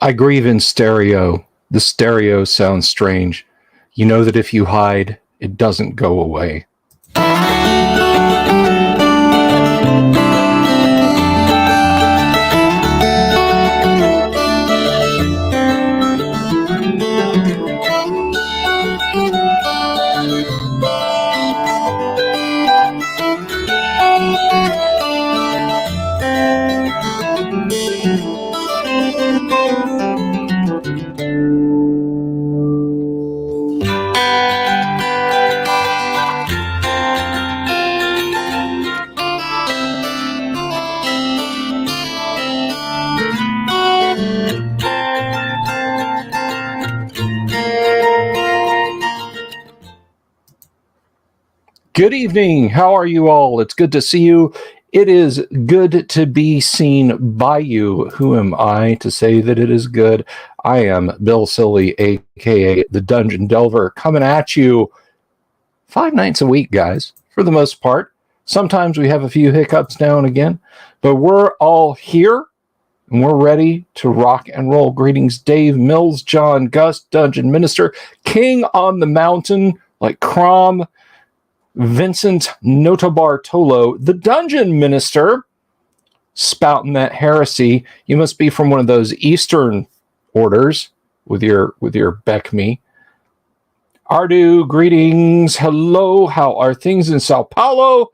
I grieve in stereo. The stereo sounds strange. You know that if you hide, it doesn't go away. Good evening. How are you all? It's good to see you. It is good to be seen by you. Who am I to say that it is good? I am Bill Silly, aka the Dungeon Delver, coming at you 5 nights a week, guys, for the most part. Sometimes we have a few hiccups now and again, but we're all here and we're ready to rock and roll. Greetings, Dave, Mills, John, Gus, Dungeon Minister, King on the Mountain, like Crom, Vincent Notobartolo, the Dungeon Minister, spouting that heresy. You must be from one of those Eastern orders with your Beckme. Ardu, greetings. Hello, how are things in Sao Paulo?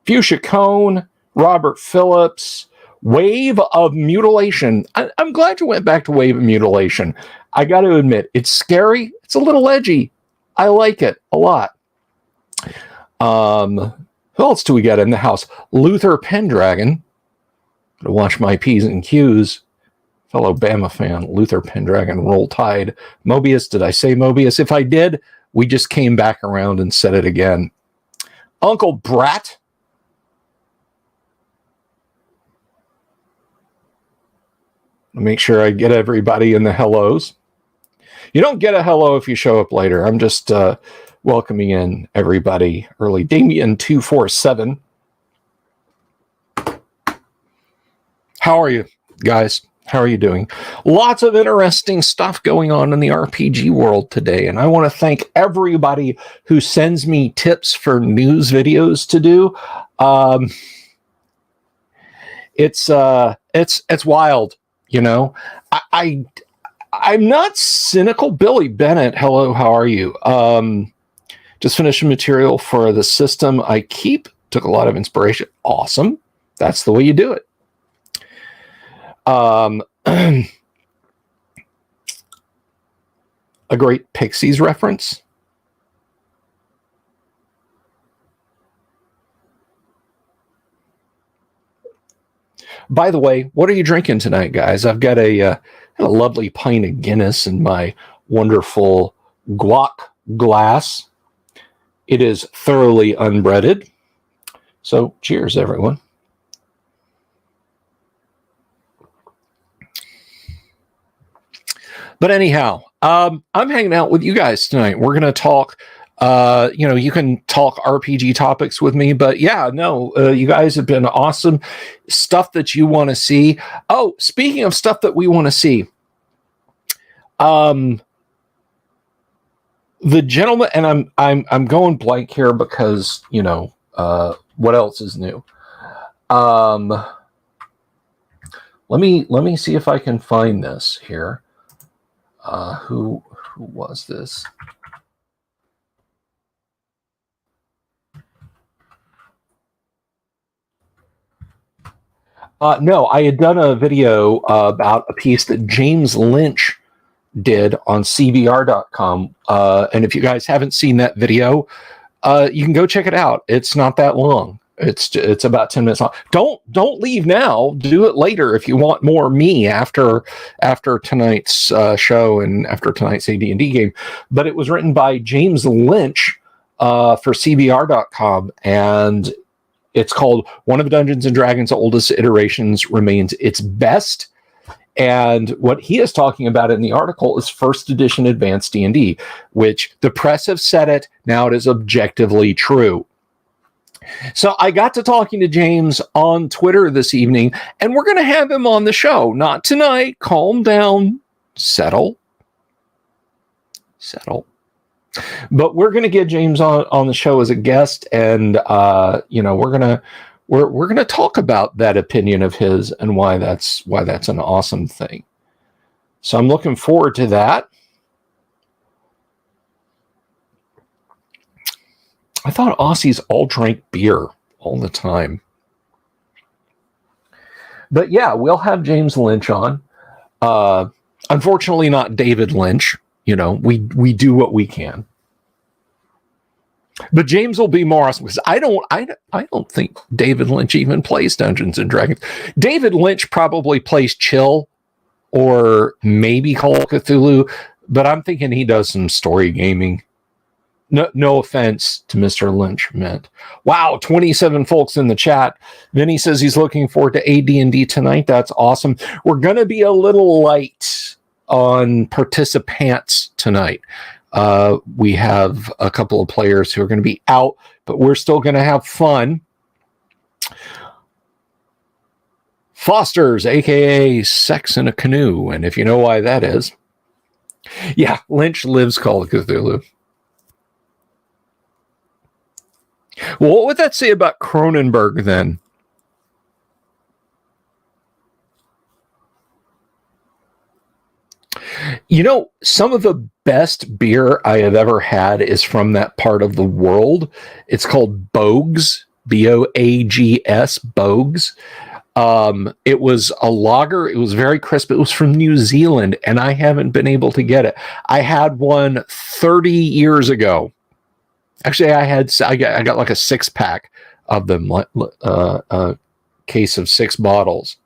Fuchsia Cone, Robert Phillips, Wave of Mutilation. I'm glad you went back to Wave of Mutilation. I got to admit, it's scary. It's a little edgy. I like it a lot. Who else do we got in the house? Luther Pendragon. To watch my P's and Q's. Fellow Bama fan, Luther Pendragon, Roll Tide. Mobius, did I say Mobius? If I did, we just came back around and said it again. Uncle Brat. I'll make sure I get everybody in the hellos. You don't get a hello if you show up later. I'm just welcoming in everybody early. Damien247. How are you, guys? How are you doing? Lots of interesting stuff going on in the RPG world today, and I want to thank everybody who sends me tips for news videos to do. It's wild, you know. I'm not cynical. Billy Bennett, hello, how are you? Just finished material for the system I keep. Took a lot of inspiration. Awesome. That's the way you do it. A great Pixies reference. By the way, what are you drinking tonight, guys? I've got a lovely pint of Guinness in my wonderful guac glass. It is thoroughly unbreaded. So cheers, everyone. But anyhow, I'm hanging out with you guys tonight. We're going to talk, you can talk RPG topics with me, but yeah, no, you guys have been awesome. Stuff that you want to see. Oh, speaking of stuff that we want to see, the gentleman, and I'm going blank here because, what else is new? Let me see if I can find this here. Who was this? No, I had done a video about a piece that James Lynch did on cbr.com. And if you guys haven't seen that video, you can go check it out. It's not that long. It's about 10 minutes long. Don't leave now. Do it later if you want more me after tonight's show and after tonight's AD&D game. But it was written by James Lynch for cbr.com, and it's called One of Dungeons and Dragons' Oldest Iterations Remains Its Best. And what he is talking about in the article is first edition advanced D&D, which the press have said it. Now it is objectively true. So I got to talking to James on Twitter this evening, and we're going to have him on the show. Not tonight. Calm down. Settle. But we're going to get James on the show as a guest, and we're gonna talk about that opinion of his and why that's an awesome thing. So I'm looking forward to that. I thought Aussies all drank beer all the time. But yeah, we'll have James Lynch on. Unfortunately, not David Lynch. We do what we can. But James will be more awesome because I don't think David Lynch even plays Dungeons and Dragons. David Lynch probably plays Chill or maybe Call of Cthulhu, but I'm thinking he does some story gaming. No offense to Mr. Lynch meant. Wow, 27 folks in the chat. Vinny says he's looking forward to AD&D tonight. That's awesome. We're going to be a little light on participants tonight. We have a couple of players who are going to be out, but we're still going to have fun. Foster's, a.k.a. Sex in a Canoe. And if you know why that is, yeah, Lynch lives Call of Cthulhu. Well, what would that say about Cronenberg then? Some of the best beer I have ever had is from that part of the world. It's called Boag's, Boags, Boag's. It was a lager. It was very crisp. It was from New Zealand, and I haven't been able to get it. I had one 30 years ago. Actually, I got like a 6-pack of them, a case of 6 bottles.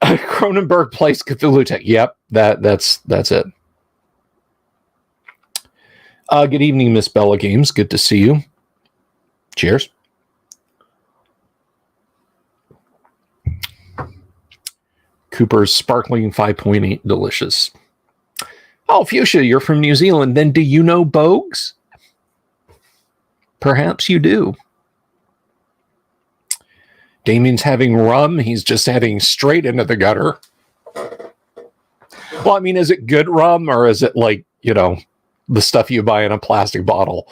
Cronenberg plays Cthulhu Tech. Yep, that's it. Good evening, Miss Bella Games. Good to see you. Cheers. Cooper's Sparkling 5.8, delicious. Oh, Fuchsia, you're from New Zealand. Then do you know Boag's? Perhaps you do. Damien's having rum. He's just heading straight into the gutter. Well, I mean, is it good rum or is it like, the stuff you buy in a plastic bottle?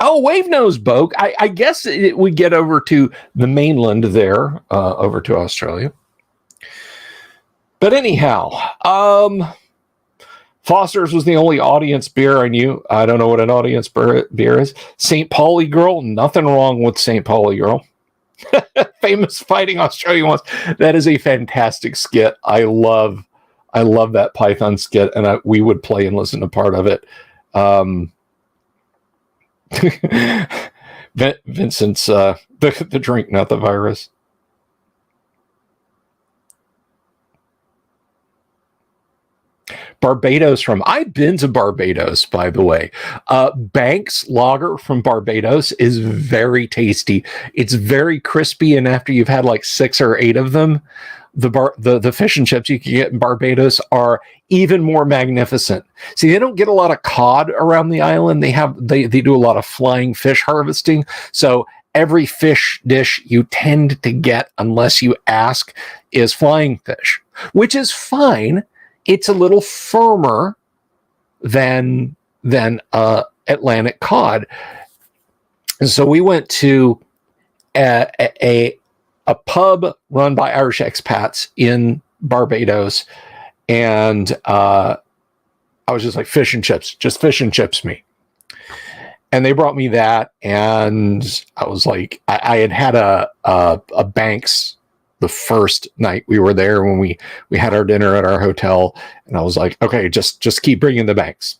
Oh, Wave knows Boag. I guess we get over to the mainland there, over to Australia. But anyhow, Foster's was the only audience beer I knew. I don't know what an audience beer is. St. Pauli Girl, nothing wrong with St. Pauli Girl. Famous Fighting Australia once. That is a fantastic skit. I love that Python skit, and we would play and listen to part of it. Vincent's the drink, not the virus. Barbados I've been to Barbados, by the way. Banks Lager from Barbados is very tasty. It's very crispy, and after you've had like 6 or 8 of them, the fish and chips you can get in Barbados are even more magnificent. See, they don't get a lot of cod around the island. They do a lot of flying fish harvesting. So every fish dish you tend to get, unless you ask, is flying fish, which is fine. It's a little firmer than Atlantic cod. And so we went to a pub run by Irish expats in Barbados, and I was just like, fish and chips me. And they brought me that, and I was like, I had a Banks the first night we were there when we had our dinner at our hotel, and I was like, okay, just keep bringing the Banks.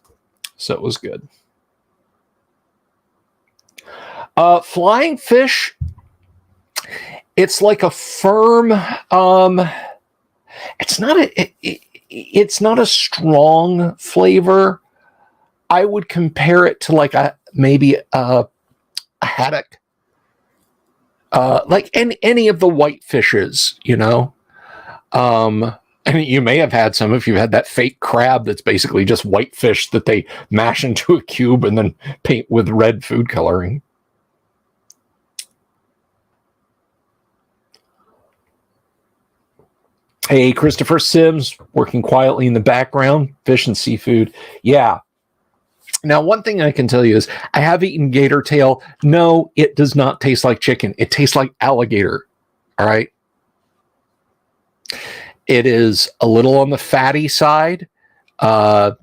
So it was good. Flying fish, it's like a firm, it's not a strong flavor. I would compare it to like maybe a haddock. Like any of the white fishes, And you may have had some if you've had that fake crab that's basically just white fish that they mash into a cube and then paint with red food coloring. Hey, Christopher Sims, working quietly in the background, fish and seafood. Yeah. Now, one thing I can tell you is I have eaten gator tail. No, it does not taste like chicken. It tastes like alligator. All right. It is a little on the fatty side, kind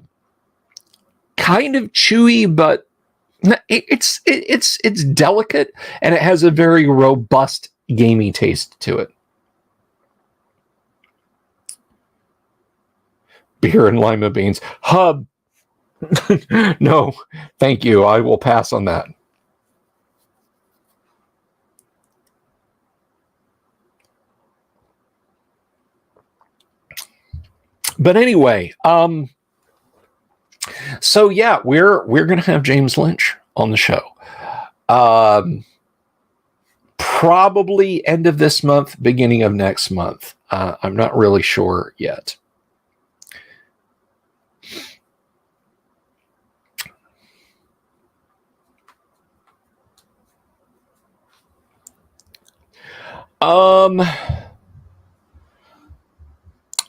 of chewy, but it's delicate, and it has a very robust, gamey taste to it. Beer and lima beans. Hub. No, thank you. I will pass on that. But anyway, so yeah, we're gonna have James Lynch on the show. Probably end of this month, beginning of next month. I'm not really sure yet.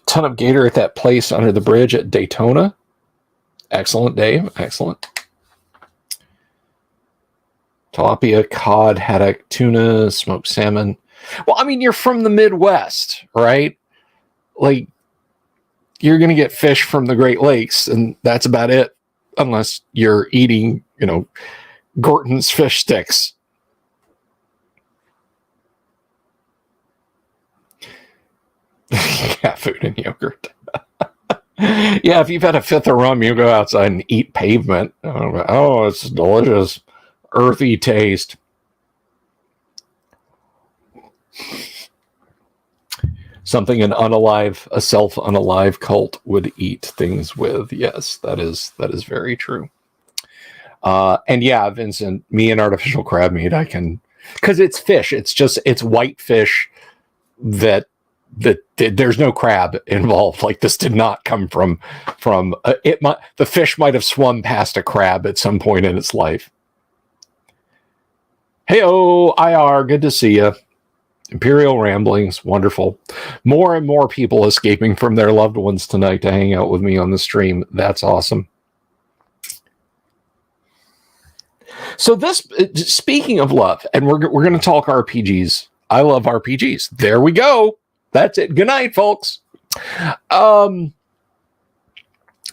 Ton of gator at that place under the bridge at Daytona. Excellent, Dave. Excellent. Tilapia, cod, haddock, tuna, smoked salmon. Well, I mean, you're from the Midwest, right? Like, you're going to get fish from the Great Lakes, and that's about it, unless you're eating, Gorton's fish sticks. Yeah, food and yogurt. Yeah, if you've had a fifth of rum, you go outside and eat pavement. Oh, it's delicious. Earthy taste. Something a self-unalive cult would eat things with. Yes, that is very true. And yeah, Vincent, me and artificial crab meat, I can, because it's fish. It's white fish that there's no crab involved. Like, this did not come from the fish might have swum past a crab at some point in its life. Hey-o, IR, good to see you. Imperial Ramblings, wonderful. More and more people escaping from their loved ones tonight to hang out with me on the stream. That's awesome. So this, speaking of love, and we're going to talk RPGs. I love RPGs. There we go. That's it. Good night, folks.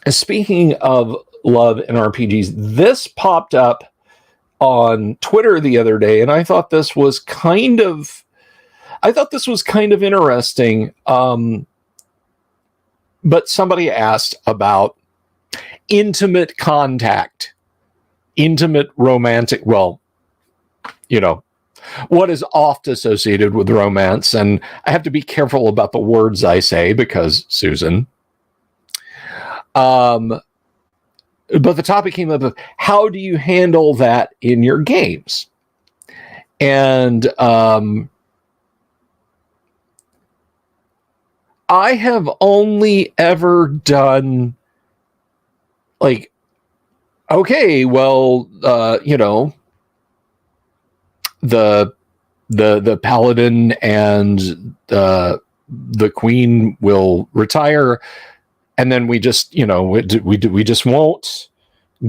Speaking of love and RPGs, this popped up on Twitter the other day, and I thought this was kind of interesting. But somebody asked about intimate contact, intimate romantic. Well, what is oft associated with romance, and I have to be careful about the words I say because Susan. But the topic came up of how do you handle that in your games, and I have only ever done like, okay, well, the paladin and the queen will retire, and then we just we just won't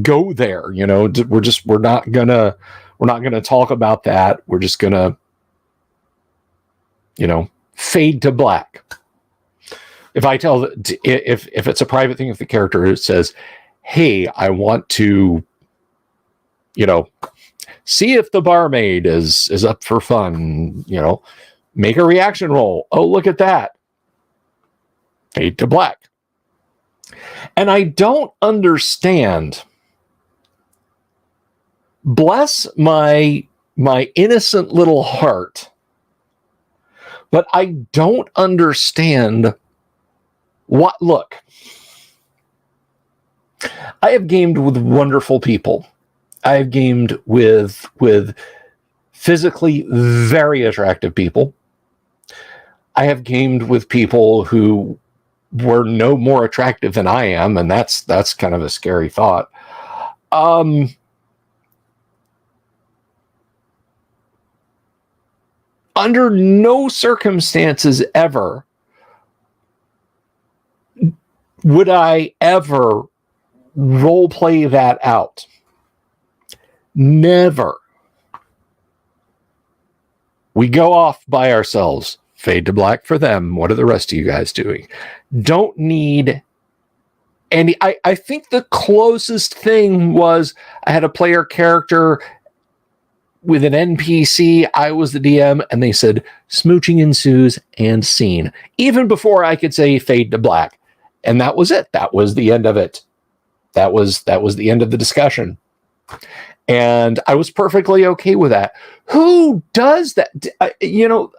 go there. We're not gonna talk about that. We're just gonna fade to black. If I tell if it's a private thing, if the character says, hey, I want to see if the barmaid is up for fun, make a reaction roll. Oh, look at that. Fade to black. And I don't understand. Bless my innocent little heart. But I don't understand look. I have gamed with wonderful people. I have gamed with physically very attractive people. I have gamed with people who were no more attractive than I am, and that's kind of a scary thought. Under no circumstances ever would I ever role play that out. Never. We go off by ourselves. Fade to black for them. What are the rest of you guys doing? Don't need any. I think the closest thing was I had a player character with an NPC. I was the DM, and they said smooching ensues and scene. Even before I could say fade to black. And that was it. That was the end of it. That was the end of the discussion. And I was perfectly okay with that. Who does that?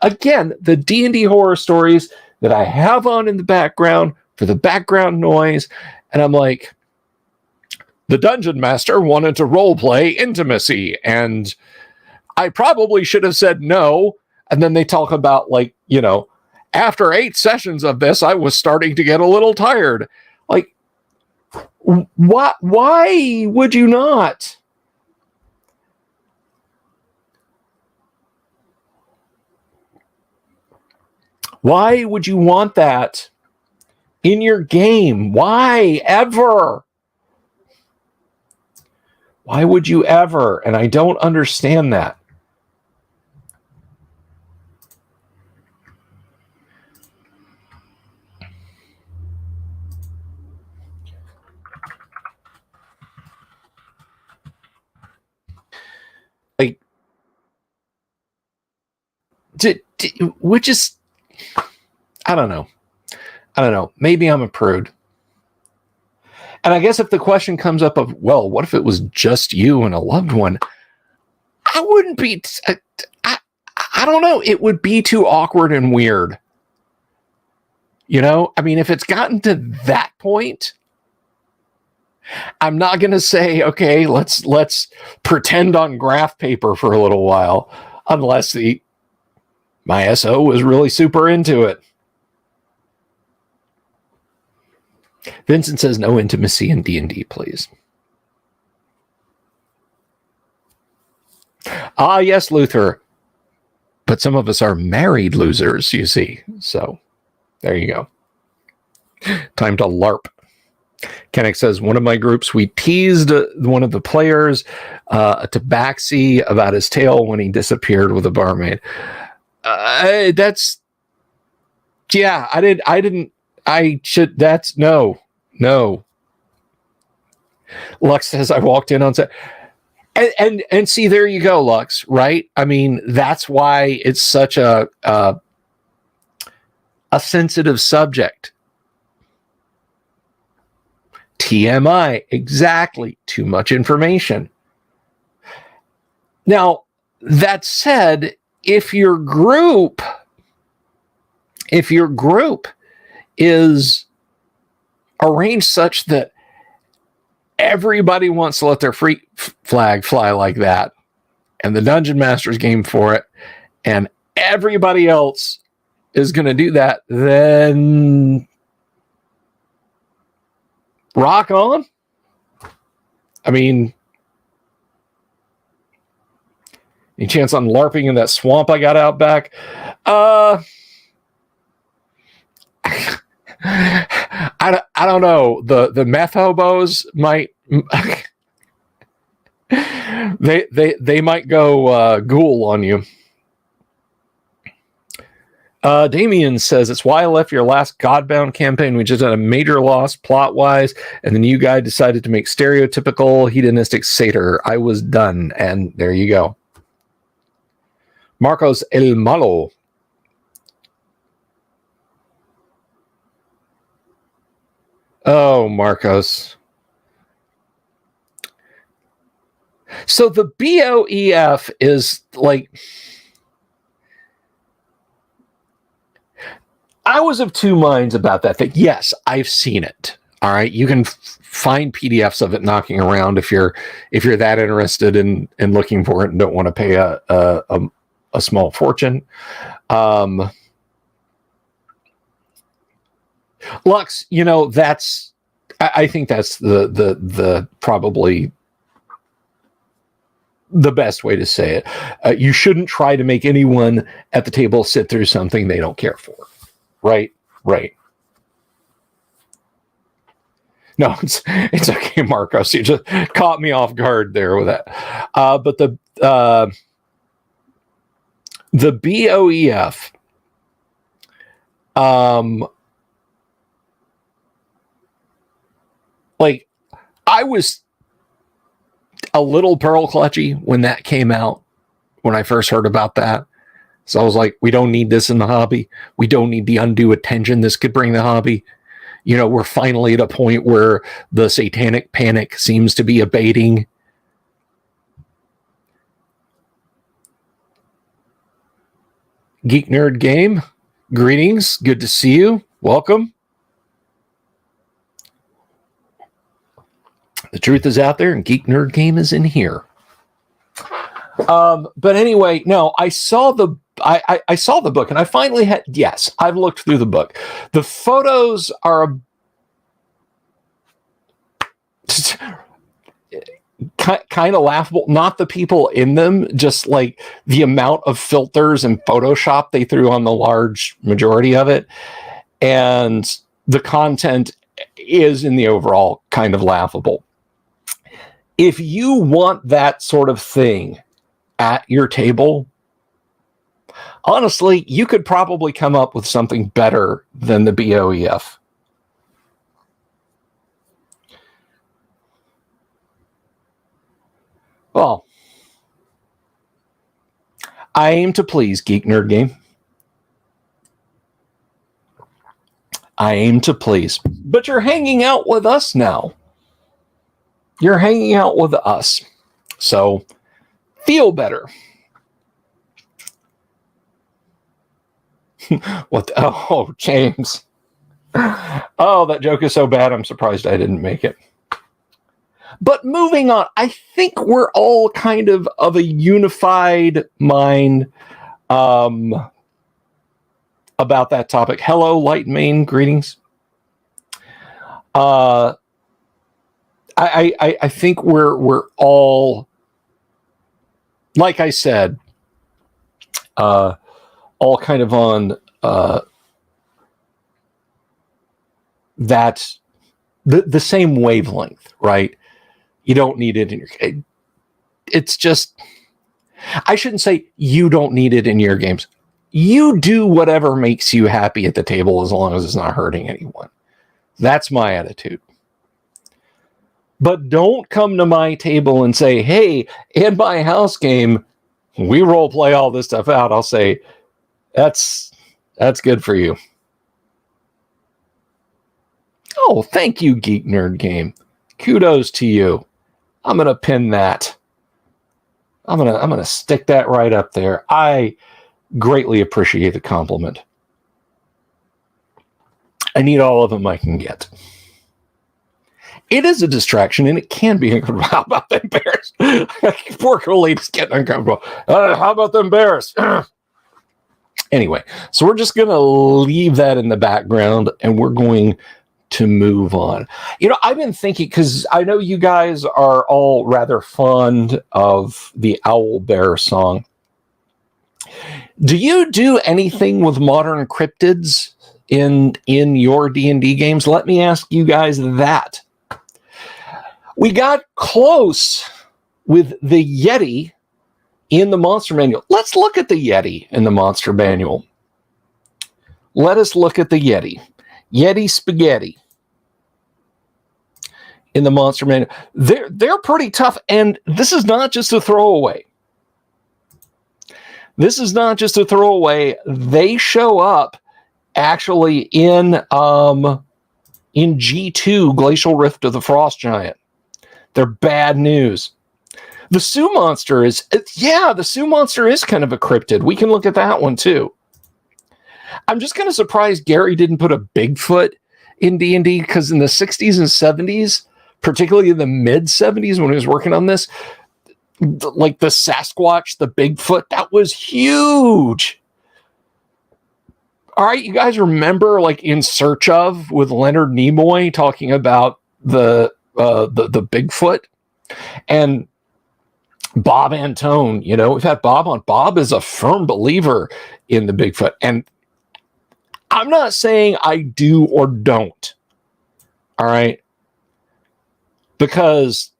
Again, the D&D horror stories that I have on in the background for the background noise. And I'm like, the dungeon master wanted to role play intimacy. And I probably should have said no. And then they talk about, like, after 8 sessions of this, I was starting to get a little tired. Like, why would you not? Why would you want that in your game? Why ever? Why would you ever? And I don't understand that. Like, which is, I don't know. Maybe I'm a prude. And I guess if the question comes up of, well, what if it was just you and a loved one? I wouldn't be, I don't know. It would be too awkward and weird. I mean, if it's gotten to that point, I'm not going to say, okay, let's pretend on graph paper for a little while, unless my SO was really super into it. Vincent says no intimacy in D&D, please. Ah, yes, Luther. But some of us are married losers, you see. So there you go. Time to LARP. Kennick says, one of my groups, we teased one of the players, a tabaxi, about his tail when he disappeared with a barmaid. No. Lux says, I walked in on set. And see, there you go, Lux, right? I mean, that's why it's such a sensitive subject. TMI, exactly. Too much information. Now, that said, if your group is arranged such that everybody wants to let their free flag fly like that, and the dungeon master's game for it, and everybody else is going to do that, then rock on. I mean, any chance on LARPing in that swamp I got out back? I don't know. The meth hobos might they might go ghoul on you. Damien says, it's why I left your last Godbound campaign. We just had a major loss plot-wise, and the new guy decided to make stereotypical hedonistic satyr. I was done, and there you go. Marcos El Malo. Oh, Marcos. So the BOEF is like... I was of two minds about that thing. Yes, I've seen it. All right, you can find PDFs of it knocking around if you're that interested in looking for it and don't want to pay a small fortune. Lux, I think that's the probably the best way to say it. You shouldn't try to make anyone at the table sit through something they don't care for. Right. No, it's okay, Marcos. You just caught me off guard there with that. But the BOEF, like, I was a little pearl clutchy when that came out, when I first heard about that. So I was like, we don't need this in the hobby. We don't need the undue attention this could bring the hobby. We're finally at a point where the satanic panic seems to be abating. Geek Nerd Game, greetings. Good to see you. Welcome. The truth is out there, and Geek Nerd Game is in here. But anyway, no, I saw the book, and I finally had, yes, I've looked through the book. The photos are kind of laughable. Not the people in them, just like the amount of filters and Photoshop they threw on the large majority of it. And the content is, in the overall, kind of laughable. If you want that sort of thing at your table, honestly, you could probably come up with something better than the BOEF. Well, I aim to please, Geek Nerd Game. I aim to please. But you're hanging out with us now. You're hanging out with us. So, feel better. What? Oh, James. Oh, that joke is so bad, I'm surprised I didn't make it. But moving on, I think we're all kind of a unified mind about that topic. Hello, Light Main, greetings. I think we're all, like I said, all kind of on that the same wavelength, right? You don't need it in your. It's just, I shouldn't say you don't need it in your games. You do whatever makes you happy at the table, as long as it's not hurting anyone. That's my attitude. But don't come to my table and say, hey, in my house game, we role play all this stuff out. I'll say, that's good for you. Oh, thank you, Geek Nerd Game. Kudos to you. I'm going to pin that. I'm going to stick that right up there. I greatly appreciate the compliment. I need all of them I can get. It is a distraction, and it can be uncomfortable. How about them bears? Poor Colete's getting uncomfortable. How about them bears? Anyway, so we're just going to leave that in the background, and we're going to move on. I've been thinking, because I know you guys are all rather fond of the Owl Bear song. Do you do anything with modern cryptids in your D&D games? Let me ask you guys that. We got close with the Yeti in the Monster Manual. Let's look at the Yeti in the Monster Manual. Let us look at the Yeti. Yeti Spaghetti in the Monster Manual. They're pretty tough, and this is not just a throwaway. This is not just a throwaway. They show up actually in G2 Glacial Rift of the Frost Giant. They're bad news. The Sioux Monster is kind of a cryptid. We can look at that one too. I'm just kind of surprised Gary didn't put a Bigfoot in D&D, because in the 60s and 70s, particularly in the mid 70s when he was working on this, like the Sasquatch, the Bigfoot, that was huge. All right, you guys remember like In Search Of with Leonard Nimoy talking about the Bigfoot? And Bob Antone, we've had Bob on. Bob is a firm believer in the Bigfoot. And I'm not saying I do or don't. All right. Because,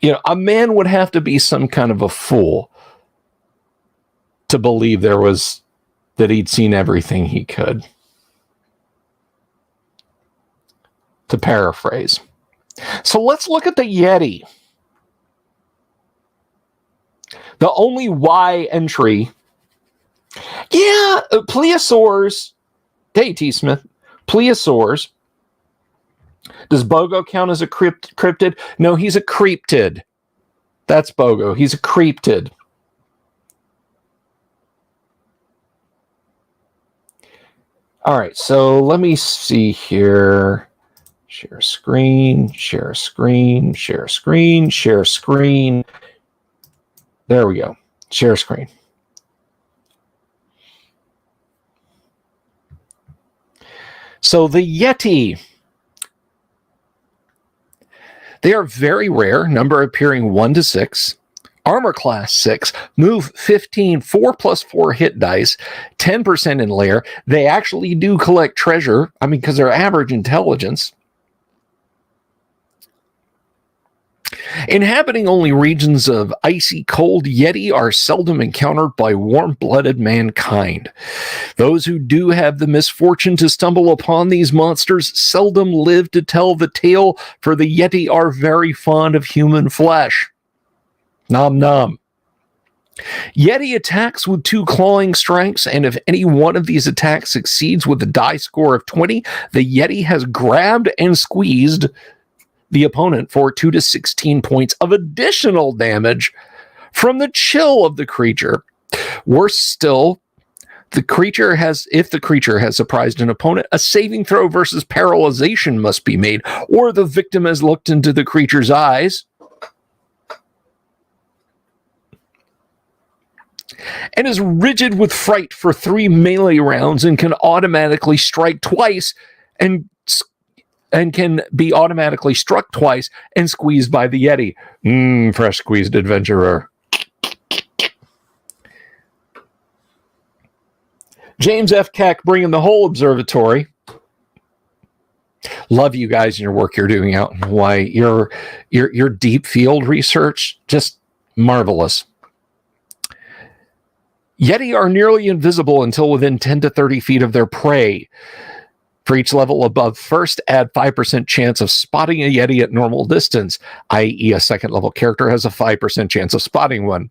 a man would have to be some kind of a fool to believe that he'd seen everything he could. To paraphrase. So let's look at the Yeti. The only Y entry. Yeah, plesiosaurs. Hey, T. Smith. Plesiosaurs. Does Bogo count as a cryptid? No, he's a creeptid. That's Bogo. He's a creeptid. All right, so let me see here. Share screen, share screen, share screen, share screen. There we go. Share screen. So the Yeti. They are very rare, number appearing 1 to 6. Armor class 6, move 15, 4+4 hit dice, 10% in lair. They actually do collect treasure. Because they're average intelligence. Inhabiting only regions of icy cold, Yeti are seldom encountered by warm-blooded mankind. Those who do have the misfortune to stumble upon these monsters seldom live to tell the tale, for the Yeti are very fond of human flesh. Nom nom. Yeti attacks with 2 clawing strikes, and if any one of these attacks succeeds with a die score of 20, the Yeti has grabbed and squeezed the opponent for 2 to 16 points of additional damage from the chill of the creature. Worse still, if the creature has surprised an opponent, a saving throw versus paralyzation must be made, or the victim has looked into the creature's eyes and is rigid with fright for 3 melee rounds and can automatically strike twice and can be automatically struck twice and squeezed by the Yeti. Fresh squeezed adventurer. James F. Keck bringing the whole observatory. Love you guys and your work you're doing out in Hawaii. Your deep field research, just marvelous. Yeti are nearly invisible until within 10 to 30 feet of their prey. For each level above first, add 5% chance of spotting a Yeti at normal distance, i.e. a second level character has a 5% chance of spotting one.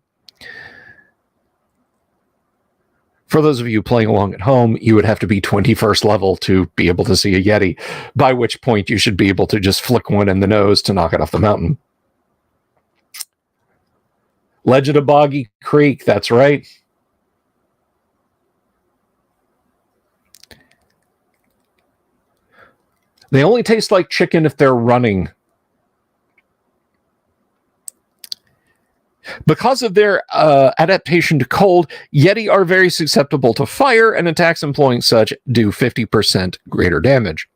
For those of you playing along at home, you would have to be 21st level to be able to see a Yeti, by which point you should be able to just flick one in the nose to knock it off the mountain. Legend of Boggy Creek, that's right. They only taste like chicken if they're running. Because of their adaptation to cold, Yeti are very susceptible to fire, and attacks employing such do 50% greater damage.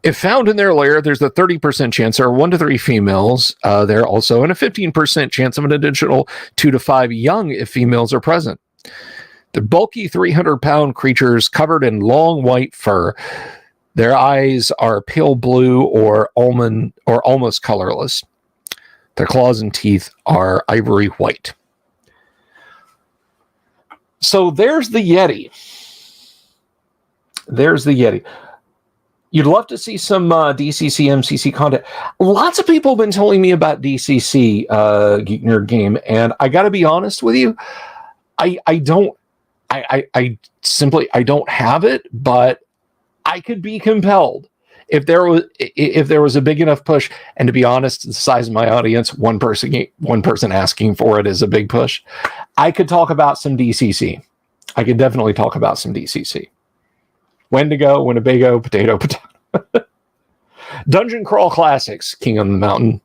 If found in their lair, there's a 30% chance there are 1 to 3 females there also, and a 15% chance of an additional 2 to 5 young if females are present. They're bulky 300-pound creatures covered in long white fur. Their eyes are pale blue or almond or almost colorless. Their claws and teeth are ivory white. So there's the Yeti. There's the Yeti. You'd love to see some DCC, MCC content. Lots of people have been telling me about DCC Geek Nerd Game, and I got to be honest with you, I simply don't have it, but I could be compelled if there was a big enough push. And to be honest, the size of my audience, one person asking for it is a big push. I could talk about some DCC. I could definitely talk about some DCC. Wendigo, Winnebago, potato. Dungeon Crawl Classics, King on the Mountain.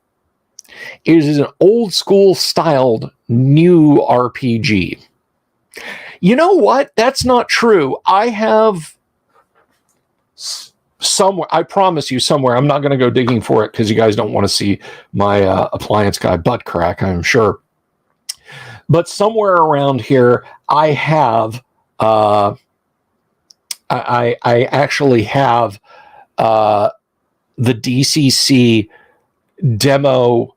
It is an old school styled new RPG. You know what? That's not true. I have somewhere, I promise you somewhere, I'm not going to go digging for it because you guys don't want to see my appliance guy butt crack, I'm sure. But somewhere around here, I have, I actually have the DCC demo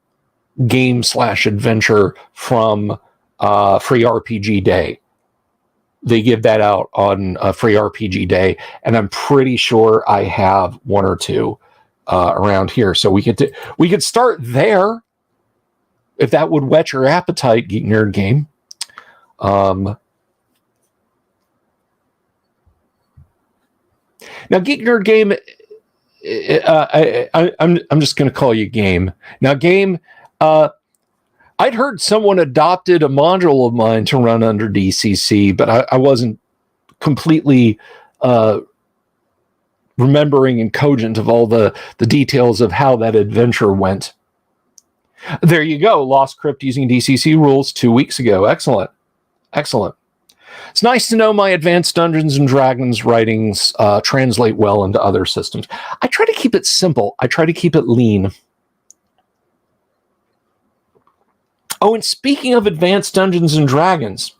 game / adventure from Free RPG Day. They give that out on Free RPG Day, and I'm pretty sure I have one or two around here. So we could start there if that would whet your appetite, Geek Nerd Game. Now, Geek Nerd Game, I'm just going to call you Game. Now, Game, I'd heard someone adopted a module of mine to run under DCC, but I wasn't completely remembering and cogent of all the details of how that adventure went. There you go. Lost Crypt using DCC rules 2 weeks ago. Excellent. Excellent. It's nice to know my advanced Dungeons and Dragons writings translate well into other systems. I try to keep it simple. I try to keep it lean. Oh, and speaking of advanced Dungeons and Dragons,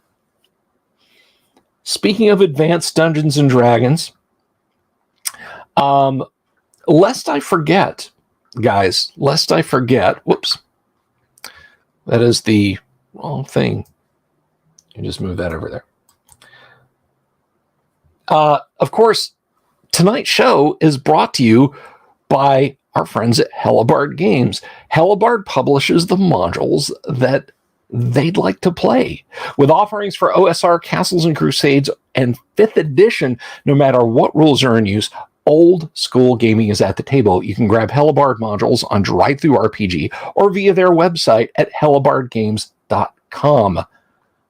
lest I forget, guys, whoops, that is the wrong thing. You just move that over there. Of course, tonight's show is brought to you by our friends at Hellebarde Games. Hellebarde publishes the modules that they'd like to play, with offerings for OSR, Castles and Crusades, and 5th edition. No matter what rules are in use, old school gaming is at the table. You can grab Hellebarde modules on DriveThruRPG or via their website at hellebardegames.com.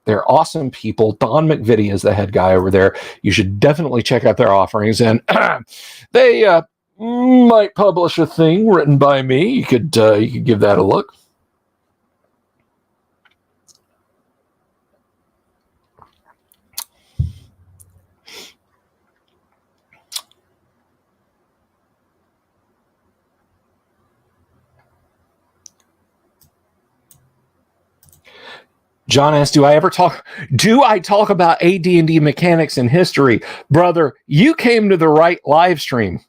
They're awesome people. Don McVitie is the head guy over there. You should definitely check out their offerings. And they might publish a thing written by me. You could give that a look. John asks, do I talk about AD&D mechanics and history? Brother, you came to the right live stream.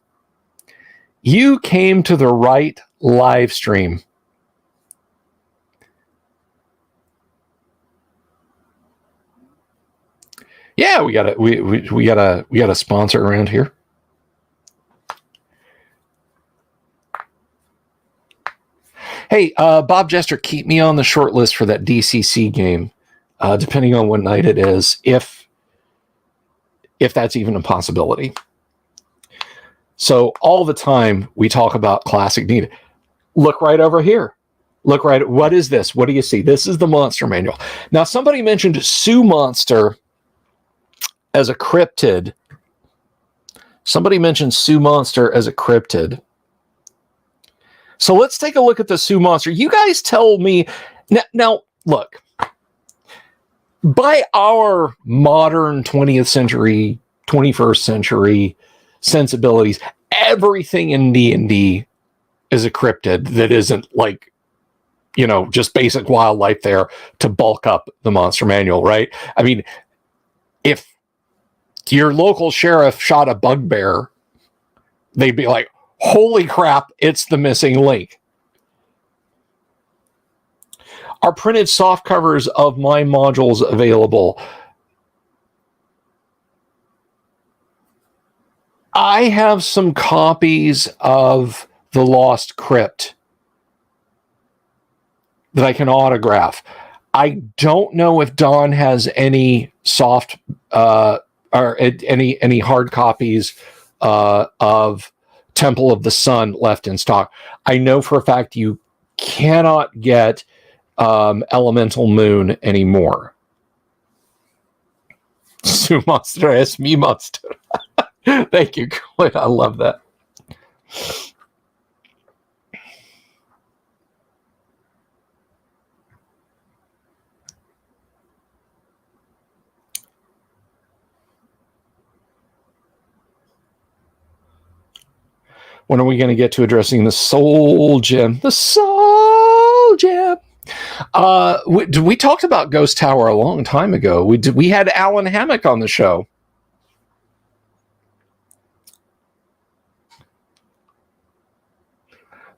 You came to the right live stream. Yeah, we got a sponsor around here. Hey, Bob Jester, keep me on the short list for that DCC game, depending on what night it is, if that's even a possibility. So all the time we talk about classic need. Look right over here. Look right. What is this? What do you see? This is the monster manual. Now, somebody mentioned Sioux Monster as a cryptid. So let's take a look at the Sioux Monster. You guys tell me. Now look. By our modern 20th century, 21st century sensibilities, everything in D&D is a cryptid that isn't like, just basic wildlife there to bulk up the monster manual, right? I mean, if your local sheriff shot a bugbear, they'd be like, holy crap, it's the missing link. Are printed soft covers of my modules available? I have some copies of The Lost Crypt that I can autograph. I don't know if Don has any soft or any hard copies of Temple of the Sun left in stock. I know for a fact you cannot get Elemental Moon anymore. Sioux Monster es mi monster. Thank you, Colin. I love that. When are we going to get to addressing the soul gem? The soul gem. We talked about Ghost Tower a long time ago. We had Alan Hammock on the show.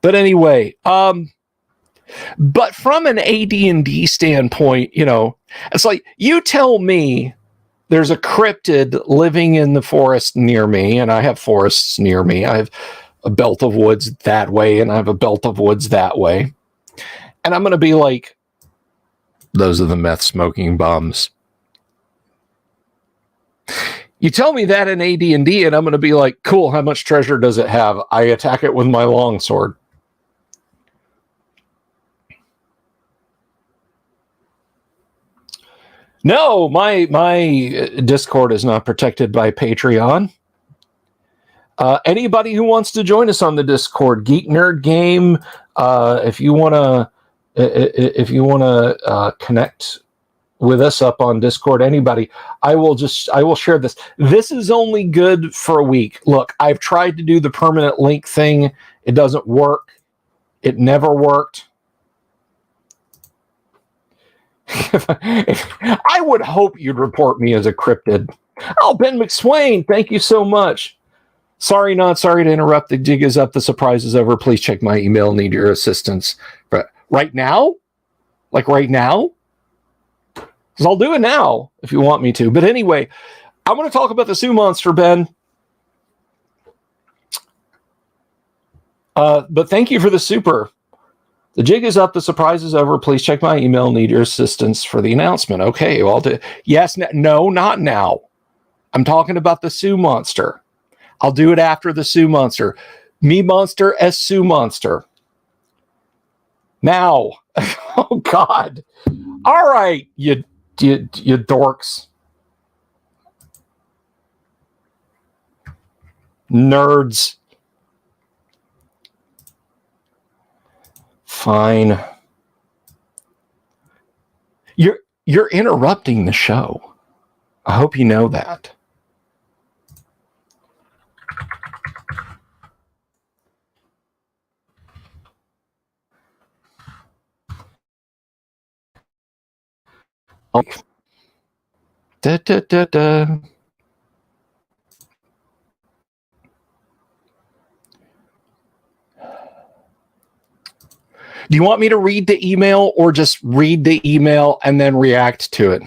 But anyway, but from an AD&D standpoint, you know, it's like, you tell me there's a cryptid living in the forest near me, and I have forests near me. I have a belt of woods that way, and I have a belt of woods that way. And I'm going to be like, those are the meth smoking bums. You tell me that in AD&D, and I'm going to be like, cool, how much treasure does it have? I attack it with my longsword. No, my Discord is not protected by Patreon. Anybody who wants to join us on the Discord, Geek Nerd Game, if you want to connect with us up on Discord, anybody, I will share this. This is only good for a week. Look, I've tried to do the permanent link thing. It doesn't work. It never worked. I would hope you'd report me as a cryptid. Oh, Ben McSwain, thank you so much. Sorry, not sorry to interrupt. The jig is up. The surprise is over. Please check my email. Need your assistance. But right now? Like right now? Because I'll do it now if you want me to. But anyway, I'm going to talk about the Sioux monster, Ben. But thank you for the super. The jig is up. The surprise is over. Please check my email. Need your assistance for the announcement. Okay, well, yes, no, not now. I'm talking about the Sioux monster. I'll do it after the Sioux monster. Me monster as Sioux monster. Now. Oh, God. All right, you dorks. Nerds. Fine. You're interrupting the show. I hope you know that. Da, da, da, da. Do you want me to read the email or just read the email and then react to it?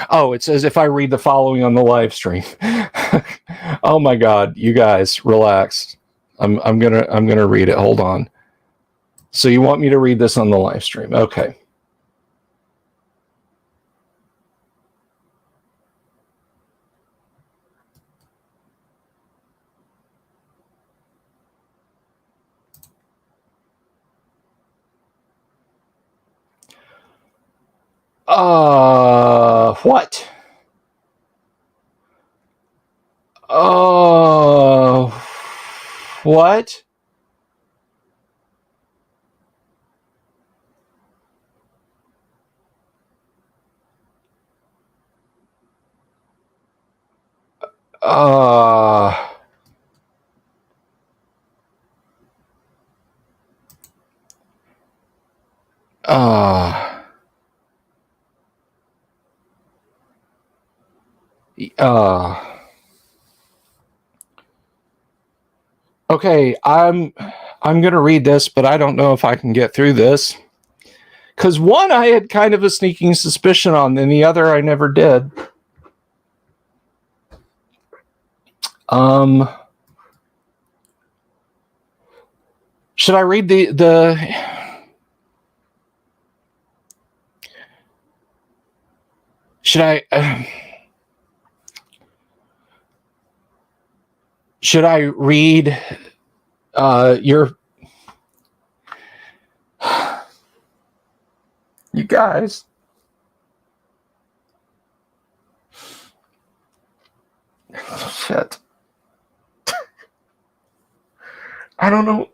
Oh, it says if I read the following on the live stream. Oh my God, you guys, relax. I'm gonna read it. Hold on. So you want me to read this on the live stream? Okay. What? What? Okay, I'm gonna read this, but I don't know if I can get through this. Because one I had kind of a sneaking suspicion on, and the other I never did. Should I read the should I read your you guys? Shit. I don't know.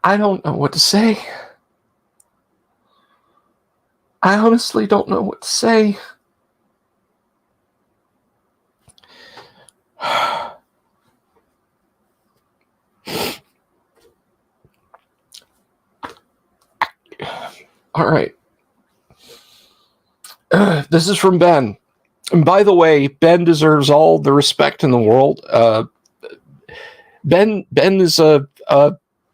I don't know what to say. I honestly don't know what to say. All right. This is from Ben. And by the way, Ben deserves all the respect in the world. Ben is a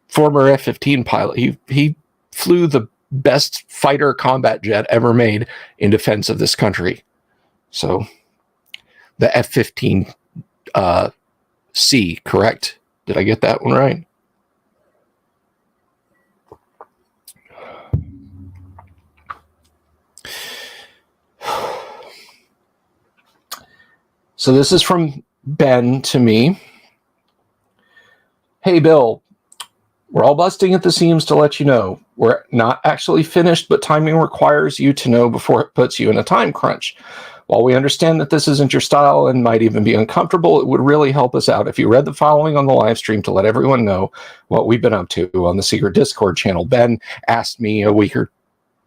former F-15 pilot. He flew the best fighter combat jet ever made in defense of this country. So the F-15 C, correct? Did I get that one right? So this is from Ben to me. Hey, Bill, we're all busting at the seams to let you know. We're not actually finished, but timing requires you to know before it puts you in a time crunch. While we understand that this isn't your style and might even be uncomfortable, it would really help us out if you read the following on the live stream to let everyone know what we've been up to on the secret Discord channel. Ben asked me a week or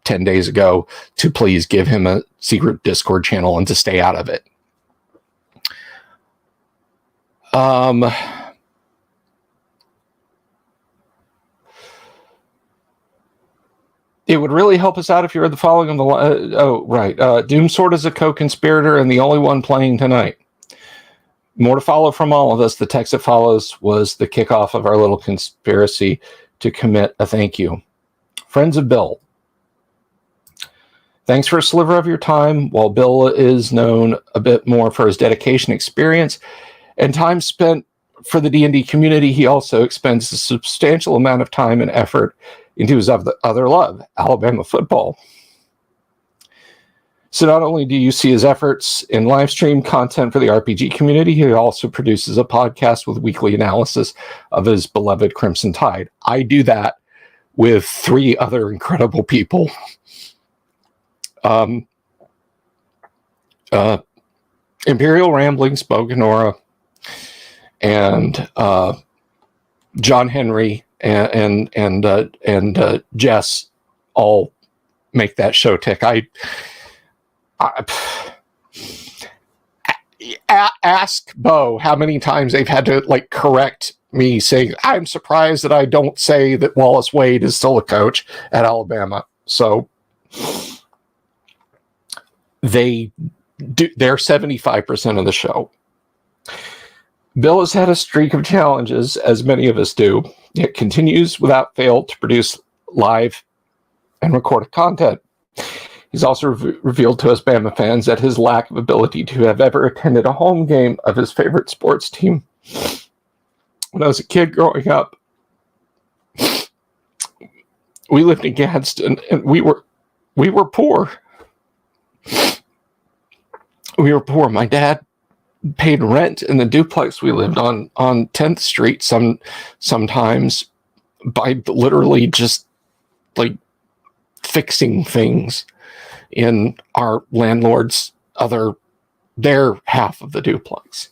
10 days ago to please give him a secret Discord channel and to stay out of it. It would really help us out if you read the following on the Doom Sword is a co-conspirator and the only one playing tonight. More to follow from all of us. The text that follows was the kickoff of our little conspiracy to commit a thank you. Friends of Bill, thanks for a sliver of your time. While Bill is known a bit more for his dedication, experience, and time spent for the D&D community, he also expends a substantial amount of time and effort into his other love, Alabama football. So not only do you see his efforts in live stream content for the RPG community, he also produces a podcast with weekly analysis of his beloved Crimson Tide. I do that with 3 other incredible people. Imperial Ramblings, Boganora, and John Henry and Jess all make that show tick. Ask Bo how many times they've had to correct me saying I'm surprised that I don't say that Wallace Wade is still a coach at Alabama. So they're 75% of the show. Bill has had a streak of challenges, as many of us do, yet continues without fail to produce live and recorded content. He's also revealed to us Bama fans that his lack of ability to have ever attended a home game of his favorite sports team. When I was a kid growing up, we lived in Gadsden, and we were poor. We were poor. My dad paid rent in the duplex we lived on 10th Street sometimes by literally just fixing things in our landlord's their half of the duplex.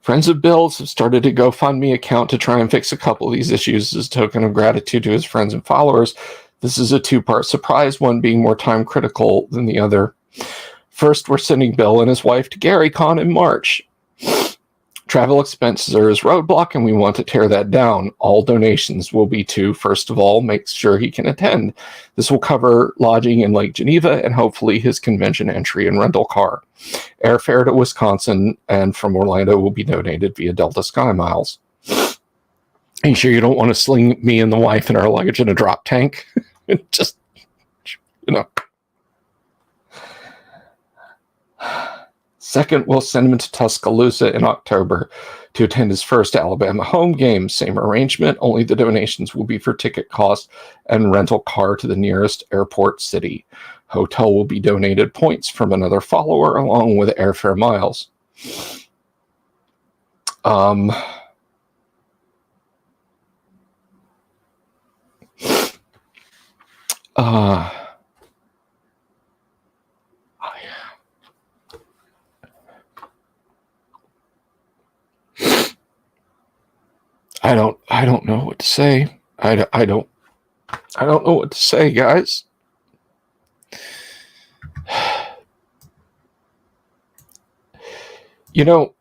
Friends of Bill's have started a GoFundMe account to try and fix a couple of these issues as a token of gratitude to his friends and followers. This is a 2-part surprise, one being more time critical than the other. First, we're sending Bill and his wife to GaryCon in March. Travel expenses are his roadblock, and we want to tear that down. All donations will be to, first of all, make sure he can attend. This will cover lodging in Lake Geneva and hopefully his convention entry and rental car. Airfare to Wisconsin and from Orlando will be donated via Delta Sky Miles. Are you sure you don't want to sling me and the wife and our luggage in a drop tank? Just, Second, we'll send him to Tuscaloosa in October to attend his first Alabama home game. Same arrangement, only the donations will be for ticket cost and rental car to the nearest airport city. Hotel will be donated points from another follower along with airfare miles. I don't know what to say. I don't know what to say, guys. You know,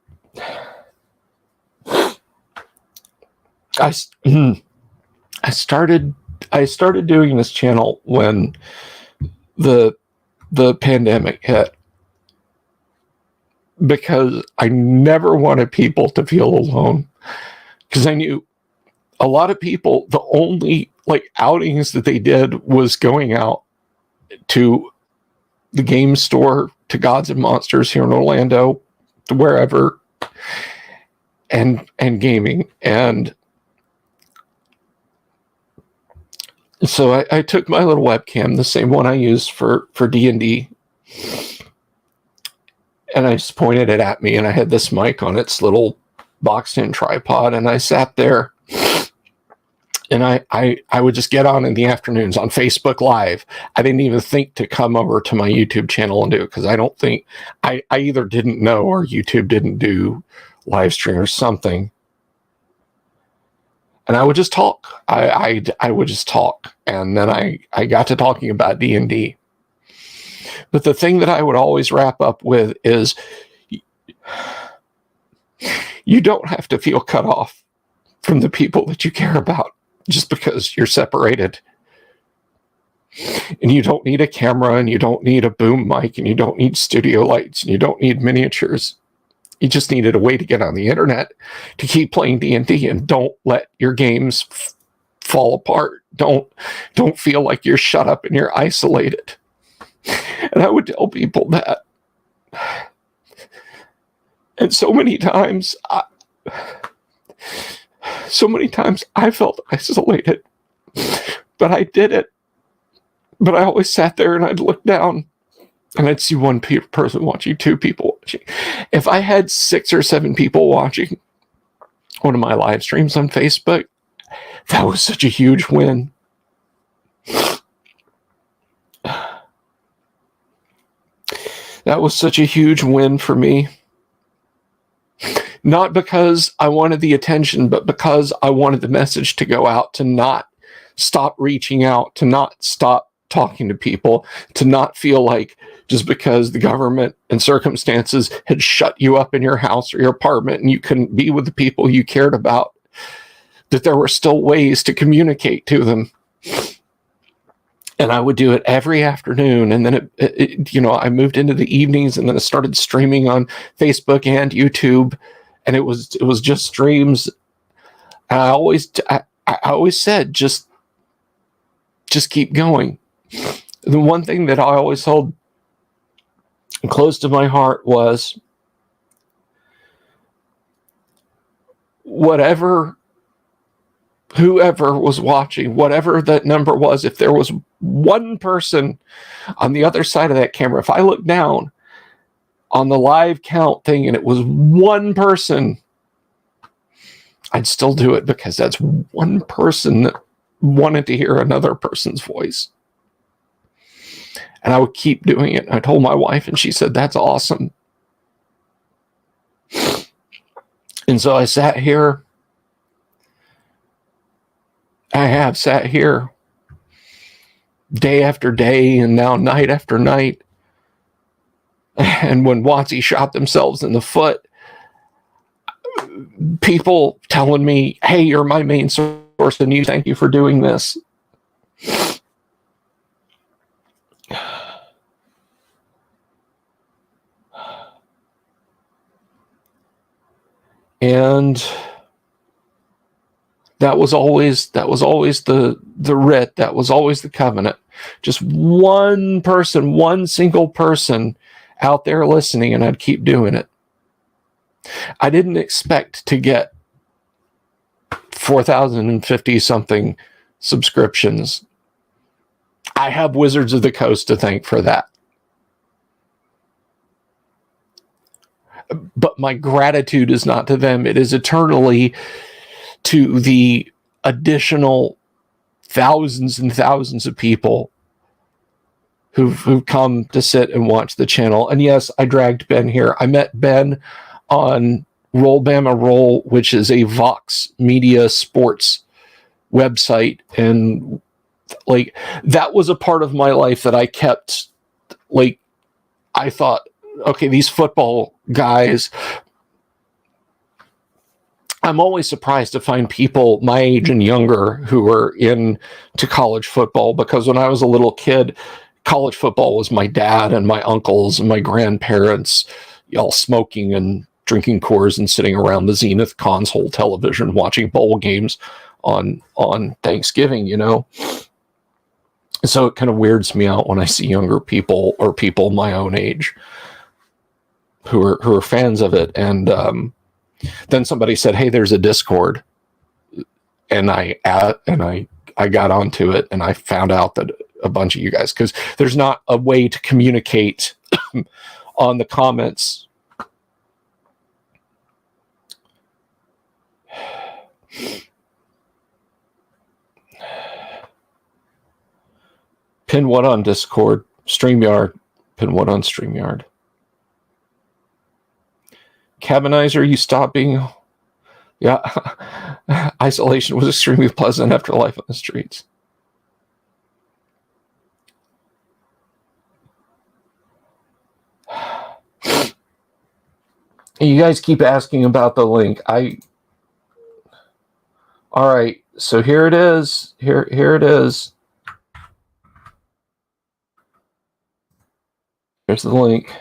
I started doing this channel when the pandemic hit, because I never wanted people to feel alone, because I knew a lot of people, the only outings that they did was going out to the game store, to Gods and Monsters here in Orlando, to wherever, and gaming. And so I took my little webcam, the same one I used for D&D, and I just pointed it at me, and I had this mic on its little boxed-in tripod, and I sat there, and I would just get on in the afternoons on Facebook Live. I didn't even think to come over to my YouTube channel and do it, because I don't think, I either didn't know or YouTube didn't do Livestream or something. And I would just talk. I would just talk. And then I got to talking about D&D. But the thing that I would always wrap up with is, you don't have to feel cut off from the people that you care about just because you're separated. And you don't need a camera, and you don't need a boom mic, and you don't need studio lights, and you don't need miniatures. You just needed a way to get on the internet to keep playing D&D, and don't let your games fall apart. Don't feel like you're shut up and you're isolated. And I would tell people that. And so many times I felt isolated, but I did it. But I always sat there and I'd look down, and I'd see one person watching, two people watching. If I had 6 or 7 people watching one of my live streams on Facebook, that was such a huge win. That was such a huge win for me. Not because I wanted the attention, but because I wanted the message to go out, to not stop reaching out, to not stop talking to people, to not feel like just because the government and circumstances had shut you up in your house or your apartment and you couldn't be with the people you cared about, that there were still ways to communicate to them. And I would do it every afternoon. And then I moved into the evenings, and then I started streaming on Facebook and YouTube. And it was just streams. And I always said, just keep going. The one thing that I always held close to my heart was, whoever was watching, whatever that number was, if there was one person on the other side of that camera, if I looked down on the live count thing and it was one person, I'd still do it, because that's one person that wanted to hear another person's voice. And I would keep doing it. I told my wife, and she said, "That's awesome." And so I sat here. I have sat here day after day, and now night after night. And when WotC shot themselves in the foot, people telling me, "Hey, you're my main source, and thank you for doing this." And that was always the writ. That was always the covenant. Just one person, one single person out there listening, and I'd keep doing it. I didn't expect to get 4,050 something subscriptions. I have Wizards of the Coast to thank for that. But my gratitude is not to them. It is eternally to the additional thousands and thousands of people who've come to sit and watch the channel. And yes, I dragged Ben here. I met Ben on Roll Bama Roll, which is a Vox Media sports website. And like, that was a part of my life that I kept, like, I thought, okay, these football guys, I'm always surprised to find people my age and younger who are into college football, because when I was a little kid, college football was my dad and my uncles and my grandparents, y'all smoking and drinking Coors and sitting around the Zenith console television watching bowl games on Thanksgiving, you know? So it kind of weirds me out when I see younger people or people my own age who are fans of it. And then somebody said, hey, there's a Discord. And I got onto it, and I found out that a bunch of you guys, because there's not a way to communicate on the comments. Pin what on Discord? StreamYard. Pin what on StreamYard? Cabinizer, you stop being... Yeah. Isolation was extremely pleasant after life on the streets. You guys keep asking about the link. All right, so here it is. Here it is. Here's the link.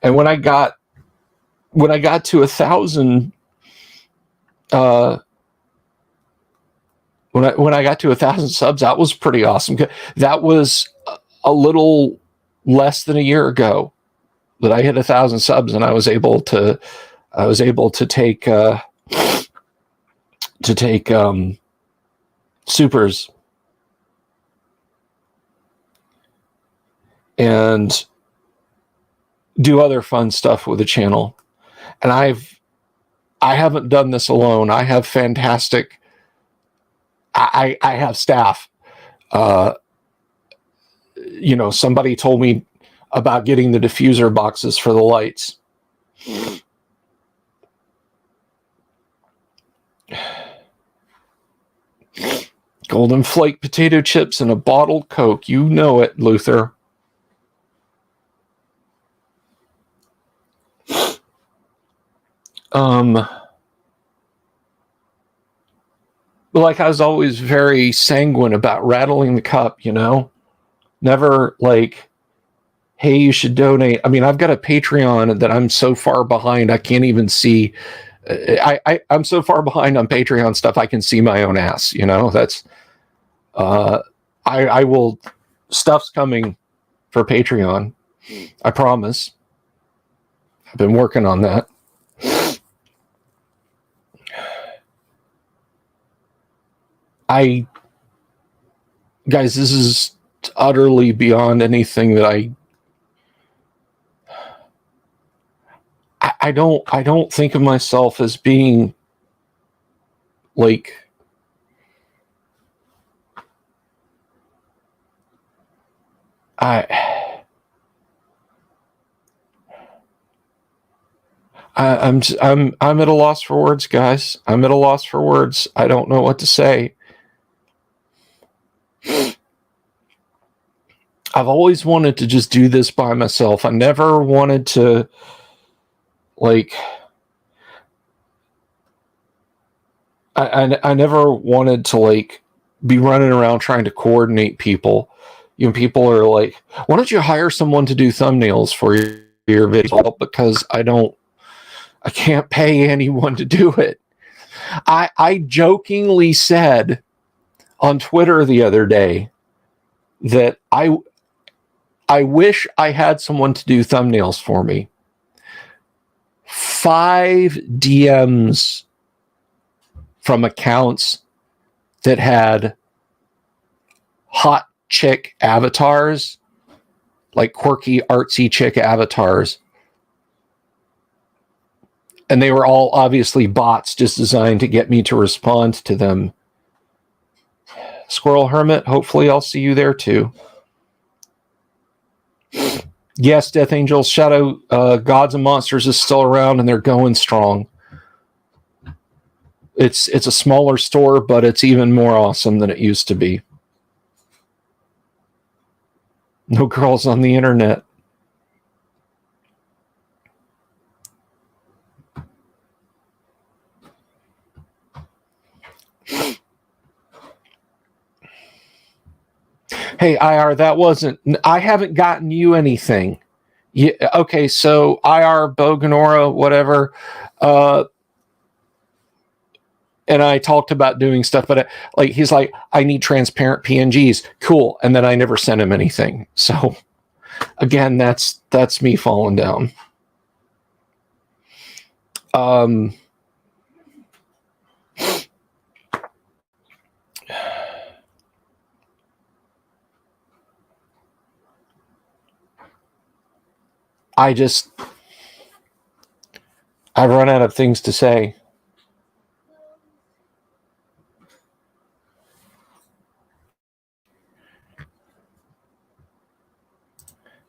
And when I got to 1,000, when I got to 1,000 subs, that was pretty awesome. That was a little less than a year ago that I hit 1,000 subs, and I was able to take supers and do other fun stuff with the channel. And I haven't done this alone. I have fantastic. I have staff. You know, somebody told me about getting the diffuser boxes for the lights. Golden Flake potato chips and a bottled Coke. You know it, Luther. Like, I was always very sanguine about rattling the cup, you know? Never like, hey, you should donate. I mean, I've got a Patreon that I'm so far behind, I can't even see. I'm so far behind on Patreon stuff, I can see my own ass, you know? That's, I will, stuff's coming for Patreon. I promise. I've been working on that. Guys, this is utterly beyond anything that I don't think of myself as being like I'm at a loss for words, guys. I'm at a loss for words. I don't know what to say. I've always wanted to just do this by myself. I never wanted to, like, I never wanted to, like, be running around trying to coordinate people. You know, people are like, why don't you hire someone to do thumbnails for your video? Well, because I can't pay anyone to do it. I jokingly said on Twitter the other day that I wish I had someone to do thumbnails for me. 5 DMs from accounts that had hot chick avatars, like quirky, artsy chick avatars. And they were all obviously bots just designed to get me to respond to them. Squirrel Hermit, hopefully I'll see you there too. Yes, Death Angel, Shadow Gods and Monsters is still around, and they're going strong. It's a smaller store, but it's even more awesome than it used to be. No girls on the internet. Hey, IR, that wasn't... I haven't gotten you anything. Yeah, okay, so IR, Boganora, whatever, and I talked about doing stuff, but like he's like, I need transparent PNGs. Cool. And then I never sent him anything. So again, that's me falling down. I've run out of things to say.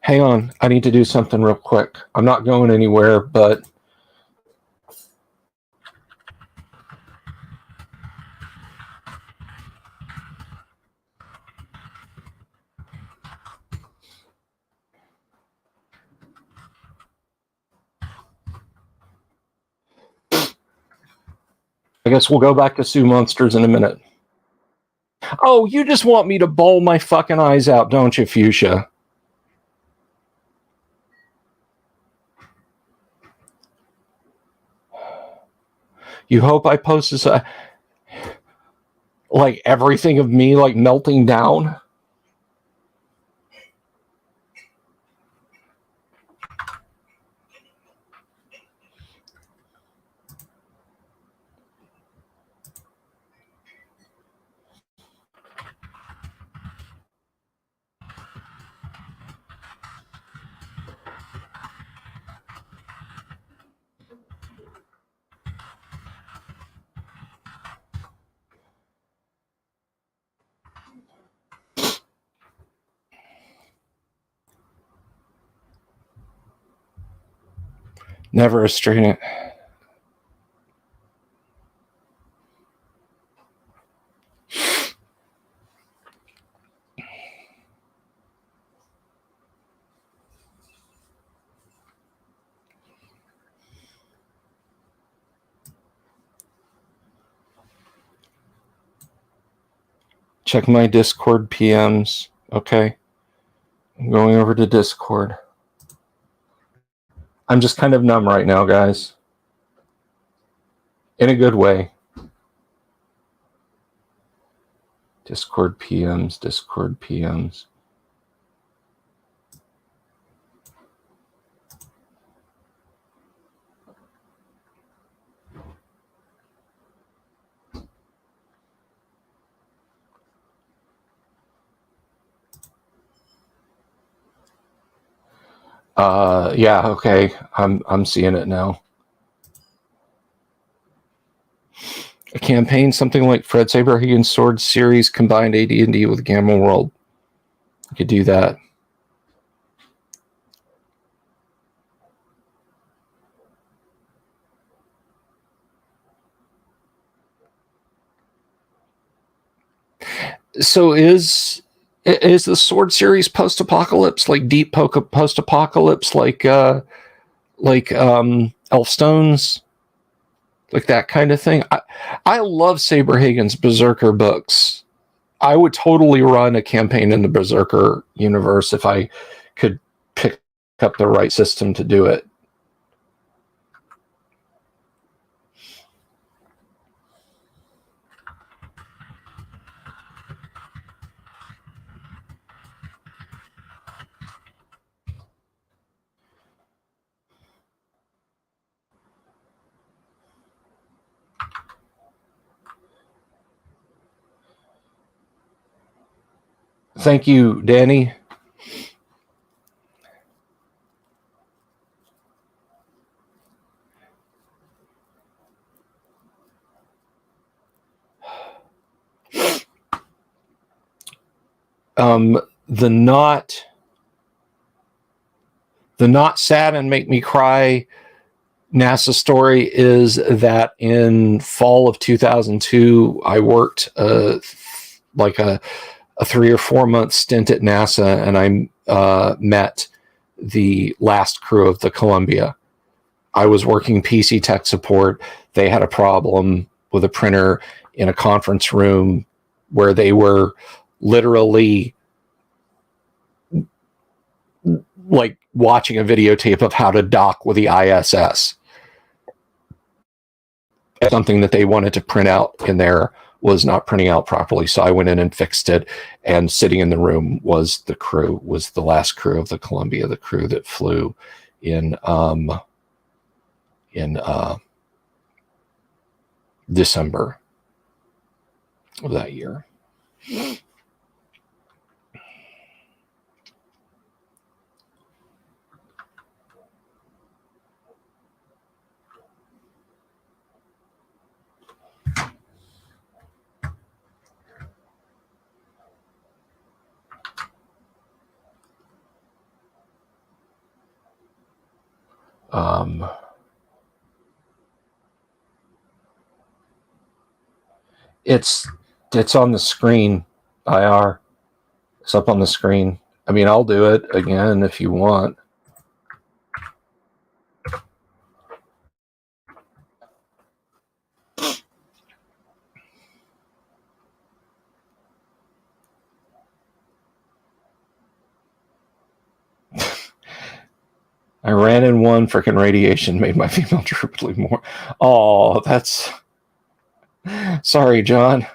Hang on, I need to do something real quick. I'm not going anywhere, but I guess we'll go back to Sue Monsters in a minute. Oh, you just want me to bawl my fucking eyes out, don't you, Fuchsia? You hope I post this, like everything of me like melting down? Never restrain it. Check my Discord PMs. Okay. I'm going over to Discord. I'm just kind of numb right now, guys. In a good way. Discord PMs, Discord PMs. Yeah, okay. I'm seeing it now. A campaign, something like Fred Saberhagen's Sword series combined AD&D with Gamma World. You could do that. So is the Sword series post-apocalypse, like deep post-apocalypse, like Elfstones, like that kind of thing? I love Saberhagen's Berserker books. I would totally run a campaign in the Berserker universe if I could pick up the right system to do it. Thank you, Danny. The not not sad and make me cry NASA story is that in fall of 2002, I worked like a 3 or 4 month stint at NASA, and I met the last crew of the Columbia. I was working PC tech support. They had a problem with a printer in a conference room where they were literally like watching a videotape of how to dock with the ISS. Something that they wanted to print out in there was not printing out properly, so I went in and fixed it. And sitting in the room was the last crew of the Columbia, the crew that flew in December of that year. It's on the screen, IR. It's up on the screen. I mean, I'll do it again if you want. I ran in one, freaking radiation made my female droop bleed more. Oh, that's... Sorry, John.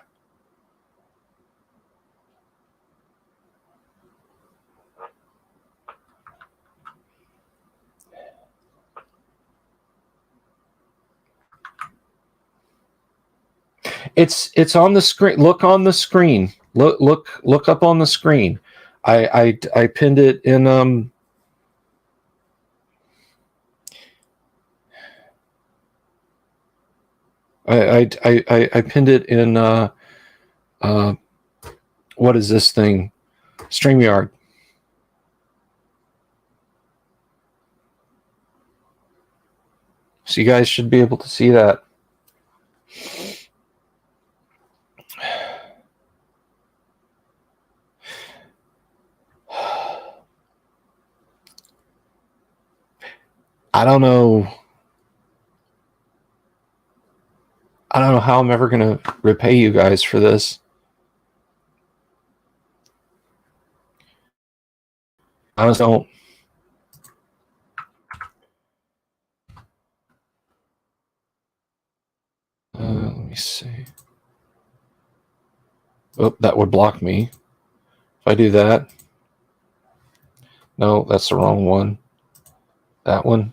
It's on the screen. Look on the screen. Look up on the screen. I pinned it in I pinned it in what is this thing? StreamYard. So you guys should be able to see that. I don't know how I'm ever going to repay you guys for this. I just don't. Let me see. Oh, that would block me. If I do that. No, that's the wrong one. That one.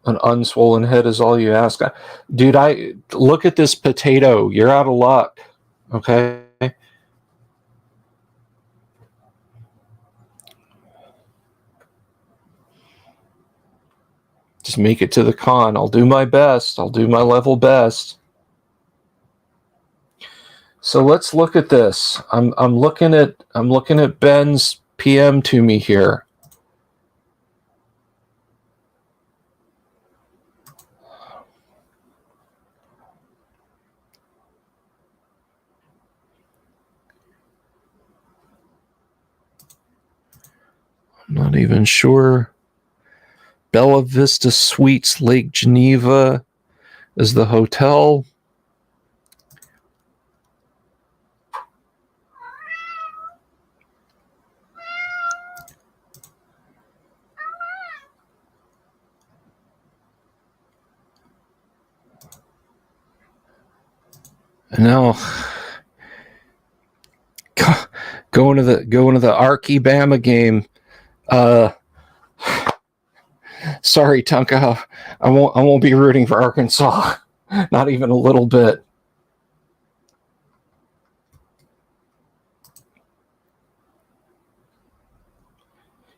An unswollen head is all you ask. Dude, I look at this potato. You're out of luck. Okay? Just make it to the con. I'll do my best. I'll do my level best. So let's look at this. I'm looking at Ben's PM to me here. I'm not even sure. Bella Vista Suites, Lake Geneva is the hotel. And now going to the Archie-Bama game. Sorry, Tonka. I won't be rooting for Arkansas. Not even a little bit.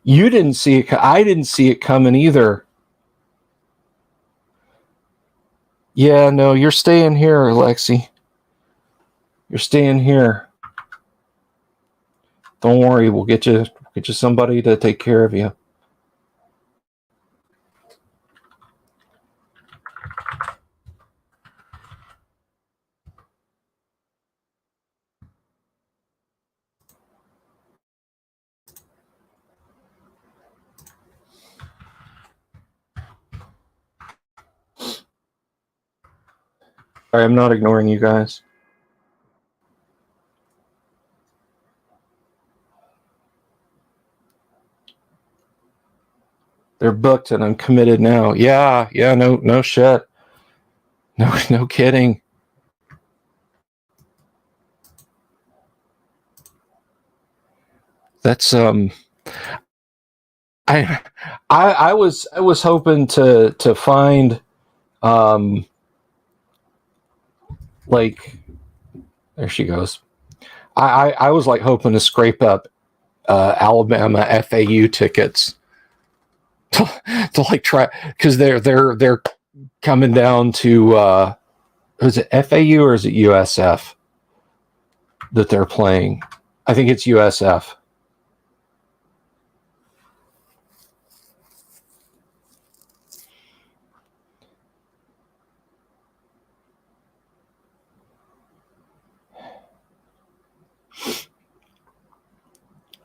You didn't see it. I didn't see it coming either. Yeah, no, you're staying here, Alexi. You're staying here. Don't worry, we'll get you somebody to take care of you. I'm not ignoring you guys. They're booked and I'm committed now. Yeah, no shit. No kidding. That's I was hoping to find like there she goes. I was like hoping to scrape up Alabama FAU tickets to like try because they're coming down to is it FAU or is it USF that they're playing? I think it's USF.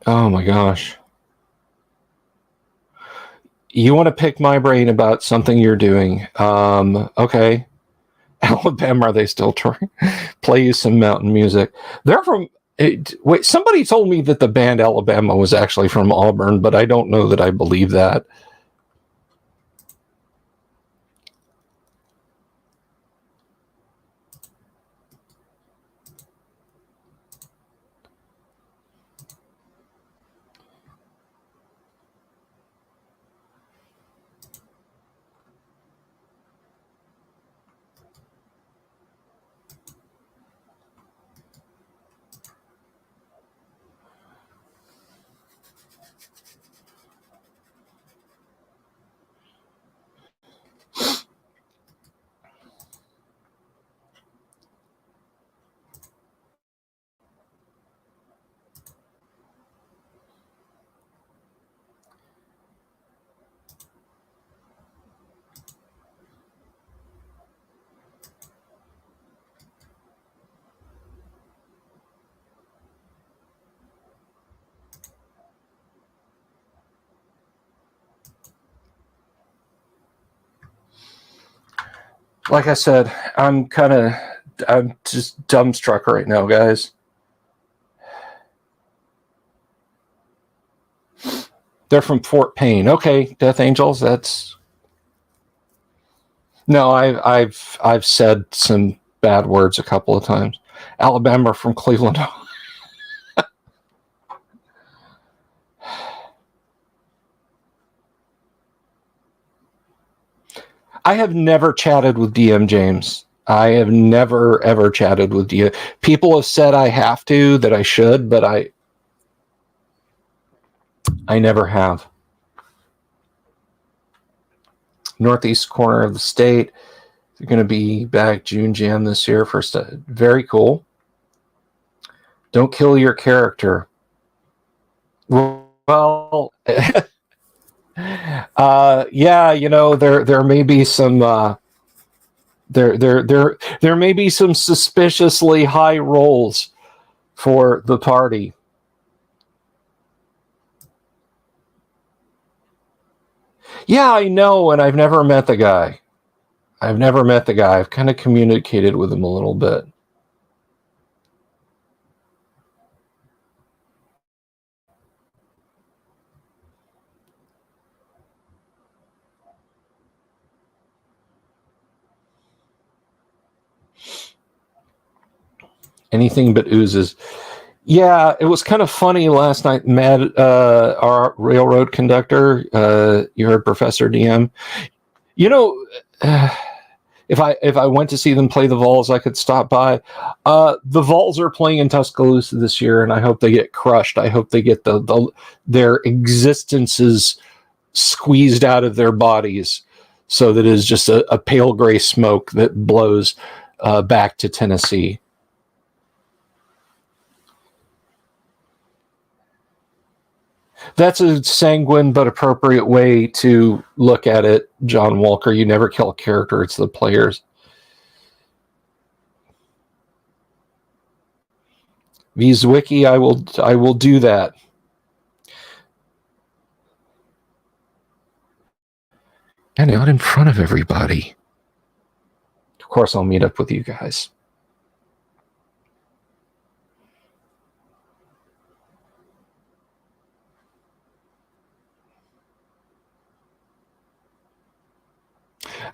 Oh my gosh. You want to pick my brain about something you're doing. Okay. Alabama, are they still touring? Play you some mountain music. They're from. Wait, somebody told me that the band Alabama was actually from Auburn, but I don't know that I believe that. Like I said, I'm just dumbstruck right now, guys. They're from Fort Payne. Okay, Death Angels. That's no. I've said some bad words a couple of times. Alabama from Cleveland. I have never chatted with DM James. I have never ever chatted with DM. People have said I have to, that I should, but I never have. Northeast corner of the state. They're going to be back June Jam this year. Very cool. Don't kill your character. Well, yeah, there may be some there may be some suspiciously high rolls for the party. Yeah, I know, and I've never met the guy. I've kind of communicated with him a little bit. Anything but oozes. Yeah, it was kind of funny last night. Matt, our railroad conductor, you heard Professor DM. If I went to see them play the Vols, I could stop by. The Vols are playing in Tuscaloosa this year, and I hope they get crushed. I hope they get their existences squeezed out of their bodies. so that it is just a pale gray smoke that blows back to Tennessee. That's a sanguine but appropriate way to look at it, John Walker. You never kill a character, it's the players. Vizwiki, I will do that. And out in front of everybody. Of course, I'll meet up with you guys.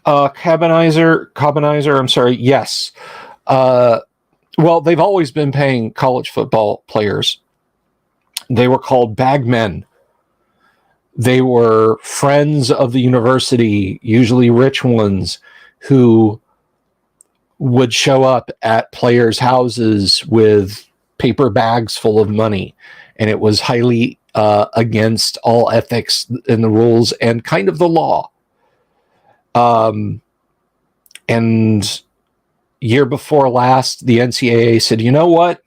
Cabanizer, I'm sorry, yes. Well, they've always been paying college football players. They were called bagmen. They were friends of the university, usually rich ones, who would show up at players' houses with paper bags full of money. And it was highly against all ethics and the rules and kind of the law. And year before last, the NCAA said, you know what?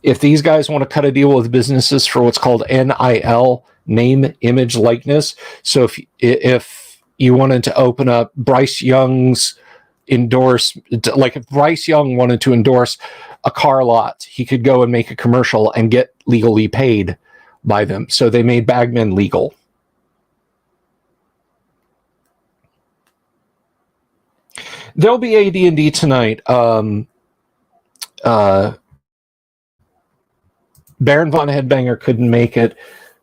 If these guys want to cut a deal with businesses for what's called NIL, name, image, likeness. So if you wanted to open up Bryce Young's like if Bryce Young wanted to endorse a car lot, he could go and make a commercial and get legally paid by them. So they made bagmen legal. There'll be AD&D tonight. Baron Von Headbanger couldn't make it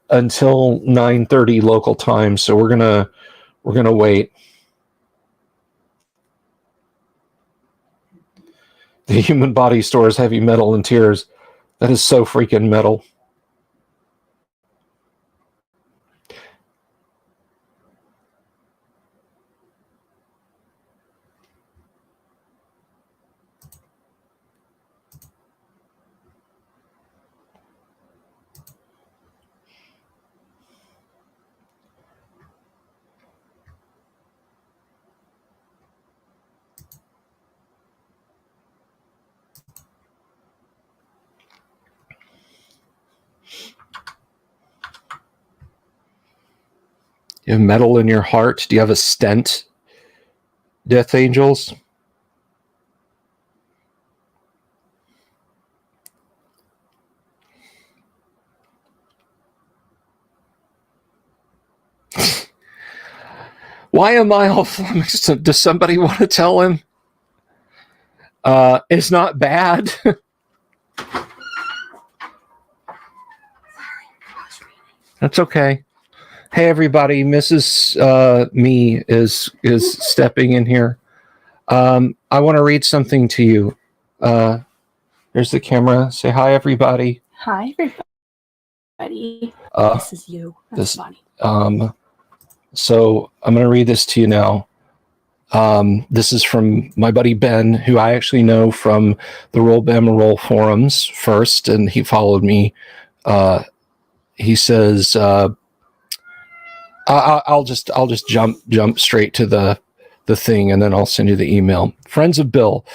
until 9:30 local time, so we're gonna wait. The human body stores heavy metal and tears. That is so freaking metal. You have metal in your heart? Do you have a stent, Death Angels? Why am I all flummoxed? Does somebody want to tell him? It's not bad. That's okay. Hey everybody, Mrs. Me is stepping in here. I want to read something to you. There's the camera. Say hi, everybody. Hi, everybody. This is you. That's funny. So I'm going to read this to you now. This is from my buddy Ben, who I actually know from the Roll Bama Roll forums first, and he followed me. He says, I'll just jump straight to the thing, and then I'll send you the email. Friends of Bill,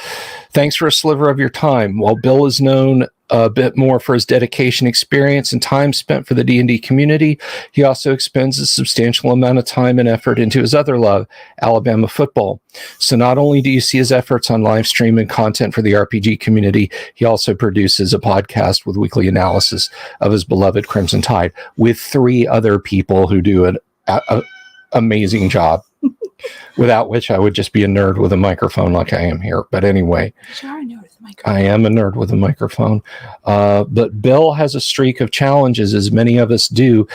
thanks for a sliver of your time. While Bill is known a bit more for his dedication, experience, and time spent for the D&D community, he also expends a substantial amount of time and effort into his other love, Alabama football. So not only do you see his efforts on live stream and content for the RPG community, he also produces a podcast with weekly analysis of his beloved Crimson Tide with 3 other people who do an amazing job. Without which I would just be a nerd with a microphone like I am here. But anyway, you are a nerd with a microphone. I am a nerd with a microphone. But Bill has a streak of challenges, as many of us do.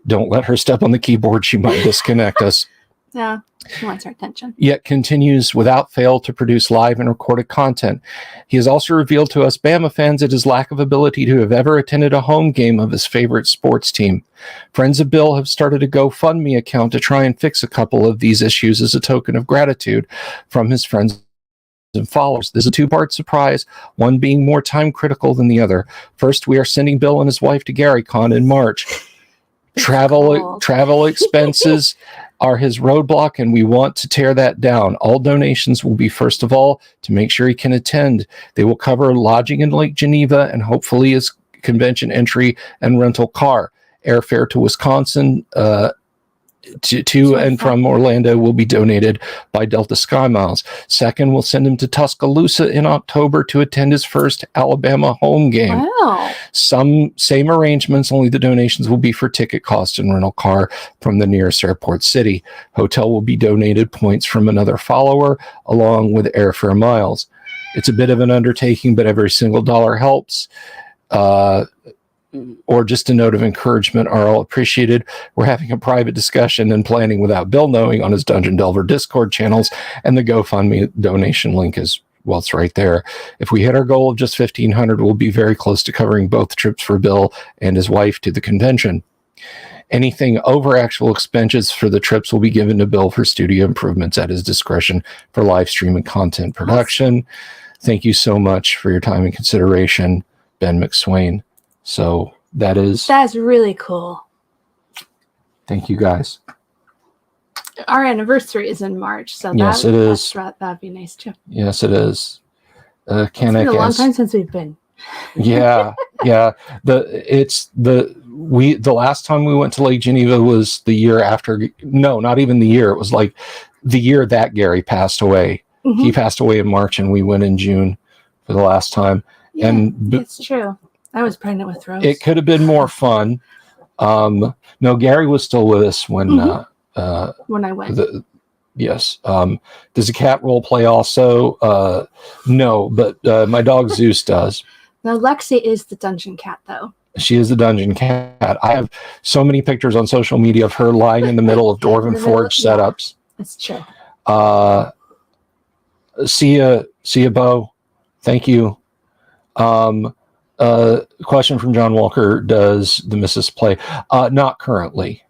Don't let her step on the keyboard. She might disconnect us. Yeah, she wants our attention. Yet continues without fail to produce live and recorded content. He has also revealed to us Bama fans that his lack of ability to have ever attended a home game of his favorite sports team. Friends of Bill have started a GoFundMe account to try and fix a couple of these issues as a token of gratitude from his friends and followers. There's a 2-part surprise, one being more time critical than the other. First, we are sending Bill and his wife to GaryCon in March. Travel expenses are his roadblock, and we want to tear that down. All donations will be, first of all, to make sure he can attend. They will cover lodging in Lake Geneva and hopefully his convention entry and rental car. Airfare to Wisconsin to and from Orlando will be donated by Delta Sky Miles. Second, we'll send him to Tuscaloosa in October to attend his first Alabama home game. Wow. Same arrangements, only the donations will be for ticket cost and rental car from the nearest airport city. Hotel will be donated points from another follower along with airfare miles. It's a bit of an undertaking, but every single dollar helps. Or just a note of encouragement are all appreciated. We're having a private discussion and planning without Bill knowing on his Dungeon Delver Discord channels, and the GoFundMe donation link is, well, it's right there. If we hit our goal of just $1,500, we'll be very close to covering both trips for Bill and his wife to the convention. Anything over actual expenses for the trips will be given to Bill for studio improvements at his discretion for live stream and content production. Thank you so much for your time and consideration, Ben McSwain. So that's really cool. Thank you guys. Our anniversary is in March, so yes, it is. That'd be nice too. Yes, it is. It's been a long time since we've been. Yeah. The last time we went to Lake Geneva was the year after. No, not even the year. It was like the year that Gary passed away. Mm-hmm. He passed away in March, and we went in June for the last time. Yeah, and it's true. I was pregnant with Rose. It could have been more fun. No, Gary was still with us when I went. Yes. Does a cat role play also? No, but my dog Zeus does. Now, Lexi is the dungeon cat, though. She is the dungeon cat. I have so many pictures on social media of her lying in the middle of Dwarven Forge setups. That's true. See ya, Bo. Thank you. Question from John Walker: does the missus play? Not currently.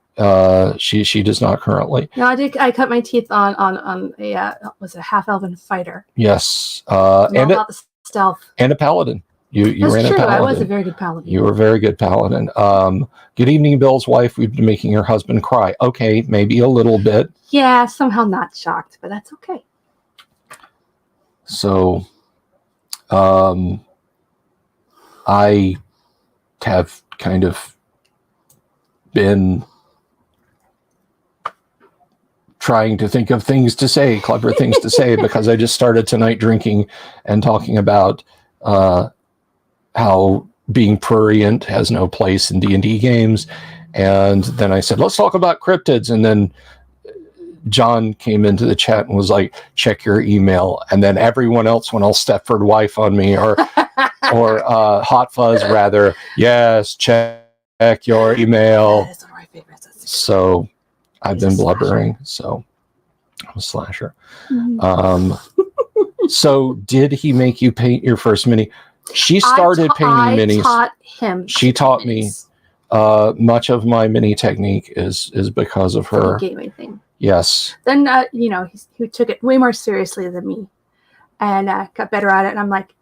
She does not currently. No, I cut my teeth on a was a half elven fighter. Yes. And about the stealth. And a paladin. You That's ran true. a paladin. I was a very good paladin. You were a very good paladin. Good evening, Bill's wife. We've been making your husband cry. Okay, maybe a little bit. Yeah, somehow not shocked, but that's okay. So, I have kind of been trying to think of things to say, clever things to say, because I just started tonight drinking and talking about how being prurient has no place in D&D games. And then I said, let's talk about cryptids. And then John came into the chat and was like, check your email. And then everyone else went all Stepford wife on me, or Hot Fuzz rather. Yes, check your email. That is one of my favorites. So I've been blubbering. So I'm a slasher. Mm-hmm. So did he make you paint your first mini? She started painting minis. I taught him. She taught me. Much of my mini technique is because of her. Gateway thing. Yes. Then he took it way more seriously than me, and got better at it. And I'm like,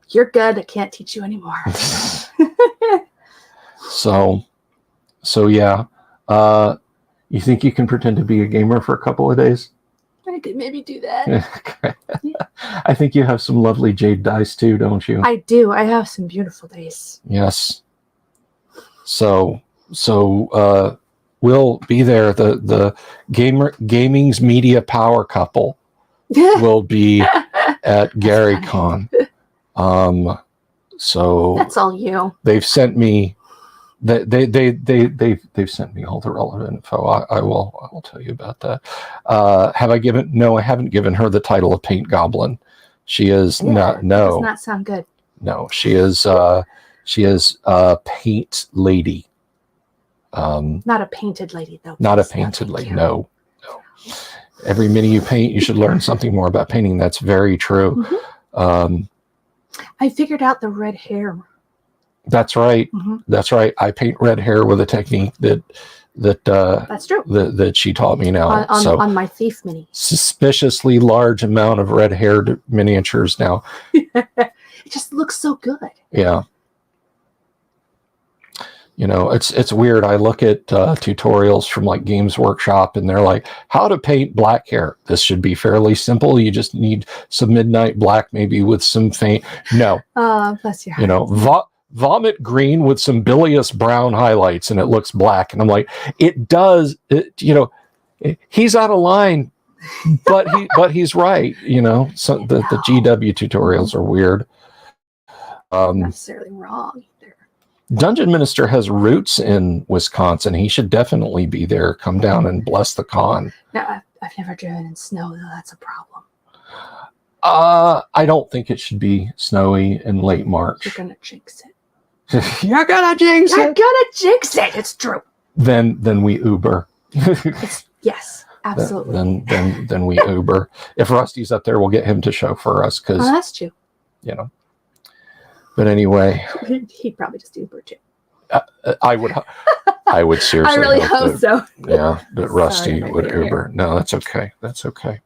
"You're good. I can't teach you anymore." So yeah. You think you can pretend to be a gamer for a couple of days? I could maybe do that. I think you have some lovely jade dice too, don't you? I do. I have some beautiful dice. Yes. So we'll be there. The gaming's media power couple will be at GaryCon. So that's all you. They've sent me. They've sent me all the relevant info. I will tell you about that. Have I given? No, I haven't given her the title of Paint Goblin. She is not. No, does not sound good. No, she is Paint Lady. Not a painted lady, though. Not a painted lady. No. Every mini you paint, you should learn something more about painting. That's very true. Mm-hmm. I figured out the red hair. That's right. Mm-hmm. That's right. I paint red hair with a technique that's true. That she taught me now. On my thief mini. Suspiciously large amount of red haired miniatures now. It just looks so good. Yeah. It's weird. I look at tutorials from like Games Workshop, and they're like, how to paint black hair. This should be fairly simple. You just need some midnight black, maybe with some faint. No. Bless your heart. Vomit green with some bilious brown highlights, and it looks black. And I'm like, it does. He's out of line, but he's right. So the GW tutorials are weird. Not necessarily wrong either. Dungeon Minister has roots in Wisconsin. He should definitely be there. Come down and bless the con. No, I've never driven in snow, though. That's a problem. I don't think it should be snowy in late March. You're gonna jinx it. You're gonna jinx You're gonna jinx it. It's true. Then we Uber. Yes, absolutely. Then we Uber. If Rusty's up there, we'll get him to chauffeur us because that's true. But anyway, he'd probably just Uber too. I would seriously. I really hope so. Yeah, that Rusty would Uber. No, that's okay. That's okay.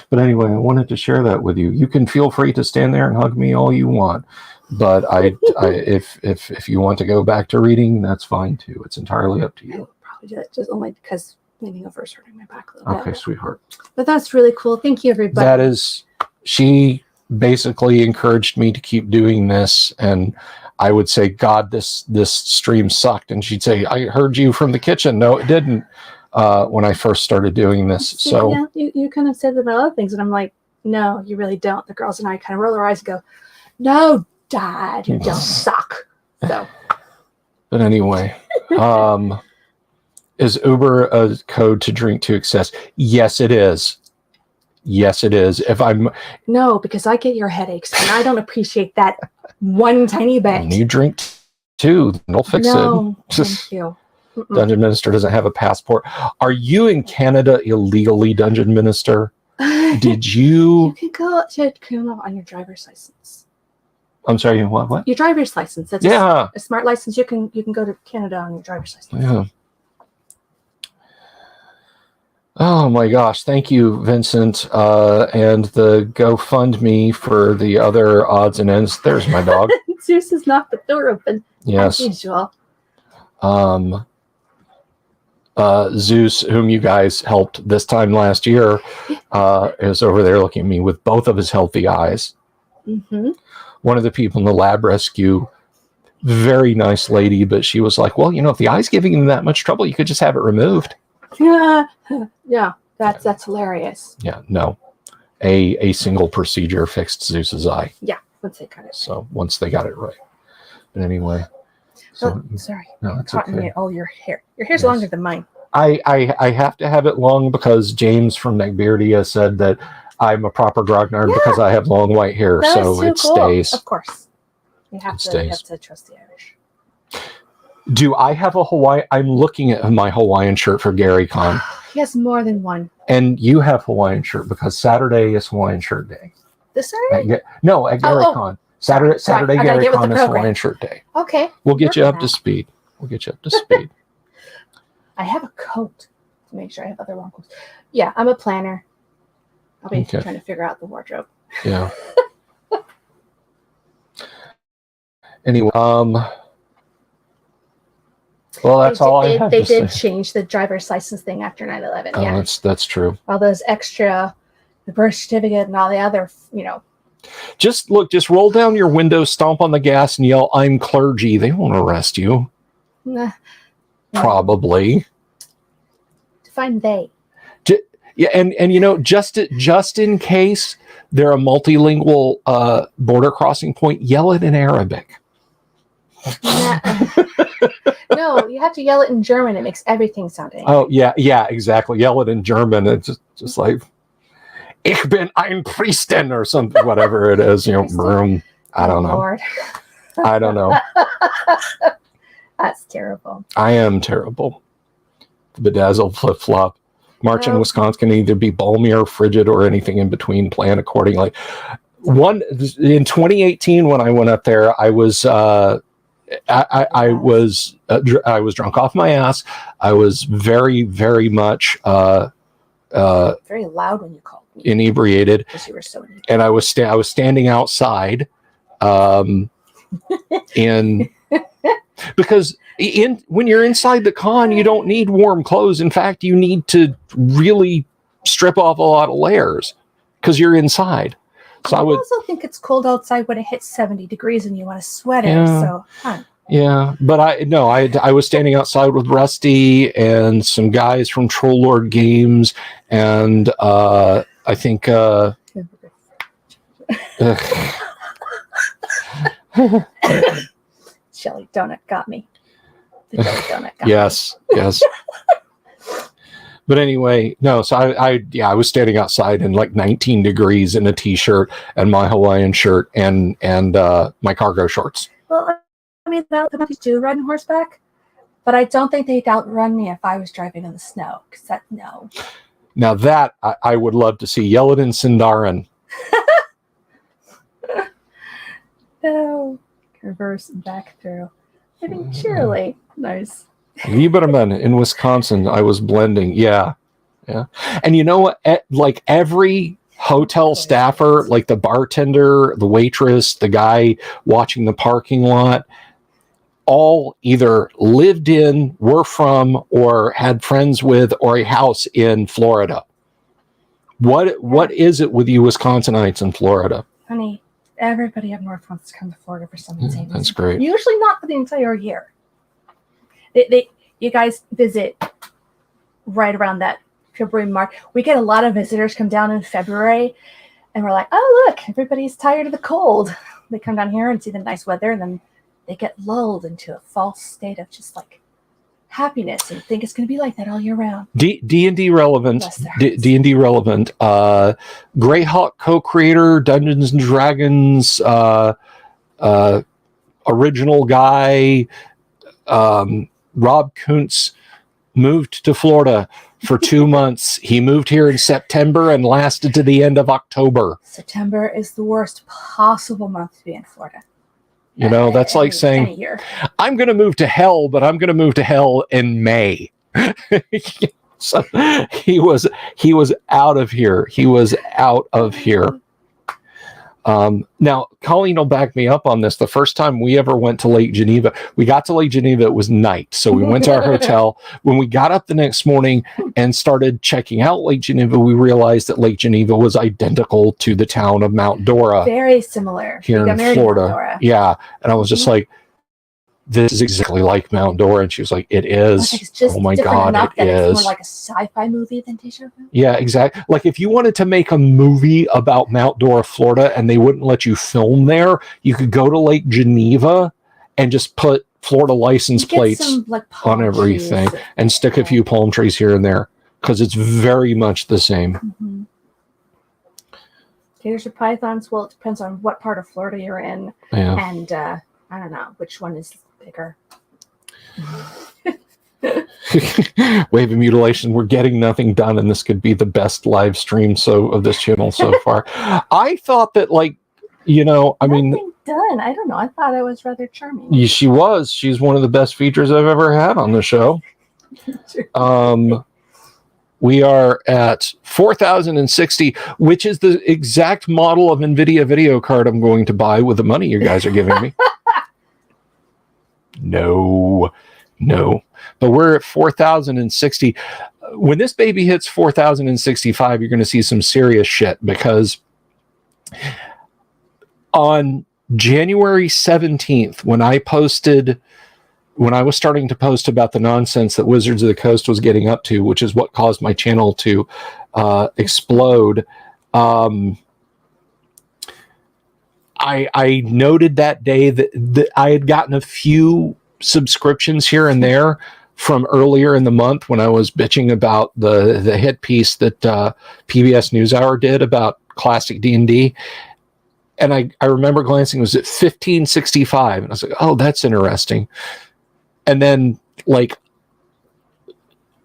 But anyway, I wanted to share that with you. You can feel free to stand there and hug me all you want. But if you want to go back to reading, that's fine too. It's entirely up to you. I would probably do it just only because leaning over is hurting my back a little bit. Okay, sweetheart. But that's really cool. Thank you, everybody. She basically encouraged me to keep doing this, and I would say, God, this stream sucked, and she'd say, I heard you from the kitchen. No, it didn't. When I first started doing this. So you kind of said that about other things, and I'm like, no, you really don't. The girls and I kind of roll our eyes and go, no, Dad, you don't suck. So, but anyway, is Uber a code to drink to excess? Yes, it is. Yes, it is. No, because I get your headaches, and I don't appreciate that one tiny bit. And you drink too, they'll fix it. Thank you. Dungeon Minister doesn't have a passport. Are you in Canada illegally, Dungeon Minister? Did you? You can go to Canada on your driver's license. I'm sorry, what? Your driver's license. That's a smart license. You can go to Canada on your driver's license. Yeah. Oh my gosh! Thank you, Vincent, and the GoFundMe for the other odds and ends. There's my dog. Zeus has knocked the door open. Yes. As usual. Zeus, whom you guys helped this time last year, is over there looking at me with both of his healthy eyes. Mm-hmm. One of the people in the lab rescue, very nice lady, but she was like, well, if the eye's giving him that much trouble, you could just have it removed. Yeah, that's hilarious. Yeah, no. A single procedure fixed Zeus's eye. Yeah, once they got it. So once they got it right. But anyway. So, sorry. No, it's okay. All your hair. Your hair's longer than mine. I have to have it long because James from Neckbeardia said that I'm a proper grognard because I have long white hair. So it stays. Of course. You have to trust the Irish. Do I have a Hawaii? I'm looking at my Hawaiian shirt for Gary Con. He has more than one. And you have Hawaiian shirt because Saturday is Hawaiian shirt day. This Saturday? At Gary Con. Saturday Gary Con is Hawaiian shirt day. Okay. We'll get you up to speed. I have a coat to make sure I have other long coats. Yeah, I'm a planner. I'll be trying to figure out the wardrobe. Yeah. Anyway, well, that's all I have to say. They did change the driver's license thing after 9/11. Oh, yeah, that's true. All those extra, the birth certificate and all the other, Just roll down your window, stomp on the gas, and yell, "I'm clergy." They won't arrest you. Nah. Probably. Define they. Yeah, and just in case they're a multilingual border crossing point, yell it in Arabic. No, you have to yell it in German. It makes everything sound English. Oh yeah, exactly. Yell it in German. It's just like Ich bin ein Priester or something, whatever it is. Broom. I don't know. Lord. I don't know. That's terrible. I am terrible. The bedazzled flip flop. March in Wisconsin can either be balmy or frigid or anything in between. Plan accordingly. In 2018, when I went up there, I was I was drunk off my ass. I was very, very much very loud when you called me. Inebriated. Because you were so inebriated. And I was standing outside, in Because when you're inside the con, you don't need warm clothes. In fact, you need to really strip off a lot of layers because you're inside. So I also think it's cold outside when it hits 70 degrees and you want a sweater. Yeah. So, yeah, but I was standing outside with Rusty and some guys from Troll Lord Games, and I think Shelly Donut got me. The Jelly Donut got yes. But anyway, no. So I was standing outside in like 19 degrees in a t-shirt and my Hawaiian shirt and my cargo shorts. Well, I mean, the monkeys do ride on horseback, but I don't think they'd outrun me if I was driving in the snow. No. Now that I would love to see Yellen and Sindarin. No. Reverse and back through. I mean, surely. Nice. Lieberman in Wisconsin, I was blending. Yeah. And you know what? Like every hotel staffer, like the bartender, the waitress, the guy watching the parking lot, all either lived in, were from, or had friends with, or a house in Florida. What is it with you Wisconsinites in Florida? Honey, everybody up north wants to come to Florida for some reason. That's great. Usually not for the entire year. You guys visit right around that February, March. We get a lot of visitors come down in February, and we're like, oh, look, everybody's tired of the cold. They come down here and see the nice weather, and then they get lulled into a false state of just like happiness and think it's going to be like that all year round. D&D relevant. D&D relevant. Greyhawk co-creator, Dungeons and Dragons, original guy, Rob Kuntz moved to Florida for 2 months. He moved here in September and lasted to the end of October. September is the worst possible month to be in Florida. You know, that's like saying, I'm going to move to hell, but I'm going to move to hell in May. So he was out of here. He was out of here. Now, Colleen will back me up on this. The first time we ever went to Lake Geneva, we got to Lake Geneva, it was night. So we went to our hotel. When we got up the next morning and started checking out Lake Geneva, we realized that Lake Geneva was identical to the town of Mount Dora. Very similar. Here in Florida. Yeah. And I was just like, this is exactly like Mount Dora. And she was like, it is. Like, it's just oh my God, it is. It's more like a sci-fi movie than Deja Vu. Yeah, exactly. Like if you wanted to make a movie about Mount Dora, Florida, and they wouldn't let you film there, you could go to Lake Geneva and just put Florida license plates on everything and stick a few palm trees here and there because it's very much the same. Mm-hmm. Gators or pythons? Well, it depends on what part of Florida you're in. Yeah. And I don't know which one is bigger. Wave of mutilation. We're getting nothing done, and this could be the best live stream of this channel so far. I thought that, like, you know, I mean, done. I don't know. I thought it was rather charming. She was. She's one of the best features I've ever had on the show. We are at 4,060, which is the exact model of NVIDIA video card I'm going to buy with the money you guys are giving me. No. But we're at 4,060. When this baby hits 4,065, you're going to see some serious shit because on January 17th, when I was starting to post about the nonsense that Wizards of the Coast was getting up to, which is what caused my channel to explode, I noted that day that I had gotten a few subscriptions here and there from earlier in the month when I was bitching about the hit piece that PBS NewsHour did about classic D&D. And I remember glancing, it was at 1565. And I was like, oh, that's interesting. And then like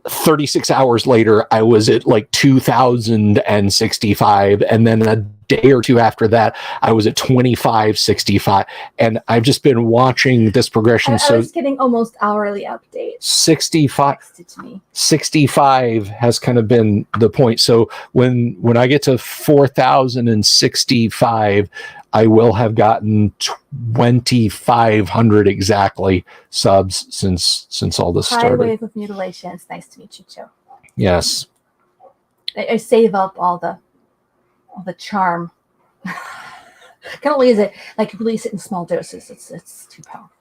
36 hours later, I was at like 2,065. And then a day or two after that, I was at 2,565. And I've just been watching this progression. I was getting almost hourly updates. 65 has kind of been the point. So when I get to 4,065, I will have gotten 2,500 exactly subs since all this High started. wave of mutilation. It's nice to meet you too. Yes. I save up all the charm. Can only use it release it in small doses. It's too powerful.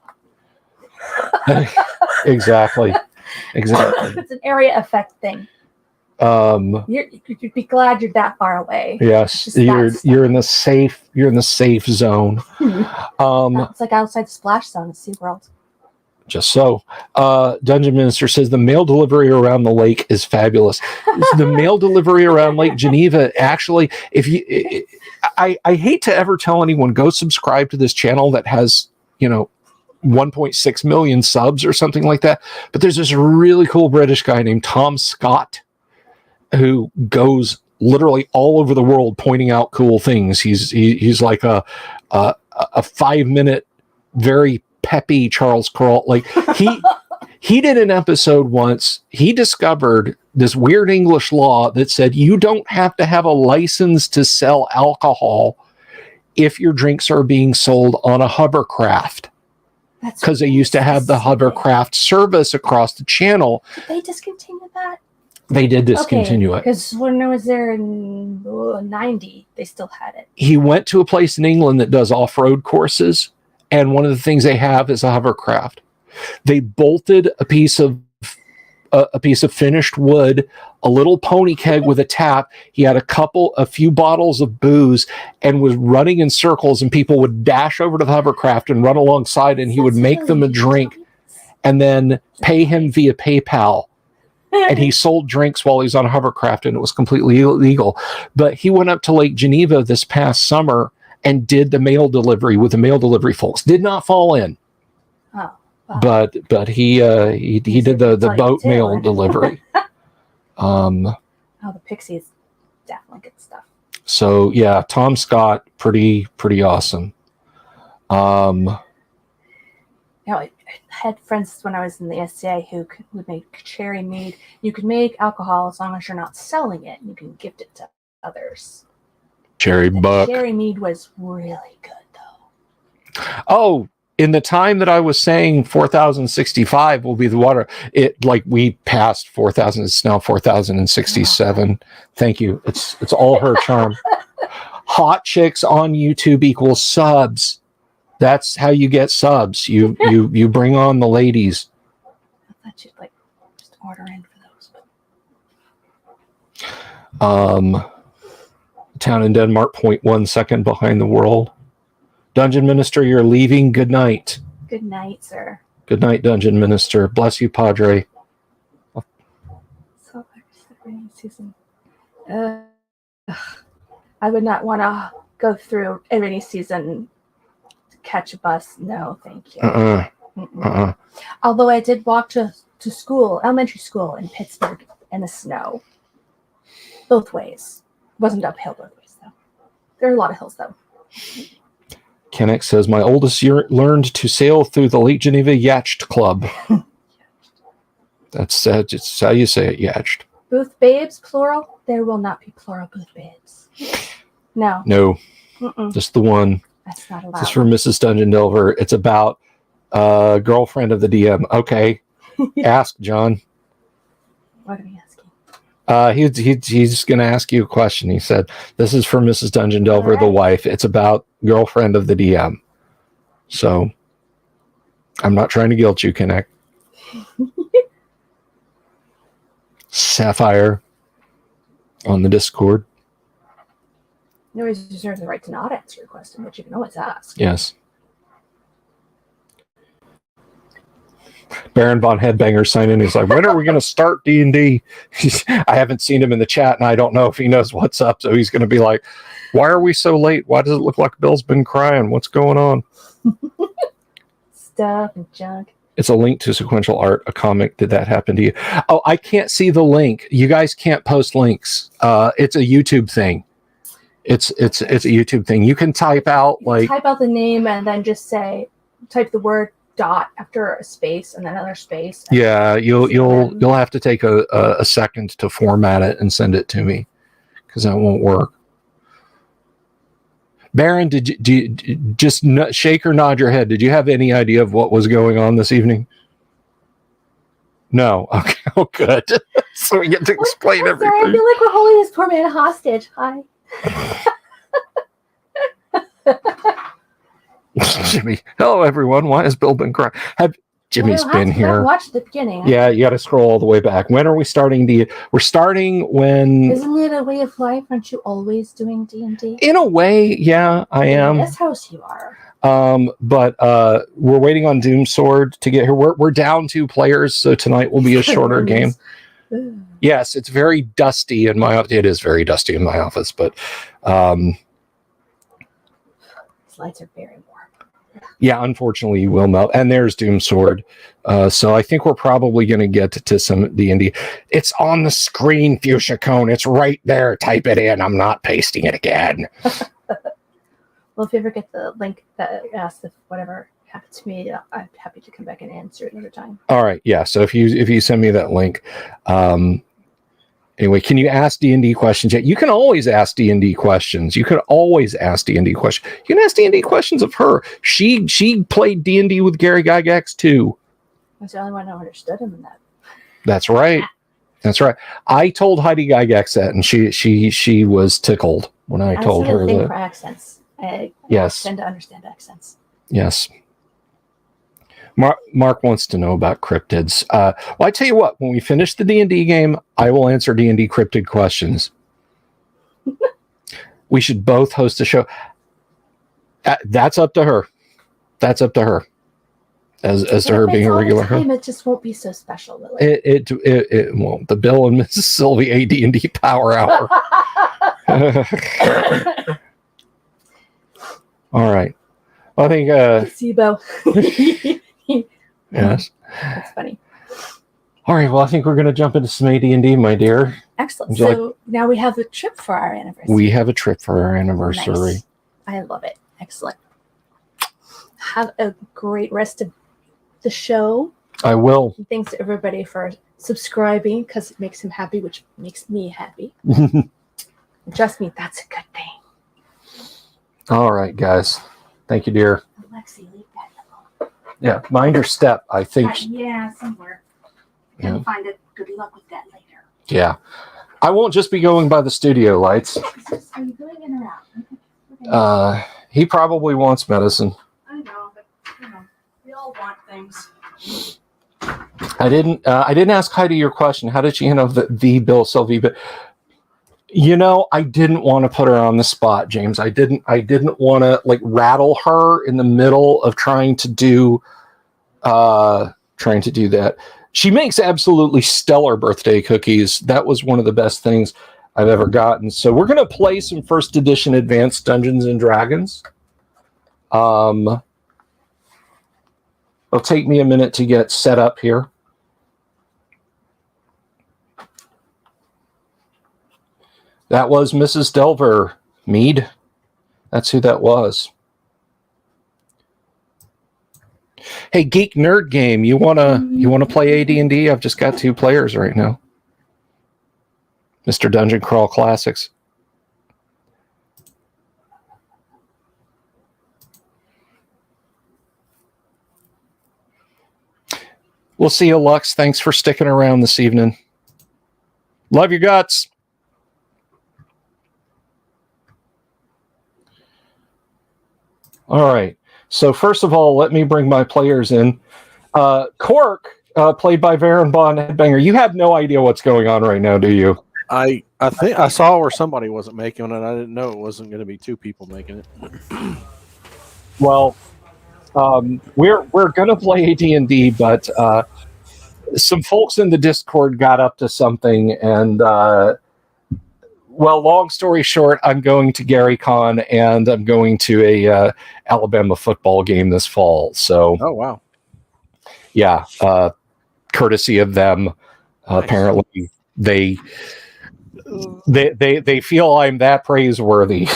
Exactly. It's an area effect thing. You'd be glad you're that far away. Yes, you're in the safe zone. It's like outside the splash zone at SeaWorld. Just so. Dungeon Minister says the mail delivery around the lake is fabulous. The mail delivery around Lake Geneva, actually, I hate to ever tell anyone, go subscribe to this channel that has, 1.6 million subs or something like that. But there's this really cool British guy named Tom Scott who goes literally all over the world pointing out cool things. He's like a 5-minute, very peppy Charles Kuralt. Like he did an episode once. He discovered this weird English law that said you don't have to have a license to sell alcohol if your drinks are being sold on a hovercraft. Because they used to have the hovercraft service across the channel. Did they discontinue that? They did discontinue it. Because when I was there in 90, they still had it. He went to a place in England that does off-road courses, and one of the things they have is a hovercraft. They bolted a piece of finished wood, a little pony keg with a tap. He had a few bottles of booze and was running in circles, and people would dash over to the hovercraft and run alongside, and he would make them a drink and then pay him via PayPal. And he sold drinks while he was on a hovercraft, and it was completely illegal. But he went up to Lake Geneva this past summer and did the mail delivery with the mail delivery folks. Did not fall in. Oh. But he did the boat mail delivery. The Pixies, definitely good stuff. So yeah, Tom Scott, pretty awesome. I had friends when I was in the SCA who would make cherry mead. You could make alcohol as long as you're not selling it. You can gift it to others. Cherry mead was really good though. Oh. In the time that I was saying 4,065 will be the water, we passed 4,000. It's now 4,067. Thank you. It's all her charm. Hot chicks on YouTube equals subs. That's how you get subs. You bring on the ladies. I thought you'd just order in for those. Town in Denmark, 0.1 second behind the world. Dungeon Minister, you're leaving. Good night. Good night, sir. Good night, Dungeon Minister. Bless you, Padre. So rainy season. I would not want to go through a rainy season to catch a bus. No, thank you. Although I did walk to school, elementary school in Pittsburgh in the snow. Both ways. Wasn't uphill both ways, though. There are a lot of hills, though. Kennick says, my oldest learned to sail through the Lake Geneva Yacht Club. That's just how you say it, yacht. Booth babes, plural. There will not be plural booth babes. No. No. Just the one. That's not allowed. This is for Mrs. Dungeon Delver. It's about girlfriend of the DM. Okay. Ask, John. What are we asking? He's going to ask you a question. He said, this is for Mrs. Dungeon Delver, the wife. It's about girlfriend of the DM. So I'm not trying to guilt you, Connect. Sapphire on the Discord. You always reserve the right to not answer your question, but you can always ask. Yes. Baron Von Headbanger signed in. He's like, when are we going to start D&D? I haven't seen him in the chat, and I don't know if he knows what's up. So he's going to be like, why are we so late? Why does it look like Bill's been crying? What's going on? Stuff and junk. It's a link to sequential art, a comic. Did that happen to you? Oh, I can't see the link. You guys can't post links. It's a YouTube thing. It's a YouTube thing. You can type out type out the name and then just type the word dot after a space and then another space. Yeah, you'll have to take a second to format it and send it to me because that won't work. Baron, did you just shake or nod your head? Did you have any idea of what was going on this evening? No. Okay. Oh, good. So we get to explain everything. Sorry, I feel like we're holding this poor man hostage. Hi. Jimmy. Hello, everyone. Why has Bill been crying? Jimmy's been here. Watch the beginning. Yeah, you got to scroll all the way back. When are we starting? We're starting when... Isn't it a way of life? Aren't you always doing D&D? In a way, yeah, I am. In this house you are. But we're waiting on Doomsword to get here. We're down 2 players, so tonight will be a shorter game. Yes, it's very dusty in my office. It is very dusty in my office, but These lights are very warm. yeah, unfortunately, you will melt. And there's Doomsword. So I think we're probably going to get to some D&D. It's on the screen, Fuchsia Cone. It's right there. Type it in. I'm not pasting it again. Well, if you ever get the link that asks if whatever happened to me, I'm happy to come back and answer it another time. All right. Yeah. So if you send me that link, anyway, can you ask D&D questions yet? You can always ask D&D questions. You can always ask D&D questions. You can ask D&D questions of her. She played D&D with Gary Gygax too. That's the only one who understood him in that. That's right. That's right. I told Heidi Gygax that, and she was tickled when I told her that. For accents. I tend to understand accents. Yes. Mark wants to know about cryptids. Well, I tell you what, when we finish the D&D game, I will answer D&D cryptid questions. We should both host a show. That's up to her. That's up to her. As to her being a regular host. It just won't be so special, Lily. It won't. The Bill and Mrs. Sylvie AD&D Power Hour. All right. Well, I think... SIBO. Yes. That's funny. All right. Well, I think we're going to jump into some AD&D, my dear. Excellent. So now we have a trip for our anniversary. We have a trip for our anniversary. Nice. I love it. Excellent. Have a great rest of the show. I will. And thanks to everybody for subscribing because it makes him happy, which makes me happy. Trust me, that's a good thing. All right, guys. Thank you, dear. Alexi, leave that. Yeah, mind your step, I think. Yeah, somewhere. Can you find it? Good luck with that later. Yeah. I won't just be going by the studio lights. Are you going in or out? He probably wants medicine. I know, but we all want things. I didn't ask Heidi your question. How did she handle the Bill Sylvie? But I didn't want to put her on the spot, James. I didn't want to rattle her in the middle of trying to do that. She makes absolutely stellar birthday cookies. That was one of the best things I've ever gotten. So we're going to play some first edition Advanced Dungeons and Dragons. It'll take me a minute to get set up here. That was Mrs. Delver Mead. That's who that was. Hey, Geek Nerd Game, you wanna play AD&D? I've just got 2 players right now. Mr. Dungeon Crawl Classics. We'll see you, Lux. Thanks for sticking around this evening. Love your guts. All right. So first of all, let me bring my players in. Cork, played by Varen Bond Headbanger. You have no idea what's going on right now, do you? I think I saw where somebody wasn't making it. I didn't know it wasn't going to be 2 people making it. Well, we're going to play AD&D, but some folks in the Discord got up to something, and long story short, I'm going to Gary Con, and I'm going to a Alabama football game this fall. So, oh wow, yeah, courtesy of them. Nice. Apparently, they feel I'm that praiseworthy.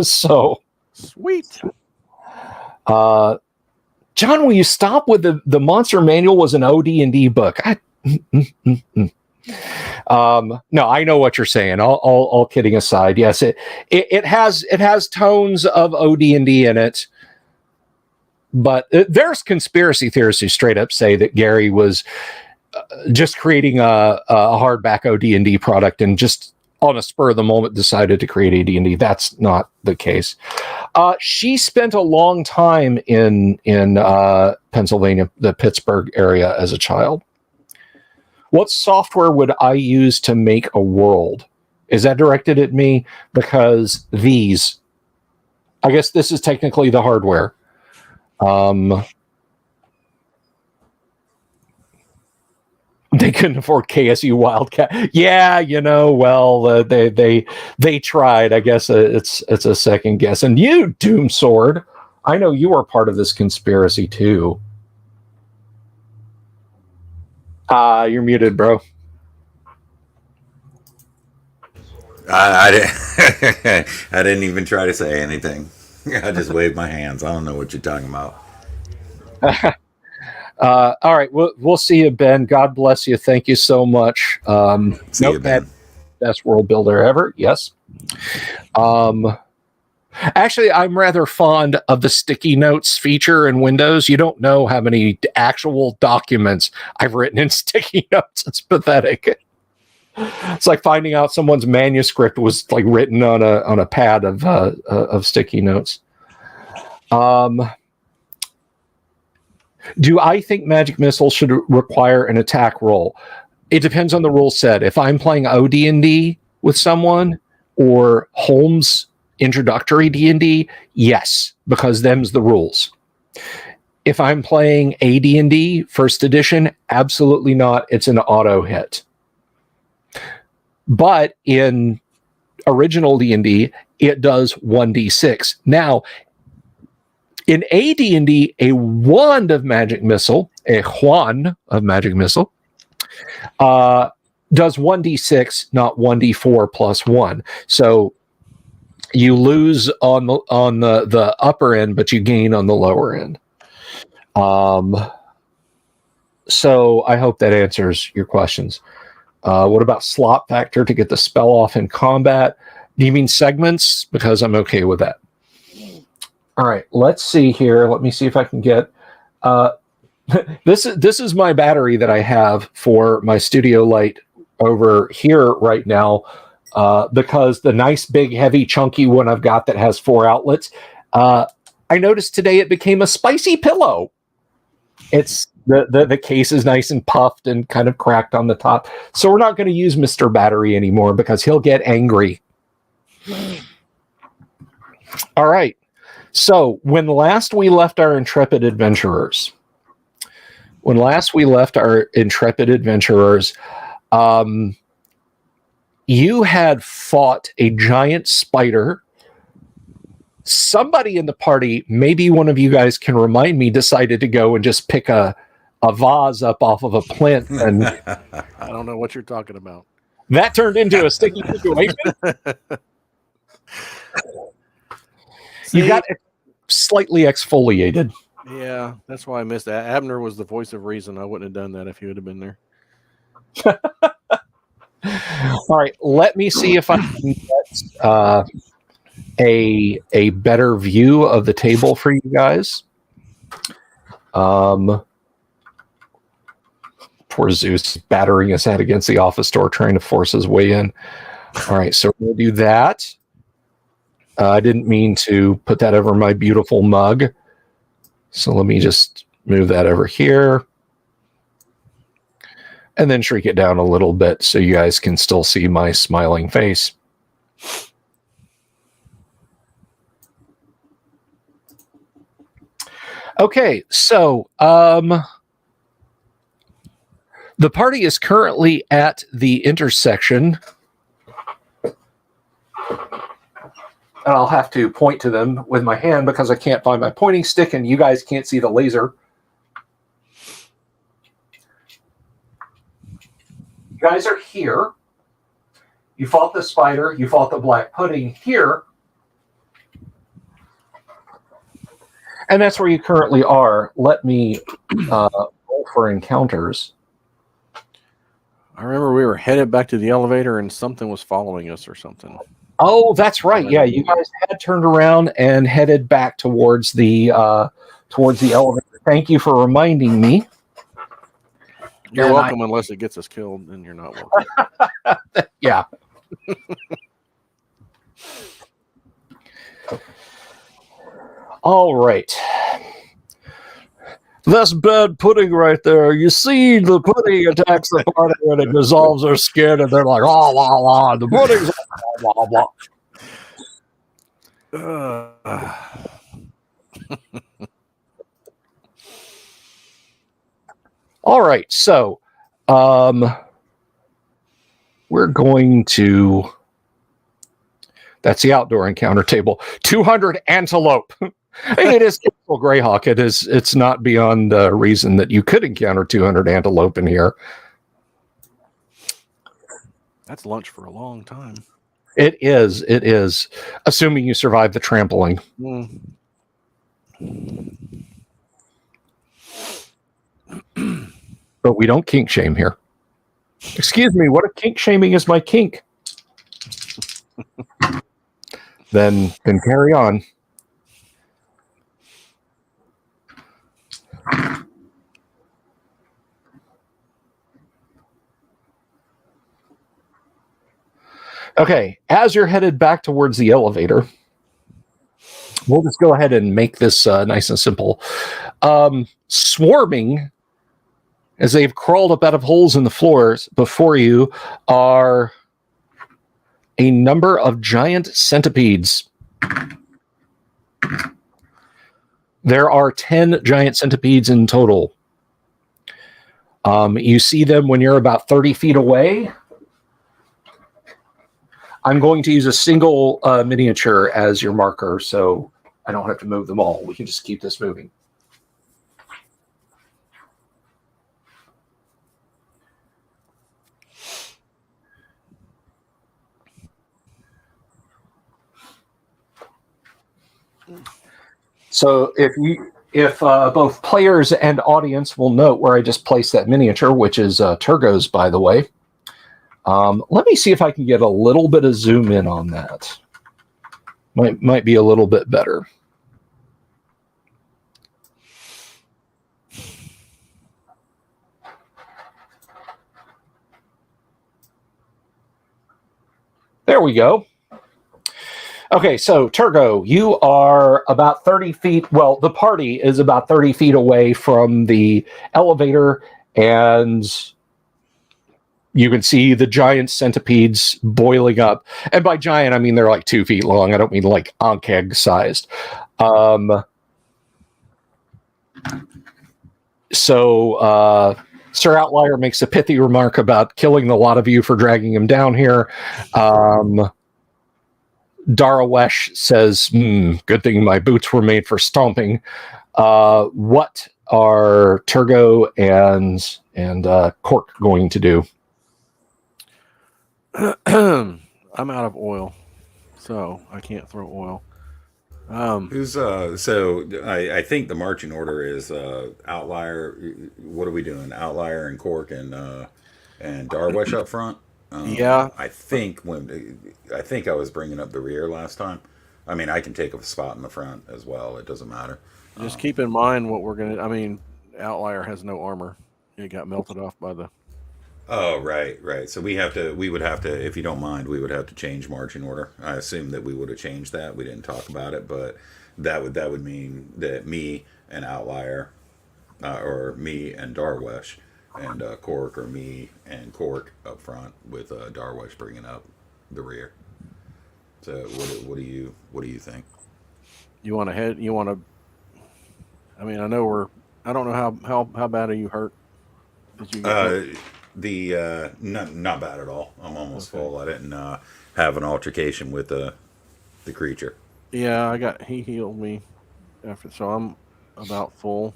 So sweet. John, will you stop with the Monster Manual was an OD&D book? No, I know what you're saying. All kidding aside, yes, it has tones of OD&D in it, but there's conspiracy theorists who straight up say that Gary was just creating a hardback OD&D product and just on a spur of the moment decided to create AD&D. That's not the case. She spent a long time in Pennsylvania, the Pittsburgh area, as a child. What software would I use to make a world? Is that directed at me? Because I guess this is technically the hardware. They couldn't afford KSU Wildcat. Yeah, well, they tried. I guess it's a second guess. And you, Doom Sword, I know you are part of this conspiracy too. You're muted, bro. I didn't even try to say anything. I just waved my hands. I don't know what you're talking about. All right, we'll see you, Ben. God bless you. Thank you so much. See you, Ben. Best world builder ever. Yes. Actually, I'm rather fond of the sticky notes feature in Windows. You don't know how many actual documents I've written in sticky notes. It's pathetic. It's like finding out someone's manuscript was like written on a pad of sticky notes. Do I think Magic Missile should require an attack roll? It depends on the rule set. If I'm playing OD&D with someone or Holmes introductory D&D, yes, because them's the rules. If I'm playing AD&D first edition, absolutely not. It's an auto hit. But in original D&D, it does 1d6. Now, in AD&D, a wand of Magic Missile, a Juan of Magic Missile, does 1d6, not 1d4 plus 1. So you lose on the upper end, but you gain on the lower end. So I hope that answers your questions. What about slot factor to get the spell off in combat? Do you mean segments? Because I'm okay with that. All right, let's see here. Let me see if I can get... This is my battery that I have for my studio light over here right now, because the nice, big, heavy, chunky one I've got that has 4 outlets, I noticed today it became a spicy pillow. It's the case is nice and puffed and kind of cracked on the top. So we're not going to use Mr. Battery anymore because he'll get angry. All right. So when last we left our intrepid adventurers, you had fought a giant spider. Somebody in the party, maybe one of you guys can remind me, decided to go and just pick a vase up off of a plinth, and I don't know what you're talking about. That turned into a sticky situation. You got it slightly exfoliated. Yeah, that's why I missed that. Abner was the voice of reason. I wouldn't have done that if he would have been there. All right, let me see if I can get a better view of the table for you guys. Poor Zeus battering his head against the office door, trying to force his way in. All right, so we'll do that. I didn't mean to put that over my beautiful mug. So let me just move that over here. And then shrink it down a little bit so you guys can still see my smiling face. Okay, so the party is currently at the intersection. And I'll have to point to them with my hand because I can't find my pointing stick and you guys can't see the laser. You guys are here. You fought the spider. You fought the black pudding here. And that's where you currently are. Let me roll for encounters. All I remember we were headed back to the elevator and something was following us or something. Oh, that's right. Yeah, you guys had turned around and headed back towards the elevator. Thank you for reminding me. You're And welcome unless it gets us killed, then you're not welcome. Yeah. All right. That's bad pudding right there. You see, the pudding attacks the party and it dissolves their skin, and they're like, oh, la, la. The pudding's blah, blah, blah. All right, so we're going to. That's the outdoor encounter table. 200 antelope. It is Castle Greyhawk. It's not beyond reason that you could encounter 200 antelope in here. That's lunch for a long time. It is. Assuming you survive the trampling. But we don't kink shame here. Excuse me, what if kink shaming is my kink? Then carry on. Okay, as you're headed back towards the elevator, we'll just go ahead and make this nice and simple. Swarming, as they've crawled up out of holes in the floors before you, are a number of giant centipedes. There are 10 giant centipedes in total. You see them when you're about 30 feet away. I'm going to use a single miniature as your marker, so I don't have to move them all. We can just keep this moving. So if both players and audience will note where I just placed that miniature, which is Turgo's, by the way. Let me see if I can get a little bit of zoom in on that. Might be a little bit better. There we go. Okay, so Turgo, you are about 30 feet. Well, the party is about 30 feet away from the elevator, and you can see the giant centipedes boiling up. And by giant, I mean they're like 2 feet long. I don't mean like Ankeg sized. So Sir Outlier makes a pithy remark about killing the lot of you for dragging him down here. Darawesh says, good thing my boots were made for stomping. What are Turgo and Cork going to do? I'm out of oil, so I can't throw oil. So I think the marching order is Outlier. What are we doing? Outlier and Cork and Darwish up front. Yeah, I think I was bringing up the rear last time. I mean, I can take a spot in the front as well. It doesn't matter. Just keep in mind what we're gonna. I mean, Outlier has no armor. It got melted off by the. Oh, right. So we would have to, if you don't mind, we would have to change marching order. I assume that we would have changed that. We didn't talk about it, but that would mean that me and Outlier, or me and Darwish, and Cork, or me and Cork up front, with Darwish bringing up the rear. So what do you think? You want to head? You want to? I mean, I don't know how bad are you hurt? Did you get hurt? Not bad at all. I'm almost full. I didn't have an altercation with the creature. Yeah, he healed me after, so I'm about full.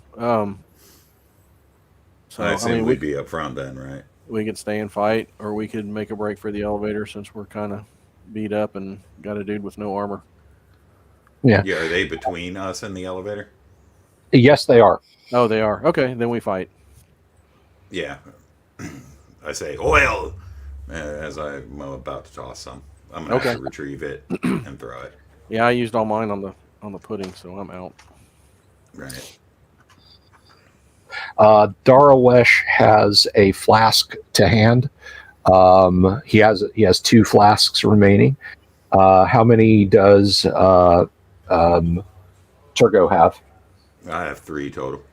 So I assume we'd be up front then, right? We could stay and fight, or we could make a break for the elevator since we're kind of beat up and got a dude with no armor. Yeah. Are they between us and the elevator? Yes, they are. Oh, they are. Okay, then we fight. Yeah. I say oil as I'm about to toss some. I'm gonna have to retrieve it and throw it. Yeah, I used all mine on the pudding, so I'm out. Right. Darawesh has a flask to hand. He has 2 flasks remaining. How many does Turgo have? I have 3 total.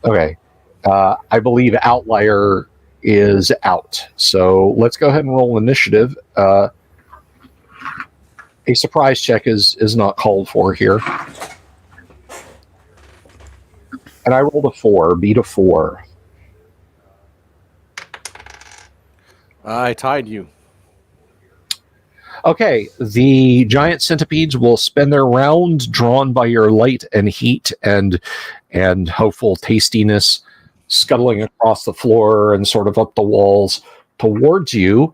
Okay. I believe Outlier is out. So let's go ahead and roll initiative. A surprise check is not called for here. And I rolled a 4, beat a 4. I tied you. Okay, the giant centipedes will spend their round drawn by your light and heat and hopeful tastiness, scuttling across the floor and sort of up the walls towards you.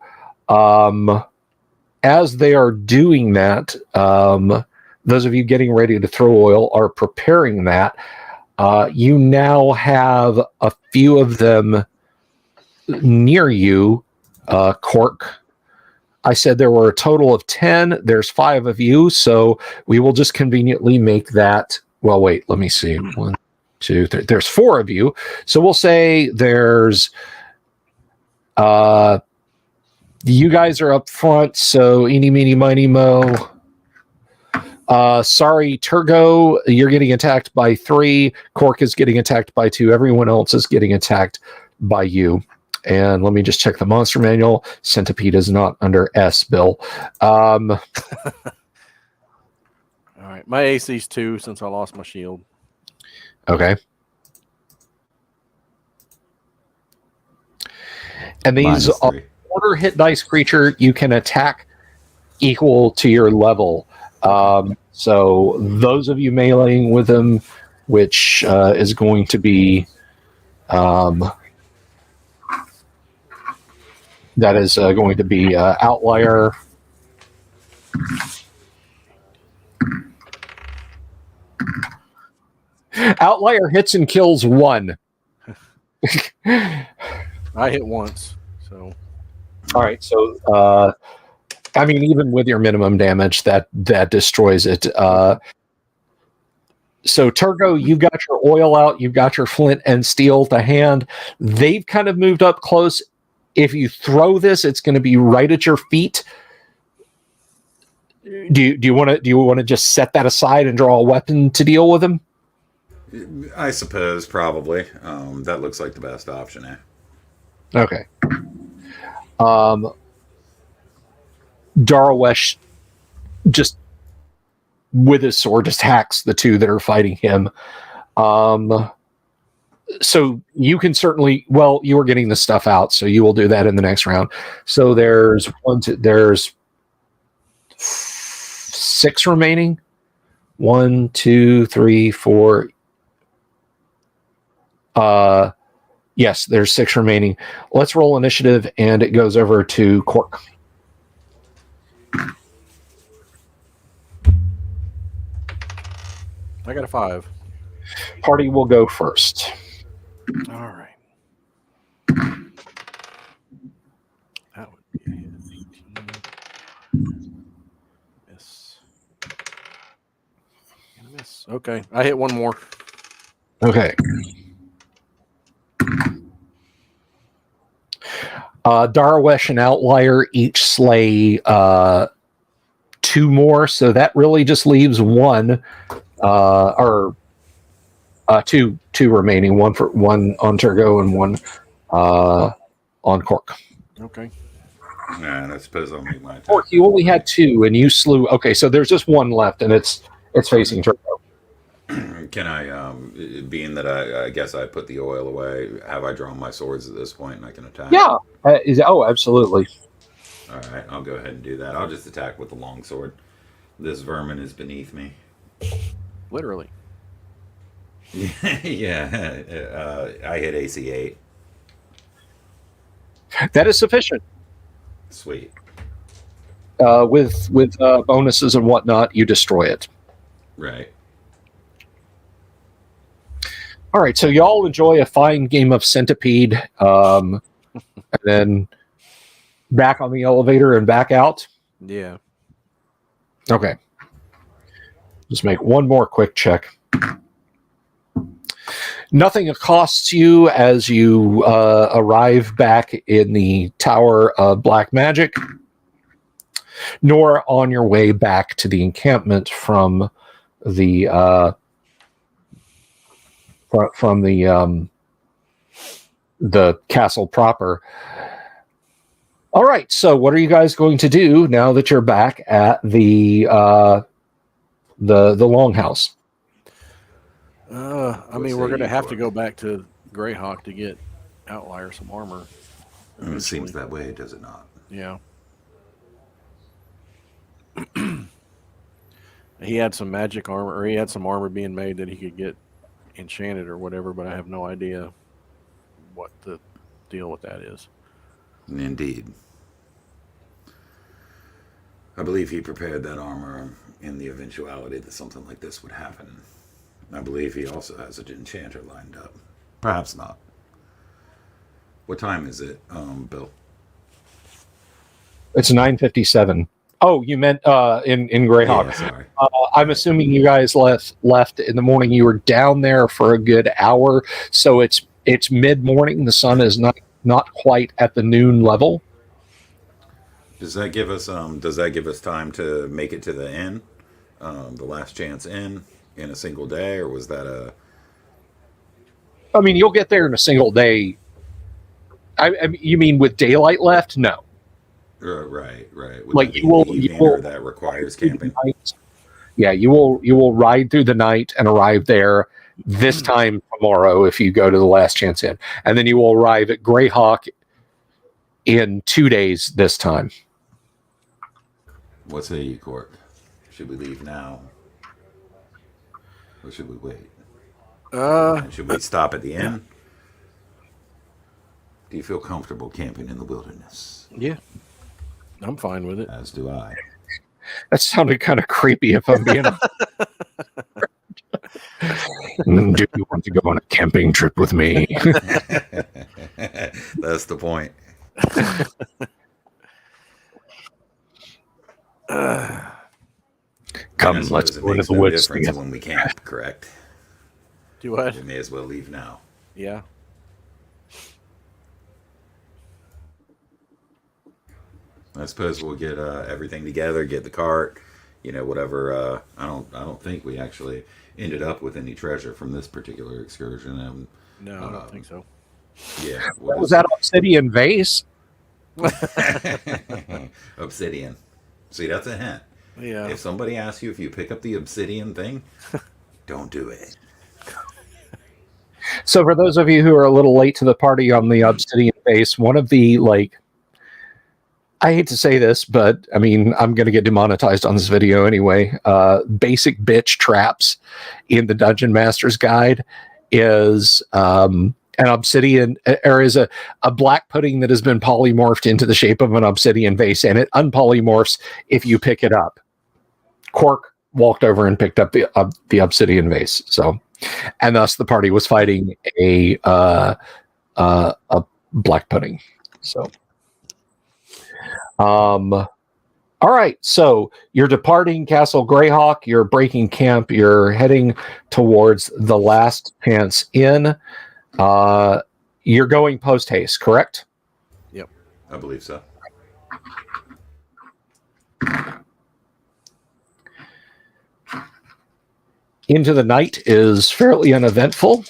As they are doing that, those of you getting ready to throw oil are preparing that. You now have a few of them near you, Cork. I said there were a total of 10. There's 5 of you, so we will just conveniently make that. Well, wait, let me see. 1, 2, 3. There's 4 of you, so we'll say there's. You guys are up front, so eeny, meeny, miny, mo. Sorry, Turgo, you're getting attacked by 3. Cork is getting attacked by 2. Everyone else is getting attacked by you. And let me just check the monster manual. Centipede is not under S, Bill. All right. My AC's 2 since I lost my shield. Okay. And these are order hit dice creature. You can attack equal to your level. So those of you meleeing with them, which is going to be... that is going to be Outlier. Outlier hits and kills 1. I hit once, so. All right, so I mean, even with your minimum damage, that destroys it. So Turgo, you've got your oil out, you've got your flint and steel to hand. They've kind of moved up close. If you throw this, it's going to be right at your feet. Do you want to just set that aside and draw a weapon to deal with them? I suppose probably. That looks like the best option. Okay. Darawesh just with his sword just hacks the 2 that are fighting him. So you can certainly, well, you are getting the stuff out, so you will do that in the next round. So there's 6 remaining. 1, 2, 3, 4. Yes, there's 6 remaining. Let's roll initiative, and it goes over to Cork. I got a 5. Party will go first. All right. That would be a hit. 18. Miss. And a miss. Okay. I hit 1 more. Okay. Darawesh and Outlier each slay 2 more, so that really just leaves 1 or 2 remaining. 1 on Turgo and 1 on Cork. Okay. And I suppose I'll make my attack. Cork, you only had 2, and you slew. Okay, so there's just 1 left, and it's facing Turgo. Can I, being that I guess I put the oil away, have I drawn my swords at this point and I can attack? Yeah. Absolutely. All right, I'll go ahead and do that. I'll just attack with the long sword. This vermin is beneath me. Literally. Yeah. I hit AC 8. That is sufficient. Sweet. With bonuses and whatnot, you destroy it. Right. All right, so y'all enjoy a fine game of Centipede. and then back on the elevator and back out. Yeah. Okay. Just make one more quick check. Nothing accosts you as you arrive back in the Tower of Black Magic, nor on your way back to the encampment from the the castle proper. All right, so what are you guys going to do now that you're back at the longhouse? I mean, we're going to have to go back to Greyhawk to get Outlier some armor. It seems that way, does it not? Yeah. He had some magic armor, or he had some armor being made that he could get enchanted or whatever, but I have no idea what the deal with that is. Indeed. I believe he prepared that armor in the eventuality that something like this would happen. I believe he also has an enchanter lined up. Perhaps not. What time is it, Bill? It's 9:57. Oh, you meant in Greyhawk. Yeah, sorry. I'm assuming you guys left in the morning. You were down there for a good hour, so it's mid-morning. The sun is not quite at the noon level. Does that give us time to make it to the inn, the Last Chance Inn, in a single day, or was that a? I mean, you'll get there in a single day. You mean with daylight left? No. Right. Would Like that you will, that requires camping. Yeah, you will ride through the night and arrive there this time tomorrow if you go to the Last Chance Inn, and then you will arrive at Greyhawk in 2 days this time. What say you, Cork? Should we leave now, or should we wait? And should we stop at the inn? Do you feel comfortable camping in the wilderness? Yeah, I'm fine with it. As do I. That sounded kind of creepy, if I'm being honest. Do you want to go on a camping trip with me? That's the point. Come, let's go into the woods together. When we camp, correct? Do what? We may as well leave now. Yeah. I suppose we'll get everything together, get the cart, whatever. I don't think we actually ended up with any treasure from this particular excursion. No, I don't think so. Yeah. Was that obsidian vase? Obsidian. See, that's a hint. Yeah. If somebody asks you if you pick up the obsidian thing, don't do it. So for those of you who are a little late to the party on the obsidian vase, one of the, I hate to say this, but I mean, I'm going to get demonetized on this video anyway. Basic bitch traps in the Dungeon Master's Guide is an obsidian, or is a black pudding that has been polymorphed into the shape of an obsidian vase, and it unpolymorphs if you pick it up. Quark walked over and picked up the obsidian vase, and thus the party was fighting a black pudding. So. All right, so you're departing Castle Greyhawk, you're breaking camp, you're heading towards the Last Chance Inn. You're going post haste, correct? Yep, I believe so. Into the Night is fairly uneventful.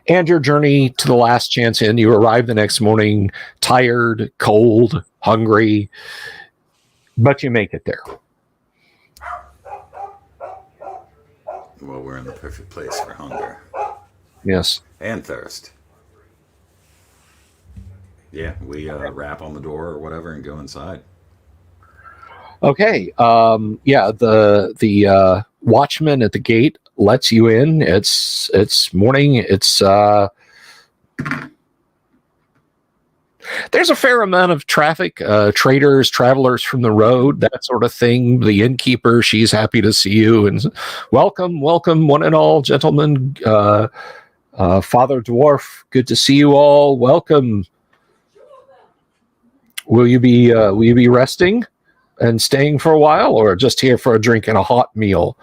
And your journey to the Last Chance Inn, you arrive the next morning tired, cold, hungry, but you make it there. Well, we're in the perfect place for hunger. Yes. And thirst. Yeah, we rap on the door or whatever and go inside. Okay. The watchman at the gate lets you in. It's morning. It's there's a fair amount of traffic, traders, travelers from the road, that sort of thing. The innkeeper, she's happy to see you and welcome, one and all, gentlemen. Father Dwarf, good to see you all. Welcome. Will you be resting and staying for a while, or just here for a drink and a hot meal?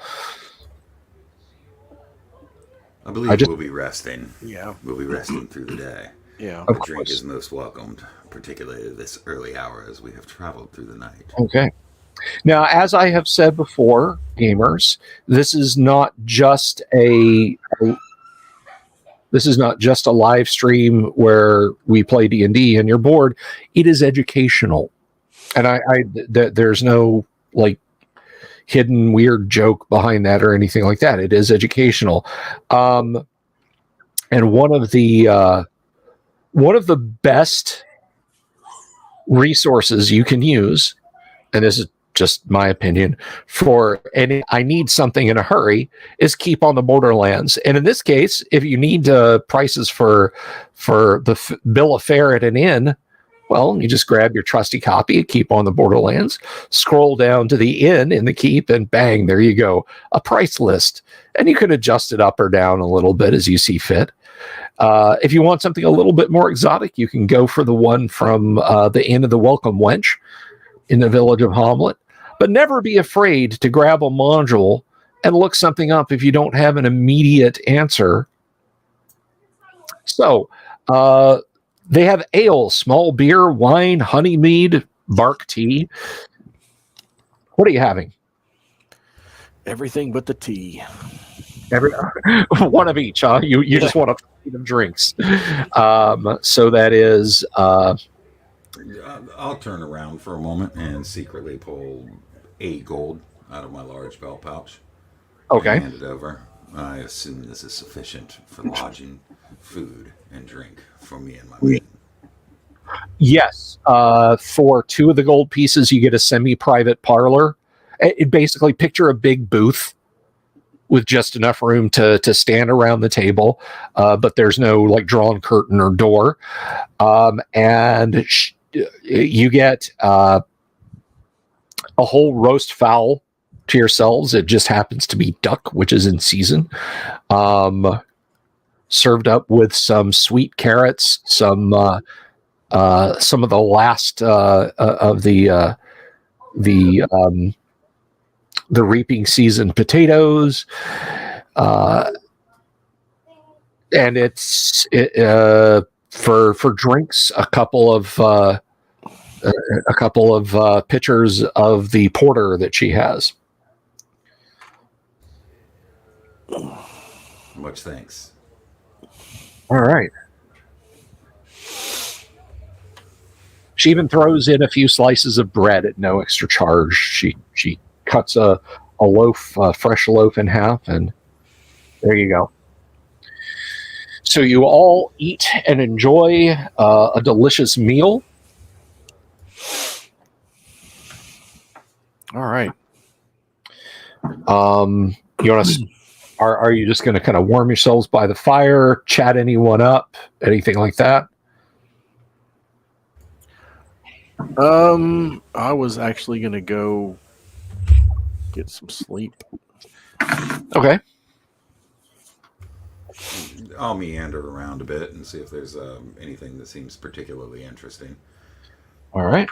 I believe we'll be resting. Yeah. We'll be resting through the day. Yeah. Of A drink course. is most welcomed, particularly at this early hour as we have traveled through the night. Okay. Now, as I have said before, gamers, this is not just a live stream where we play D&D and you're bored. It is educational, and there's no like hidden weird joke behind that or anything like that. It is educational, and one of the best resources you can use, and this is just my opinion, for any I need something in a hurry, is Keep on the Borderlands. And in this case, if you need prices for the bill of fare at an inn, well, you just grab your trusty copy of Keep on the Borderlands, scroll down to the inn in the keep, and bang, there you go, a price list. And you can adjust it up or down a little bit as you see fit. If you want something a little bit more exotic, you can go for the one from the Inn of the Welcome Wench in the village of Hamlet. But never be afraid to grab a module and look something up if you don't have an immediate answer. So, they have ale, small beer, wine, honey mead, bark tea. What are you having? Everything but the tea. One of each, huh? You just want to feed them drinks. So that is... I'll turn around for a moment and secretly pull 8 gold out of my large belt pouch. Okay. And hand it over. I assume this is sufficient for lodging, food, and drink for me and my men. Yes. For 2 of the gold pieces, you get a semi-private parlor. It basically, picture a big booth with just enough room to stand around the table, but there's no like drawn curtain or door. And you get a whole roast fowl to yourselves. It just happens to be duck, which is in season. Served up with some sweet carrots, some of the last of the reaping season potatoes, and it's for drinks, a couple of pitchers of the porter that she has. Much thanks. All right. She even throws in a few slices of bread at no extra charge. She cuts a loaf, a fresh loaf in half, and there you go. So you all eat and enjoy a delicious meal. All right. You want to? Are you just going to kind of warm yourselves by the fire, chat anyone up, anything like that? I was actually going to go get some sleep. Okay. I'll meander around a bit and see if there's anything that seems particularly interesting. All right.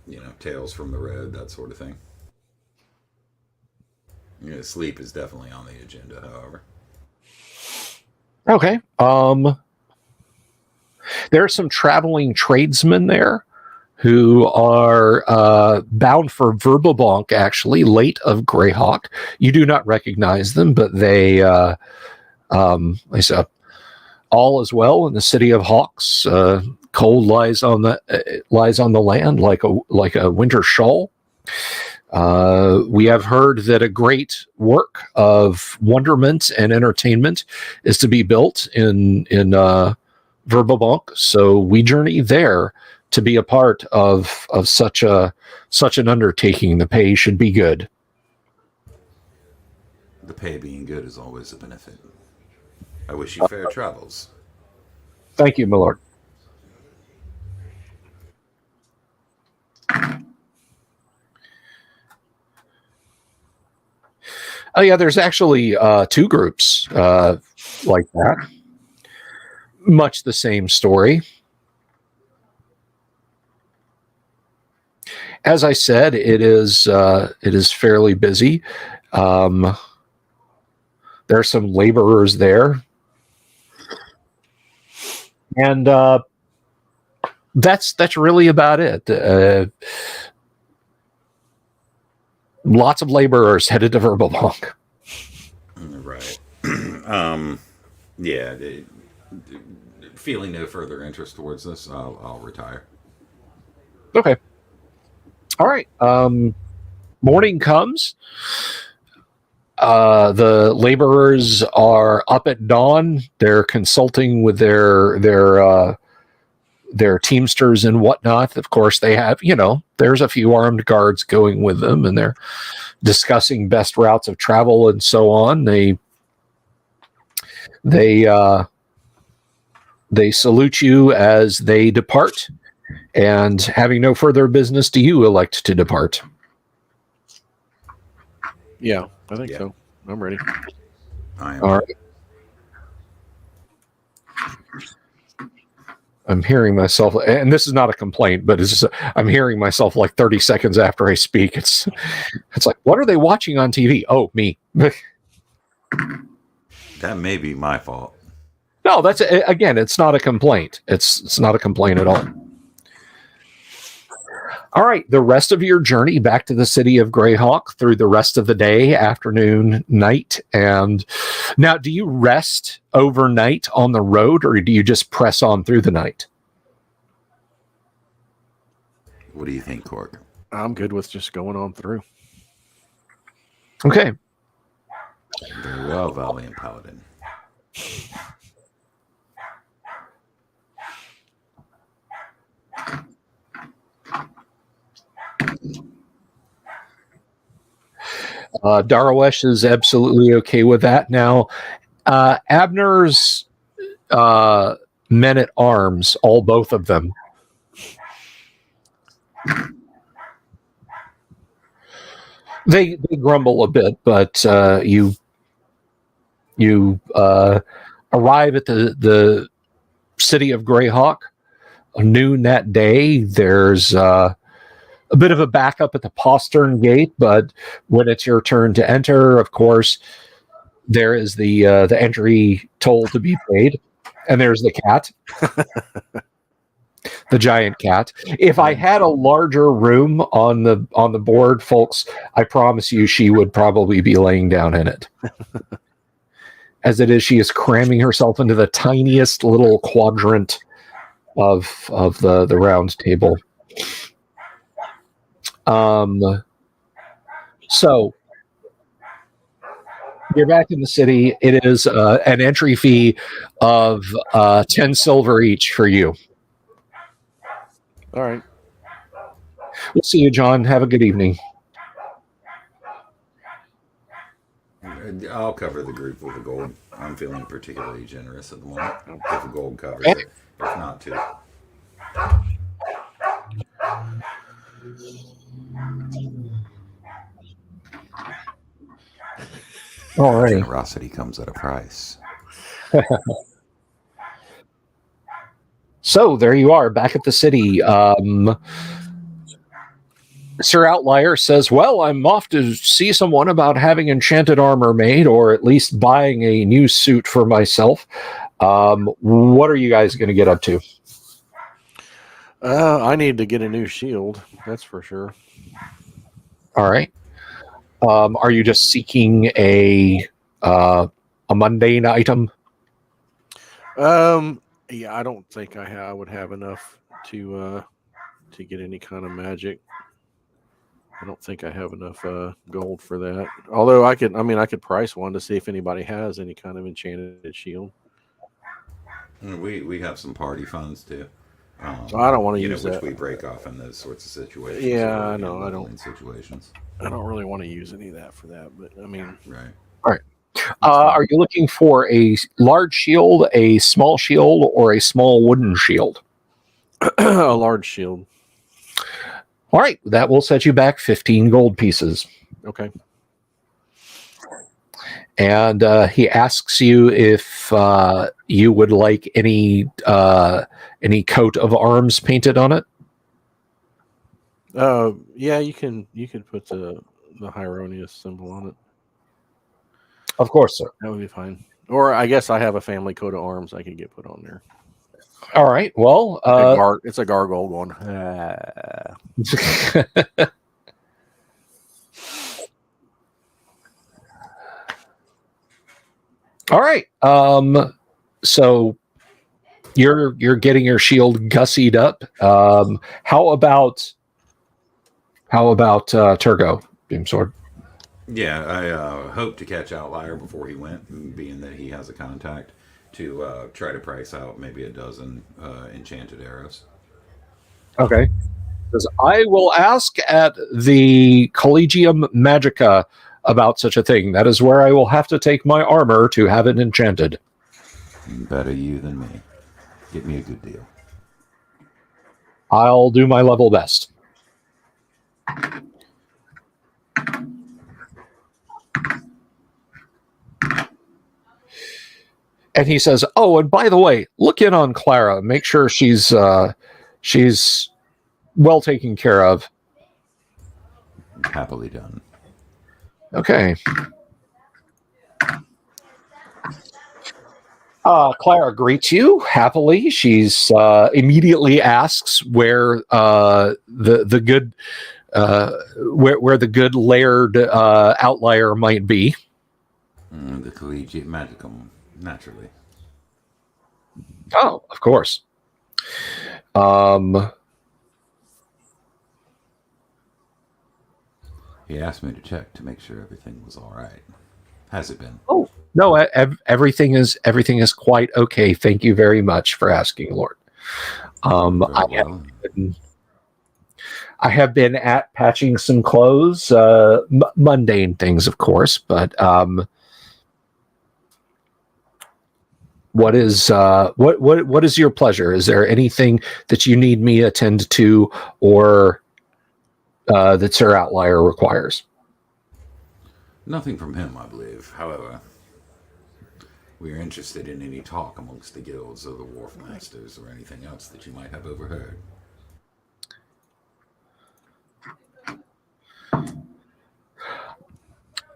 You know, Tales from the Road, that sort of thing. Yeah, sleep is definitely on the agenda, however. Okay. There are some traveling tradesmen there who are bound for Verbobonk, actually, late of Greyhawk. You do not recognize them, but they say, all is well in the city of Hawks. Cold lies on the land like a winter shawl. We have heard that a great work of wonderment and entertainment is to be built in Verbobonk, so we journey there to be a part of such an undertaking. The pay should be good. The pay being good is always a benefit. I wish you fair travels. Thank you, my lord. Oh yeah, there's actually 2 groups like that. much the same story. As I said, it is fairly busy. There are some laborers there, and that's really about it. Lots of laborers headed to Verbalonk. Right. Yeah. Feeling no further interest towards this, I'll retire. Okay. All right. Morning comes. The laborers are up at dawn. They're consulting with their teamsters and whatnot. Of course, they have, there's a few armed guards going with them, and they're discussing best routes of travel and so on. They salute you as they depart, and having no further business, do you elect to depart? Yeah, I think so. I'm ready. I am. All right. I'm hearing myself, and this is not a complaint, but I'm hearing myself like 30 seconds after I speak. It's like, what are they watching on TV? Oh, me. That may be my fault. No, that's, again, it's not a complaint. It's not a complaint at all. All right, the rest of your journey back to the city of Greyhawk through the rest of the day, afternoon, night, and now, do you rest overnight on the road, or do you just press on through the night? What do you think, Cork? I'm good with just going on through. Okay. Very well, Valiant Paladin. Darawesh is absolutely okay with that. Now, Abner's men at arms, both of them, they grumble a bit, but you arrive at the city of Greyhawk noon that day. There's a bit of a backup at the postern gate, but when it's your turn to enter, of course, there is the entry toll to be paid, and there's the cat, the giant cat. If I had a larger room on the board, folks, I promise you, she would probably be laying down in it. As it is, she is cramming herself into the tiniest little quadrant of the round table. So you're back in the city. It is an entry fee of 10 silver each for you. All right. We'll see you, John. Have a good evening. I'll cover the group with the gold. I'm feeling particularly generous at the moment. If the gold covers it, if not, too. All right. Generosity comes at a price. So there you are, back at the city. Sir Outlier says, well, I'm off to see someone about having enchanted armor made, or at least buying a new suit for myself. What are you guys going to get up to? I need to get a new shield. That's for sure. All right. Are you just seeking a mundane item? Yeah, I don't think I would have enough to get any kind of magic. I don't think I have enough gold for that. Although I could price one to see if anybody has any kind of enchanted shield. We have some party funds too. So I don't want to use which that. we break off in those sorts of situations. Yeah, I know. I don't. Situations. I don't really want to use any of that for that, but I mean, right. All right. Are you looking for a large shield, a small shield, or a small wooden shield? A large shield. All right, that will set you back 15 gold pieces. Okay. and he asks you if you would like any coat of arms painted on it. Yeah, you can put the Hieronius symbol on it. Of course, sir. That would be fine. Or I guess I have a family coat of arms I could get put on there. All right. Well, It's a gargoyle one. all right. So you're getting your shield gussied up. How about Turgo, Beamsword? Yeah, I hope to catch Outlier before he went, being that he has a contact, to try to price out maybe a dozen enchanted arrows. Okay. Because I will ask at the Collegium Magica about such a thing. That is where I will have to take my armor to have it enchanted. Better you than me. Get me a good deal. I'll do my level best. And he says, "Oh, and by the way, look in on Clara. Make sure she's well taken care of." Happily done. Okay. Clara greets you happily. She's immediately asks where the good where the good layered outlier might be. The Collegiate Magicum, naturally. Oh, of course. He asked me to check to make sure everything was all right. Has it been? Oh no, everything is quite okay. Thank you very much for asking, Lord. I have been at patching some clothes, mundane things, of course, but what is your pleasure? Is there anything that you need me to attend to, or that Sir Outlier requires? Nothing from him, I believe. However, we are interested in any talk amongst the guilds of the Wharf Masters or anything else that you might have overheard.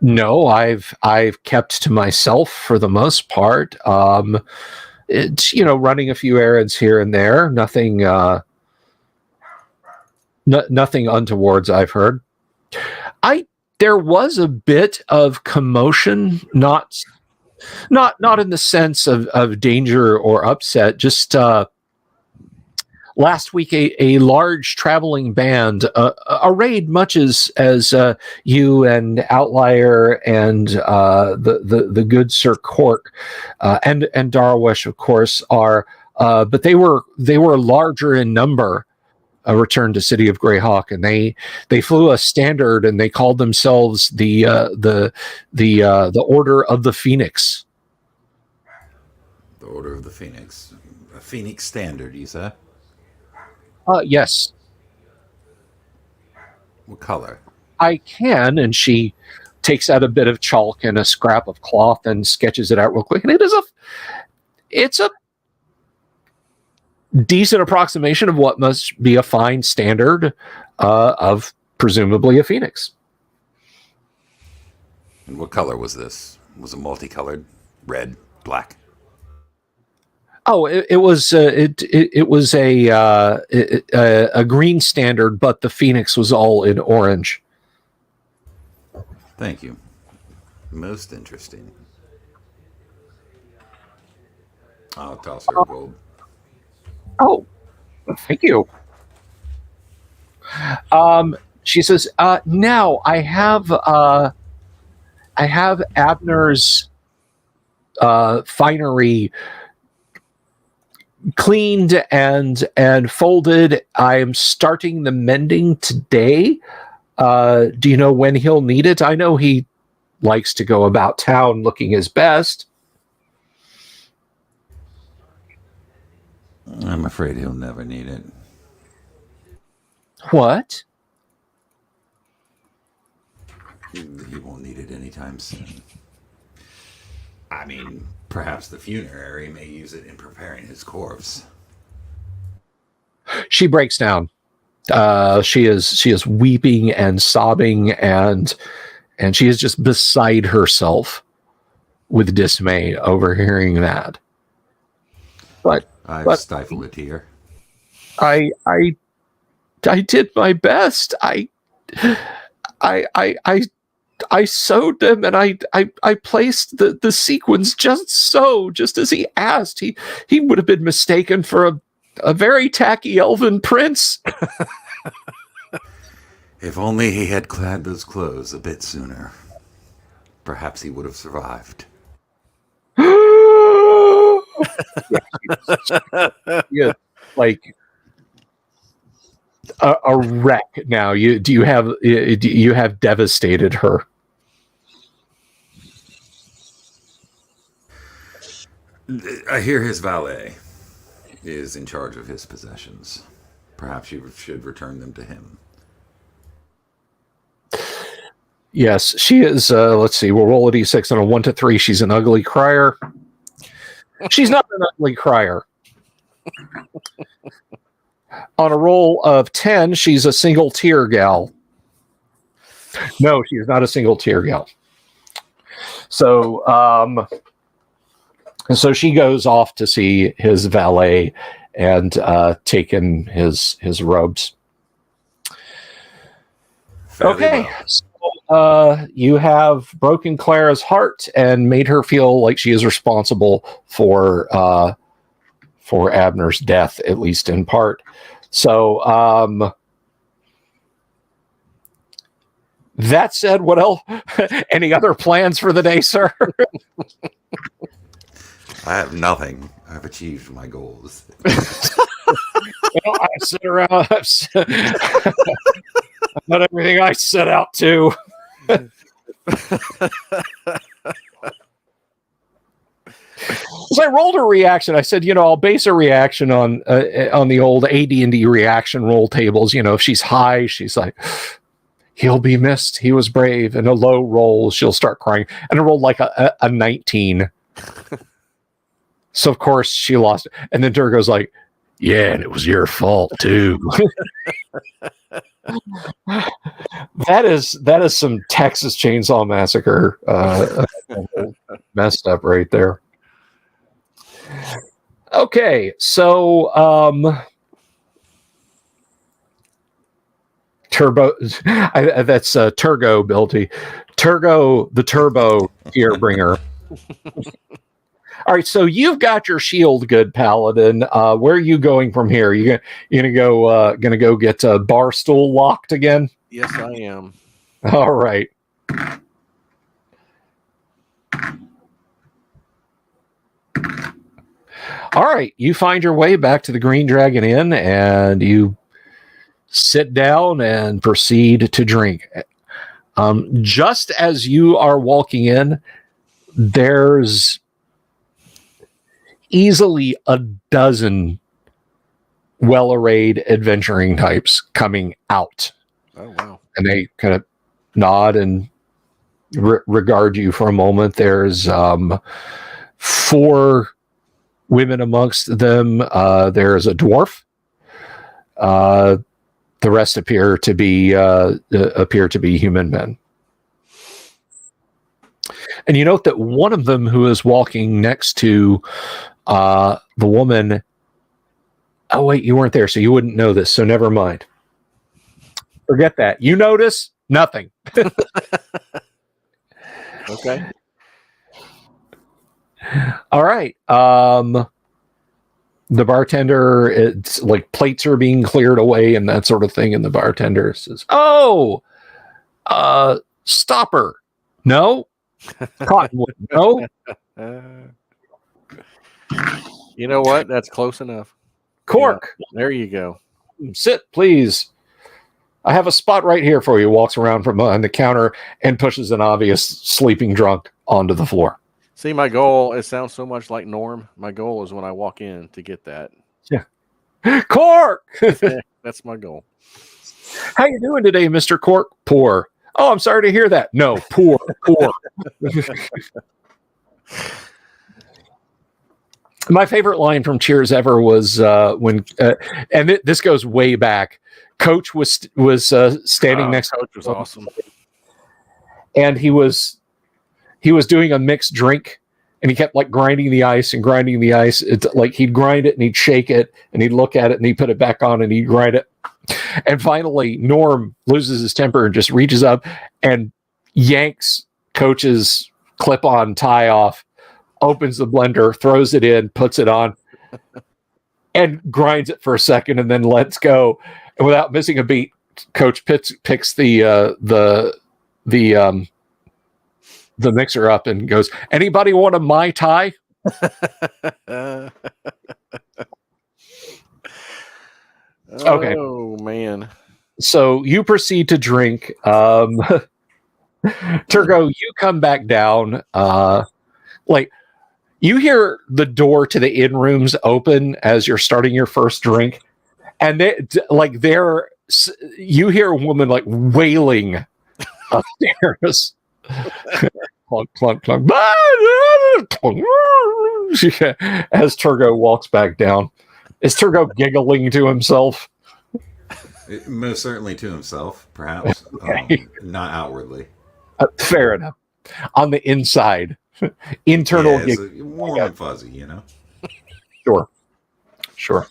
No, I've kept to myself for the most part. It's running a few errands here and there. Nothing nothing untowards I've heard. There was a bit of commotion, not in the sense of danger or upset, just last week a large traveling band arrayed much as you and Outlier and the good Sir Cork and Darwish, of course, are, but they were larger in number. Returned to City of Greyhawk, and they flew a standard, and they called themselves the Order of the Phoenix. The Order of the Phoenix. A Phoenix standard, you say? Yes. What color? I can, and she takes out a bit of chalk and a scrap of cloth and sketches it out real quick, and it's a decent approximation of what must be a fine standard of presumably a phoenix. And what color was this? Was it multicolored? Red, black? Oh, it was a green standard, but the phoenix was all in orange. Thank you. Most interesting. I'll toss her a gold. Oh, thank you. She says, now I have Abner's finery cleaned and folded. I am starting the mending today. Do you know when he'll need it? I know he likes to go about town looking his best. I'm afraid he'll never need it. What? He won't need it anytime soon. I mean, perhaps the funerary may use it in preparing his corpse. She breaks down. She is weeping and sobbing, and she is just beside herself with dismay over hearing that. But I've stifled a tear. I did my best. I sewed them, and I placed the sequins just as he asked. He would have been mistaken for a very tacky elven prince. If only he had clad those clothes a bit sooner, perhaps he would have survived. Yeah, like a wreck now. You have devastated her. I hear his valet is in charge of his possessions. Perhaps you should return them to him. Yes, she is. Let's see. We'll roll a d6 on a 1 to 3. She's an ugly crier. She's not an ugly crier. On a roll of 10, she's a single tear gal. No, she is not a single tear gal. So, so she goes off to see his valet and take in his robes. Okay. Well. So, you have broken Clara's heart and made her feel like she is responsible for Abner's death, at least in part. So, that said, what else? Any other plans for the day, sir? I have nothing. I've achieved my goals. I sit around. I've done everything I set out to. So I rolled a reaction. I said, I'll base a reaction on the old AD&D reaction roll tables. If she's high, she's like, he'll be missed. He was brave. And a low roll, she'll start crying. And I rolled like a 19. So of course she lost it. And then Durgo's like, yeah, and it was your fault too. That is some Texas Chainsaw Massacre messed up right there. Okay, so Turbo, that's Turgo Bilty. Turgo the Turbo Tear Bringer. All right, so you've got your shield, good paladin. Where are you going from here? You gonna go get Barstool locked again? Yes, I am. All right. All right, you find your way back to the Green Dragon Inn, and you sit down and proceed to drink. Just as you are walking in, there's easily a dozen well-arrayed adventuring types coming out. Oh, wow. And they kind of nod and regard you for a moment. There's 4 women amongst them. There's a dwarf. The rest appear to be human men. And you note that one of them, who is walking next to the woman. Oh wait, you weren't there, so you wouldn't know this. So never mind. Forget that. You notice nothing. Okay. All right. The bartender, it's like plates are being cleared away and that sort of thing. And the bartender says, "Oh, Stopper. No. Cottonwood. No. You know what? That's close enough. Cork. Yeah, there you go. Sit, please. I have a spot right here for you." Walks around from behind the counter and pushes an obvious sleeping drunk onto the floor. See, my goal, it sounds so much like Norm. My goal is when I walk in to get that. Yeah. Cork. That's my goal. How you doing today, Mr. Cork? Poor. Oh, I'm sorry to hear that. No, poor. My favorite line from Cheers ever was when, this goes way back. Coach was standing next. Coach was awesome, and he was doing a mixed drink, and he kept like grinding the ice and grinding the ice. It's like he'd grind it and he'd shake it and he'd look at it and he'd put it back on and he'd grind it. And finally, Norm loses his temper and just reaches up and yanks Coach's clip-on tie off, opens the blender, throws it in, puts it on, and grinds it for a second, and then lets go. And without missing a beat, Coach picks the mixer up and goes, "Anybody want a Mai Tai?" Okay. Oh man. So you proceed to drink. Turgo, you come back down. Like you hear the door to the inn rooms open as you're starting your first drink, and you hear a woman like wailing upstairs. Clunk, clunk, clunk. As Turgo walks back down. Is Turgo giggling to himself? Most certainly to himself, perhaps. Okay. Not outwardly. Fair enough. On the inside. Internal it's gig. warm and fuzzy, you know? Sure.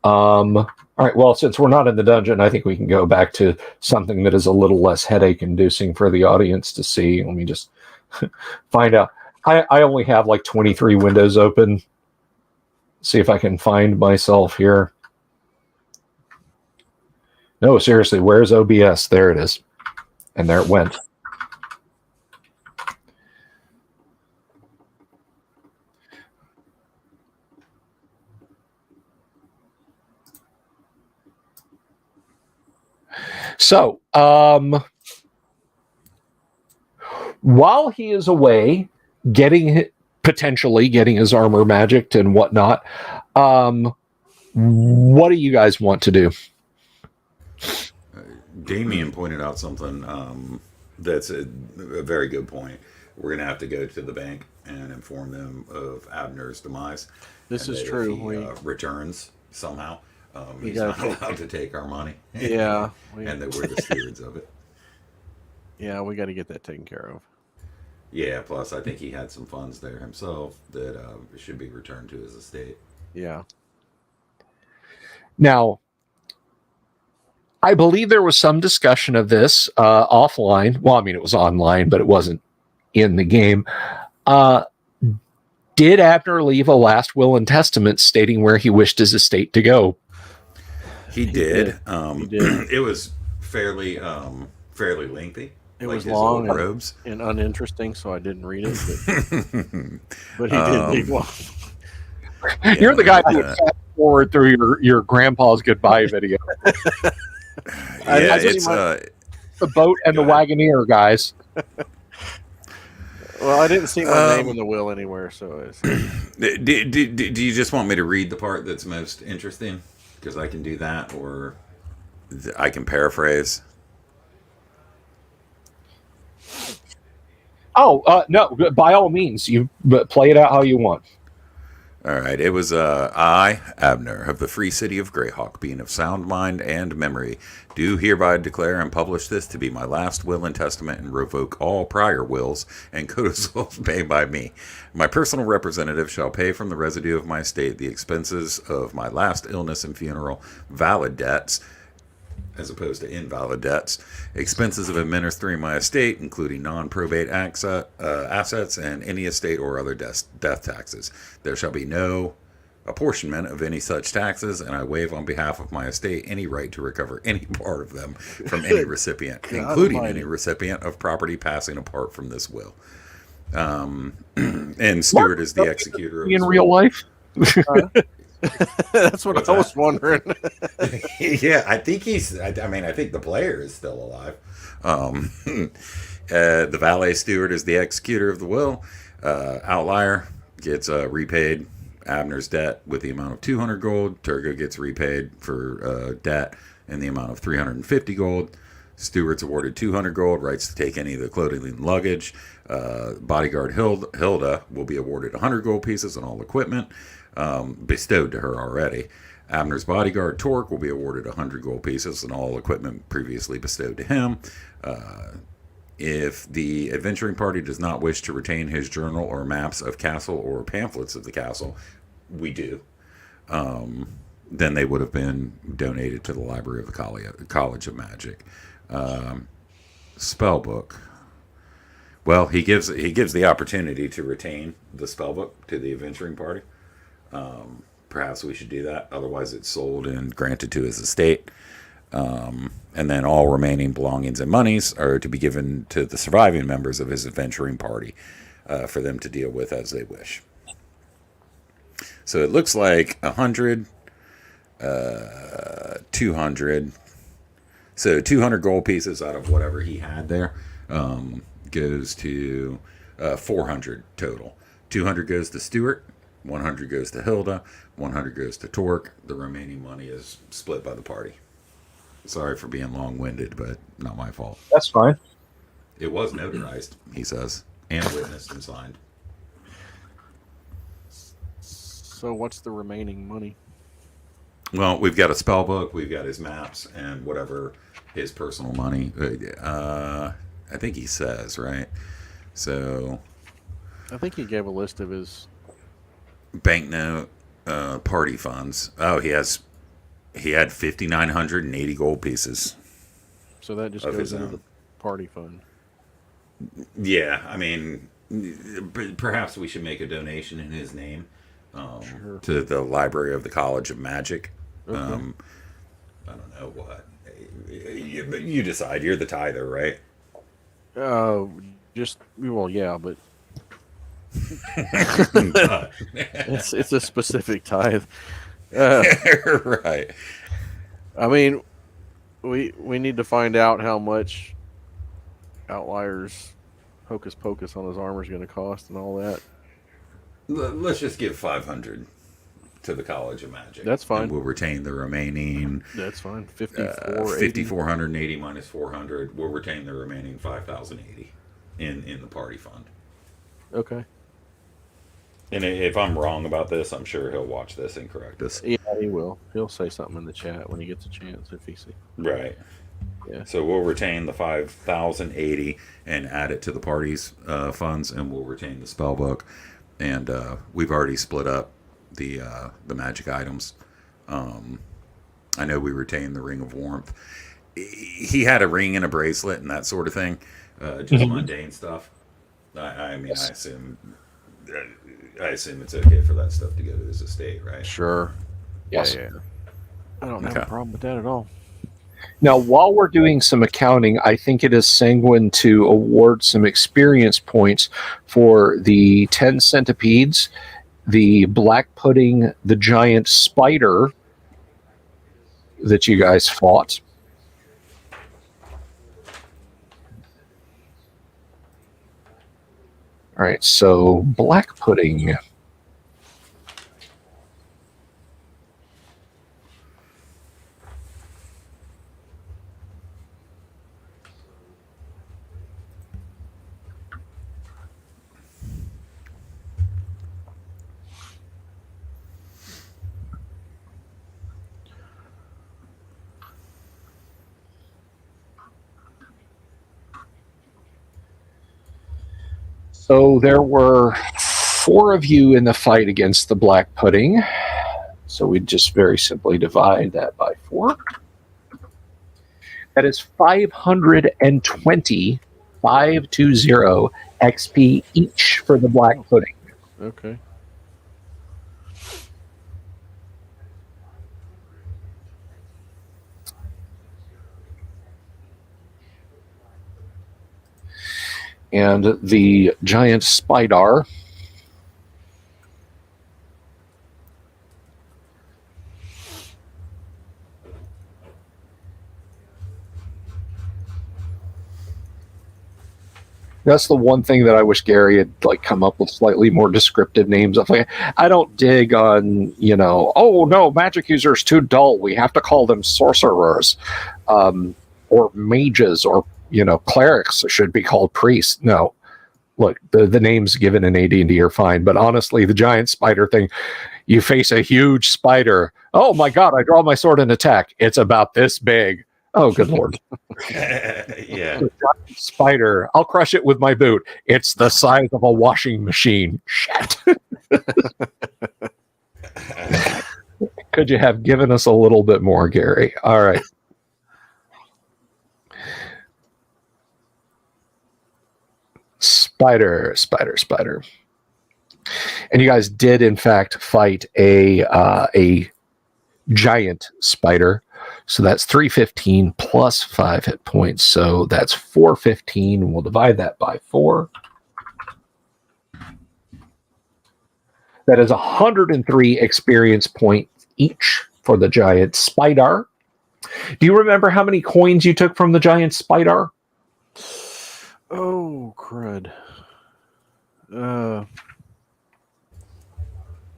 All right. Well, since we're not in the dungeon, I think we can go back to something that is a little less headache-inducing for the audience to see. Let me just find out. I only have like 23 windows open. See if I can find myself here. No, seriously, where's OBS? There it is. And there it went. So, while he is away, potentially getting his armor magicked and whatnot, what do you guys want to do? Damien pointed out something that's a very good point. We're going to have to go to the bank and inform them of Abner's demise. This is true. If he returns somehow. He's gotta not allowed to take our money. Yeah. And that we're the stewards of it. Yeah, we got to get that taken care of. Yeah, plus I think he had some funds there himself that should be returned to his estate. Yeah. Now, I believe there was some discussion of this offline. Well, I mean, it was online, but it wasn't in the game. Did Abner leave a last will and testament stating where he wished his estate to go? He did. He did. It was fairly lengthy. It like was his long old robes. and uninteresting, so I didn't read it. But he did leave one. You're the guy who would fast forward through your grandpa's goodbye video. It's the boat and the Wagoneer, guys. Well, I didn't see my name in the will anywhere, so it's... Do you just want me to read the part that's most interesting? Because I can do that, or I can paraphrase. Oh, no, by all means, you play it out how you want. All right. It was I, Abner, of the free city of Greyhawk, being of sound mind and memory, do hereby declare and publish this to be my last will and testament, and revoke all prior wills and codicils made by me. My personal representative shall pay from the residue of my estate the expenses of my last illness and funeral, valid debts, as opposed to invalid debts, expenses of administering my estate, including non-probate assets, and any estate or other death taxes. There shall be no apportionment of any such taxes, and I waive on behalf of my estate any right to recover any part of them from any recipient, including any recipient of property passing apart from this will. And Stewart is the executor of in real life. That's what I was wondering. Yeah, I think I think the player is still alive. The valet steward is the executor of the will. Outlier gets repaid Abner's debt with the amount of 200 gold. Turgo gets repaid for debt in the amount of 350 gold. Stewart's awarded 200 gold, rights to take any of the clothing and luggage. Bodyguard Hilda will be awarded 100 gold pieces and all equipment bestowed to her already. Abner's bodyguard Torque will be awarded 100 gold pieces and all equipment previously bestowed to him. If the adventuring party does not wish to retain his journal or maps of castle or pamphlets of the castle, we do, then they would have been donated to the library of the College of Magic. Spellbook. Well, he gives the opportunity to retain the spellbook to the adventuring party. Perhaps we should do that. Otherwise, it's sold and granted to his estate. And then all remaining belongings and monies are to be given to the surviving members of his adventuring party for them to deal with as they wish. So it looks like 100, 200. So 200 gold pieces out of whatever he had there goes to 400 total. 200 goes to Stewart, 100 goes to Hilda, 100 goes to Torque. The remaining money is split by the party. Sorry for being long-winded, but not my fault. That's fine. It was notarized, he says, and witnessed and signed. So what's the remaining money? Well, we've got a spell book, we've got his maps, and whatever his personal money. I think he says, right? So I think he gave a list of his banknote, party funds. Oh, he had 5,980 gold pieces. So that just of goes his into own. the party fund. Yeah, I mean, perhaps we should make a donation in his name Sure. to the Library of the College of Magic. Okay. I don't know what. You decide. You're the tither, right? Well, yeah, but it's a specific tithe. Right. I mean, we need to find out how much Outlier's hocus pocus on his armor is going to cost and all that. Let's just give 500 to the College of Magic. That's fine. And we'll retain the remaining. That's fine. 5480. 5,480 minus 400. We'll retain the remaining 5,080 in the party fund. Okay. And if I'm wrong about this, I'm sure he'll watch this and correct us. Yeah, he will. He'll say something in the chat when he gets a chance if he sees. Right. Yeah. So we'll retain the 5,080 and add it to the party's funds, and we'll retain the spell book. And we've already split up the magic items. I know we retained the Ring of Warmth. He had a ring and a bracelet and that sort of thing, just mundane stuff. I mean, yes. I assume it's okay for that stuff to go to his estate, right? Sure. Yes. Yeah. I don't have a problem with that at all. Now, while we're doing some accounting, I think it is sanguine to award some experience points for the 10 centipedes, the black pudding, the giant spider that you guys fought. All right, so black pudding. So there were 4 of you in the fight against the black pudding. So we just very simply divide that by 4. That is 520 XP each for the black pudding. Okay. And the giant spider, that's the one thing that I wish Gary had come up with slightly more descriptive names of. I don't dig on, oh no, magic users too dull. We have to call them sorcerers. or mages, or clerics should be called priests. No, look, the names given in AD&D are fine, but honestly, the giant spider thing, you face a huge spider. Oh my god, I draw my sword and attack. It's about this big. Oh, good lord. Yeah. Spider. I'll crush it with my boot. It's the size of a washing machine. Shit. Could you have given us a little bit more, Gary? All right. Spider. And you guys did, in fact, fight a giant spider. So that's 315 plus 5 hit points. So that's 415. We'll divide that by 4. That is 103 experience points each for the giant spider. Do you remember how many coins you took from the giant spider? Oh, crud.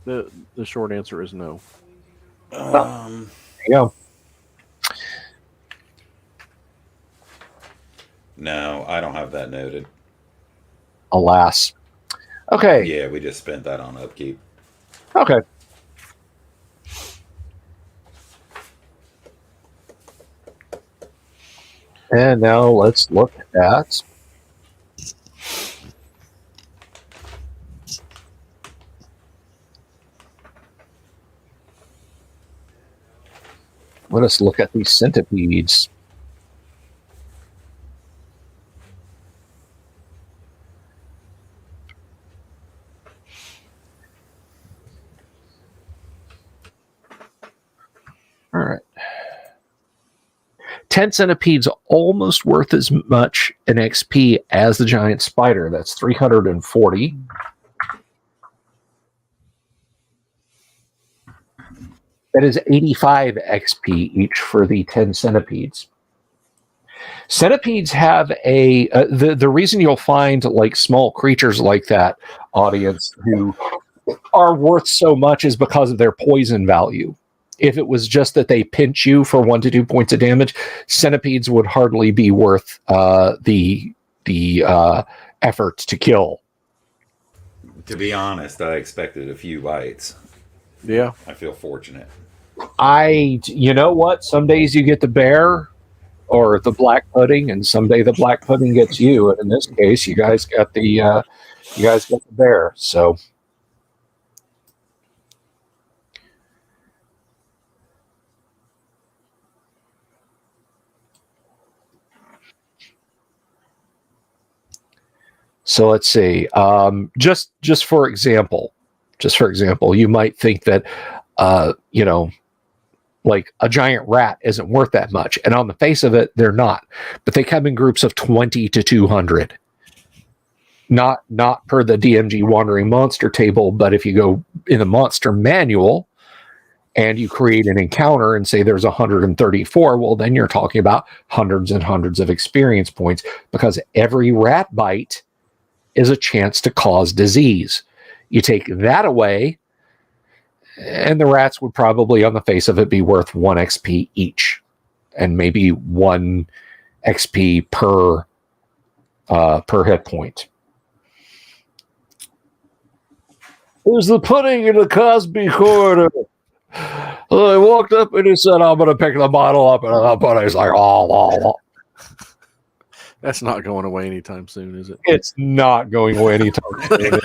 The short answer is no. Yeah. No, I don't have that noted. Alas. Okay. Yeah, we just spent that on upkeep. Okay. And now let's look at these centipedes. All right. 10 centipedes almost worth as much in XP as the giant spider. That's 340. That is 85 XP each for the 10 centipedes. Centipedes have the reason you'll find like small creatures like that, audience, who are worth so much is because of their poison value. If it was just that they pinch you for 1 to 2 points of damage, centipedes would hardly be worth the effort to kill. To be honest, I expected a few bites. Yeah. I feel fortunate. You know what? Some days you get the bear or the black pudding, and someday the black pudding gets you. And in this case, you guys got the bear. So. So let's see. Just for example, you might think that, like a giant rat isn't worth that much, and on the face of it, they're not. But they come in groups of 20 to 200. Not per the DMG Wandering Monster table, but if you go in the Monster Manual and you create an encounter and say there's 134, well, then you're talking about hundreds and hundreds of experience points, because every rat bite is a chance to cause disease. You take that away, and the rats would probably, on the face of it, be worth 1 XP each, and maybe 1 XP per hit point. There's the pudding in the Cosby corner. I walked up and he said, "I'm going to pick the bottle up," and the pudding's like, oh. That's not going away anytime soon, is it? It's not going away anytime soon.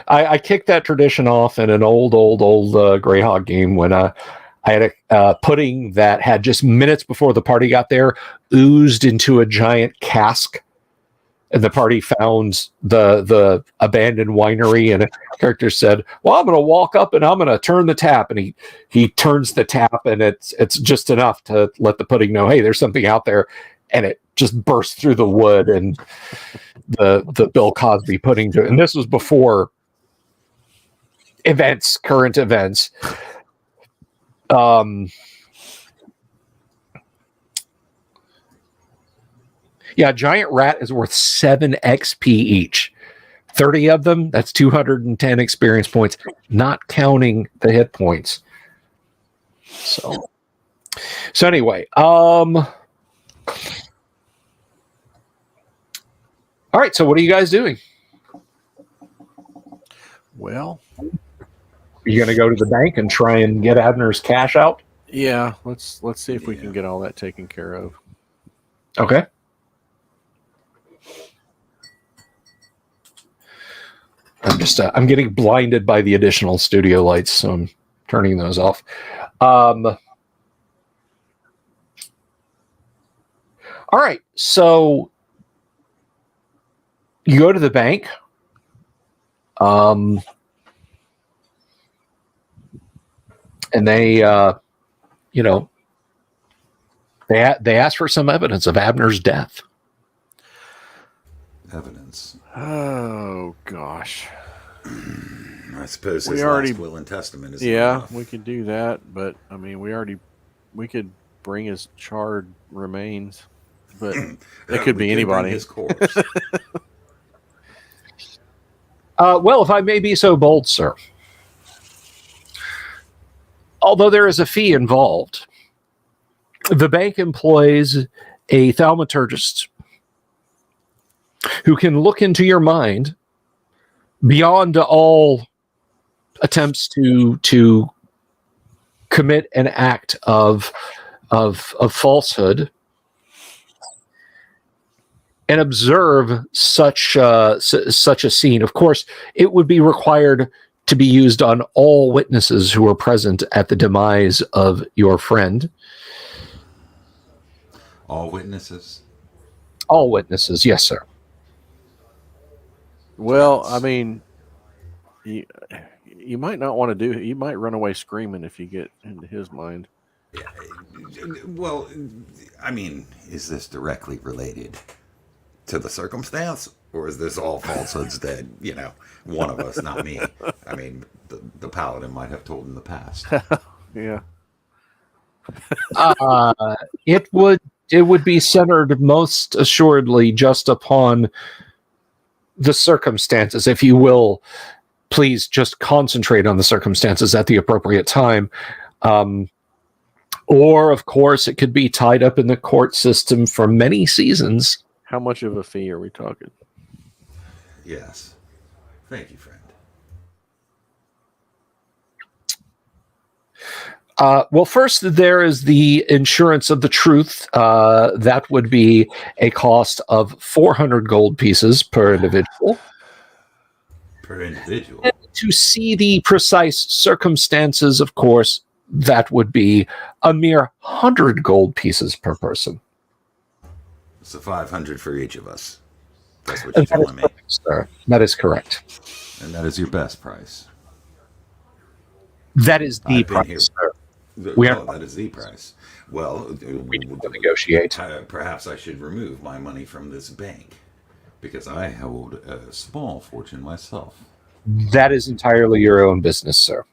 I kicked that tradition off in an old Greyhawk game when I had a pudding that had just minutes before the party got there oozed into a giant cask. And the party found the abandoned winery, and a character said, "Well, I'm going to walk up and I'm going to turn the tap." And he turns the tap, and it's just enough to let the pudding know, hey, there's something out there. And it just burst through the wood, and the Bill Cosby pudding. And this was before current events. Yeah, giant rat is worth 7 XP each. 30 of them, that's 210 experience points, not counting the hit points. So anyway, all right. So what are you guys doing? Well, Are you going to go to the bank and try and get Abner's cash out? yeah. Let's see if we can get all that taken care of. Okay. I'm getting blinded by the additional studio lights, so I'm turning those off. All right, so you go to the bank. And they, they ask for some evidence of Abner's death. Evidence. Oh gosh. I suppose We his already- last will and testament is Yeah, enough. we could do that, but I mean, we could bring his charred remains, but it could We be bring anybody. His corpse. Well, if I may be so bold, sir. Although there is a fee involved, the bank employs a thaumaturgist who can look into your mind beyond all attempts to commit an act of falsehood and observe such a scene. Of course, it would be required to be used on all witnesses who were present at the demise of your friend. All witnesses. All witnesses, yes, sir. Well, I mean, you might not want to do it. You might run away screaming if you get into his mind. Well, I mean, is this directly related to the circumstance, or is this all falsehoods that one of us, not me? I mean, the paladin might have told in the past. Yeah. It would be centered most assuredly just upon the circumstances. If you will, please just concentrate on the circumstances at the appropriate time. Or, of course, it could be tied up in the court system for many seasons. How much of a fee are we talking? Yes. Thank you, friend. Well, first, there is the insurance of the truth. That would be a cost of 400 gold pieces per individual. Per individual. To see the precise circumstances, of course, that would be a mere 100 gold pieces per person. So 500 for each of us. That's what you're That is telling me. correct, sir. That is correct. And that is your best price. That is the I've been here. price, sir. That is the price. Well, We need to negotiate. Perhaps I should remove my money from this bank, because I hold a small fortune myself. That is entirely your own business, sir.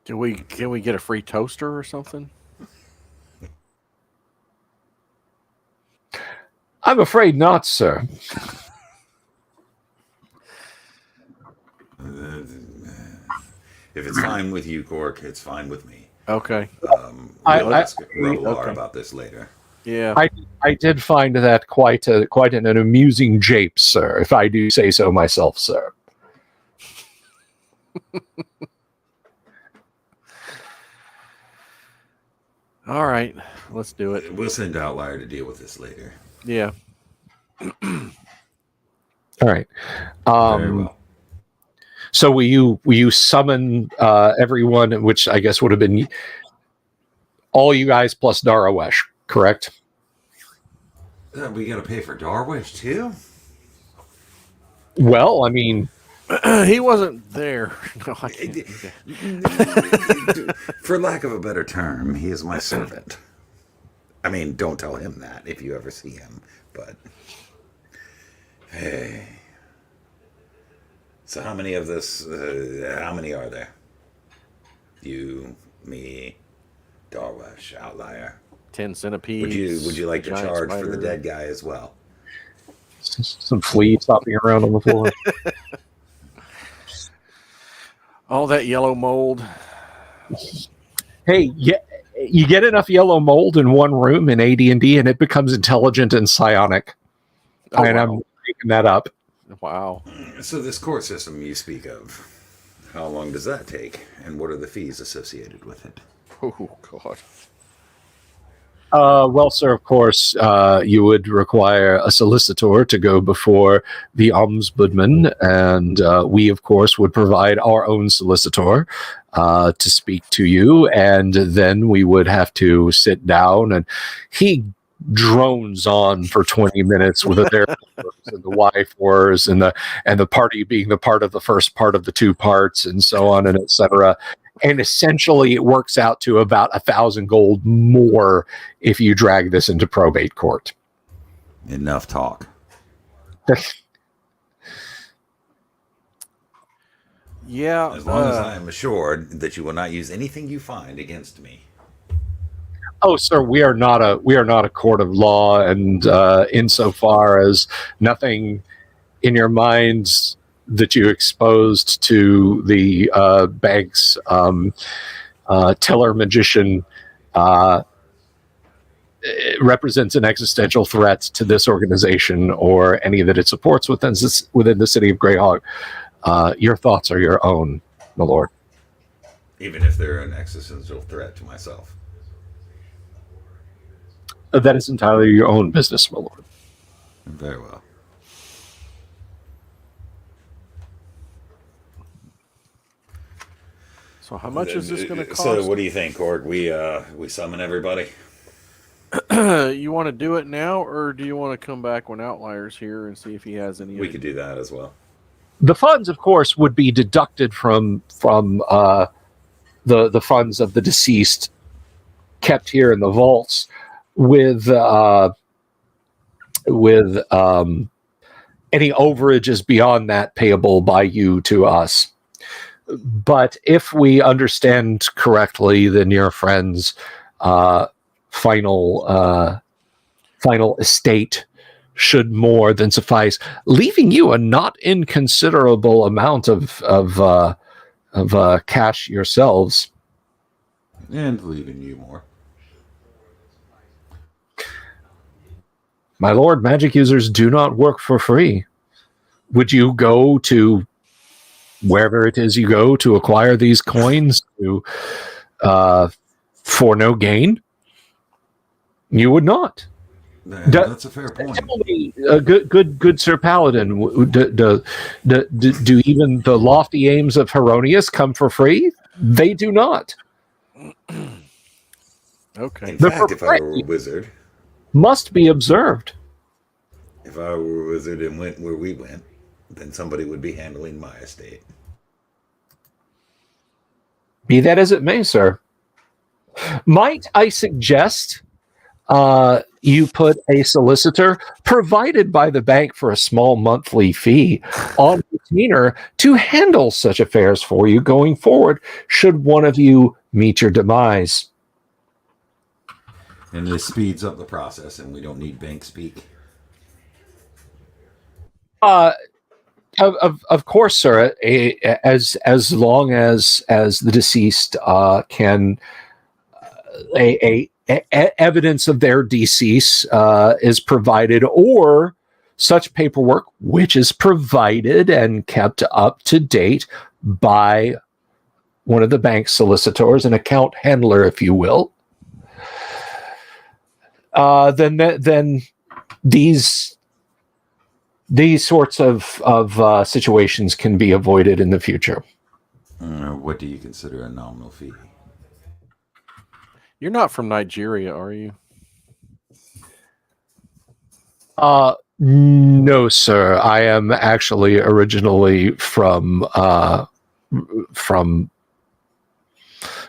Can we get a free toaster or something? I'm afraid not, sir. If it's fine with you, Cork, it's fine with me. Okay. We'll ask Revelar okay. about this later. Yeah. I did find that quite an amusing jape, sir, if I do say so myself, sir. All right. Let's do it. We'll send Outlier to deal with this later. Yeah. All right. Very well. So will you summon everyone, which I guess would have been all you guys plus Darawesh, correct? We got to pay for Darwish too? Well, I mean, He wasn't there. No, I can't. For lack of a better term, he is my servant. I mean, don't tell him that if you ever see him, but hey. So how many of this, how many are there? You, me, Darwish, Outlier. 10 centipedes. Would you like to giant charge for spider. the dead guy as well? some fleas hopping around on the floor. All that yellow mold. Hey, you get enough yellow mold in one room in AD&D, and it becomes intelligent and psionic. Oh, and wow. I'm making that up. Wow. So this court system you speak of, how long does that take, and what are the fees associated with it? Oh, God. Well, sir, of course, you would require a solicitor to go before the ombudsman, and we, of course, would provide our own solicitor to speak to you, and then we would have to sit down, and he drones on for 20 minutes with their and the wife wars and the party being the part of the first part of the two parts and so on and etc. And essentially it works out to about 1,000 gold more if you drag this into probate court. Enough talk. Yeah. As long as I am assured that you will not use anything you find against me. Oh, sir, we are not a court of law, and insofar as nothing in your minds that you exposed to the bank's teller magician it represents an existential threat to this organization or any that it supports within the city of Greyhawk. Your thoughts are your own, my lord. Even if they're an existential threat to myself. That is entirely your own business, my lord. Very well. So how much is this going to cost? So what do you think, Org? We summon everybody? You want to do it now, or do you want to come back when Outlier's here and see if he has any? We could do that as well. The funds, of course, would be deducted from the funds of the deceased kept here in the vaults with any overages beyond that payable by you to us. But if we understand correctly, then your friend's final estate should more than suffice, leaving you a not inconsiderable amount of cash yourselves, and leaving you more. My lord. Magic users do not work for free. Would you go to wherever it is you go to acquire these coins for no gain? You would not. That's a fair point. Tell me, good Sir Paladin, do even the lofty aims of Heronius come for free? They do not. Okay. In fact, if I were a wizard, must be observed. If I were a wizard and went where we went, then somebody would be handling my estate. Be that as it may, sir. Might I suggest you put a solicitor provided by the bank for a small monthly fee on retainer to handle such affairs for you going forward should one of you meet your demise? And this speeds up the process and we don't need bank speak. Of course, sir. As long as the deceased can evidence of their decease is provided, or such paperwork which is provided and kept up to date by one of the bank solicitors, an account handler, if you will. Then these sorts of situations can be avoided in the future. What do you consider a nominal fee? You're not from Nigeria, are you? No, sir. I am actually originally from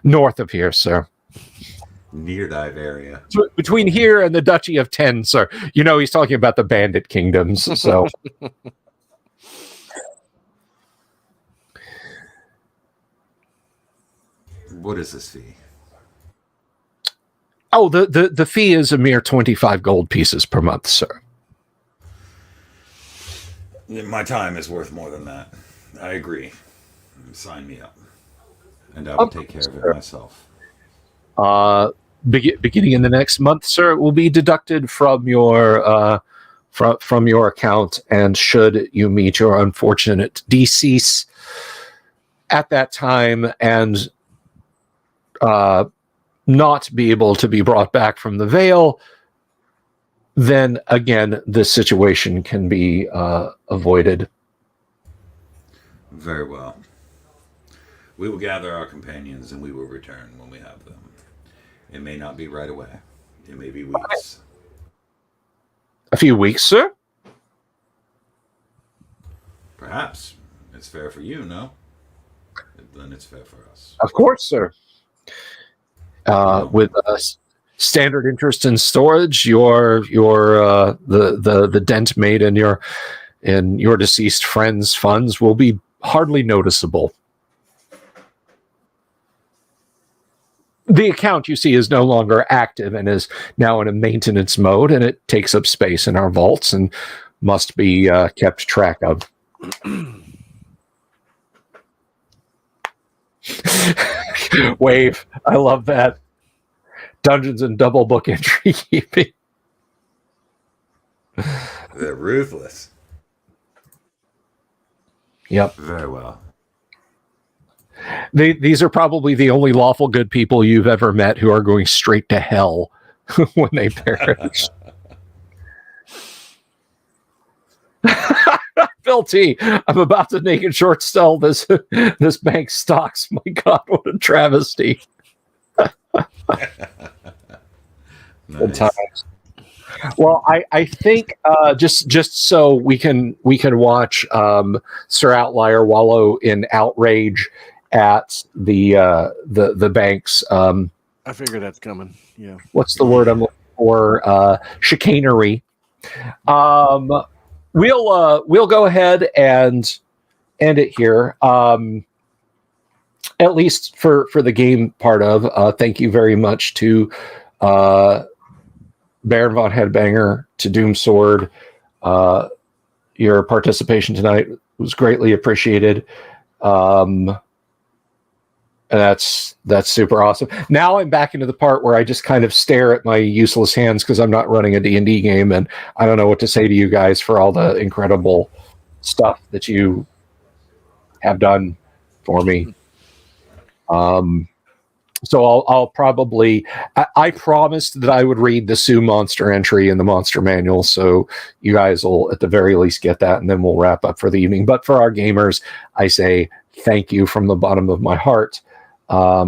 north of here, sir. Near dive area. Between here and the Duchy of Ten, sir. You know, he's talking about the Bandit Kingdoms, so. What is this fee? Oh, the fee is a mere 25 gold pieces per month, sir. My time is worth more than that. I agree. Sign me up. And I will take care of it myself. beginning in the next month, sir, it will be deducted from your from your account, and should you meet your unfortunate decease at that time and not be able to be brought back from the veil, then again this situation can be avoided. Very well. We will gather our companions and we will return when we have them. It may not be right away. It may be weeks. A few weeks, sir? Perhaps. It's fair for you, no? Then it's fair for us. Of course, sir. With standard interest in storage, the dent made in your deceased friend's funds will be hardly noticeable. The account, you see, is no longer active and is now in a maintenance mode, and it takes up space in our vaults and must be kept track of. Wave. I love that. Dungeons and double book entry keeping. They're ruthless. Yep. Very well. These are probably the only lawful good people you've ever met who are going straight to hell when they perish. Phil T, I'm about to naked short sell this bank stocks. My God, what a travesty. Good times. Well, I think just so we can watch Sir Outlier wallow in outrage at the bank's I figured that's coming. Yeah. What's the word I'm looking for? Chicanery. We'll go ahead and end it here. At least for the game part of. Thank you very much to Baron von Headbanger, to Doomsword. Your participation tonight was greatly appreciated. And that's super awesome. Now I'm back into the part where I just kind of stare at my useless hands because I'm not running a D&D game, and I don't know what to say to you guys for all the incredible stuff that you have done for me. So I'll probably... I promised that I would read the Sioux Monster entry in the Monster Manual, so you guys will at the very least get that, and then we'll wrap up for the evening. But for our gamers, I say thank you from the bottom of my heart. I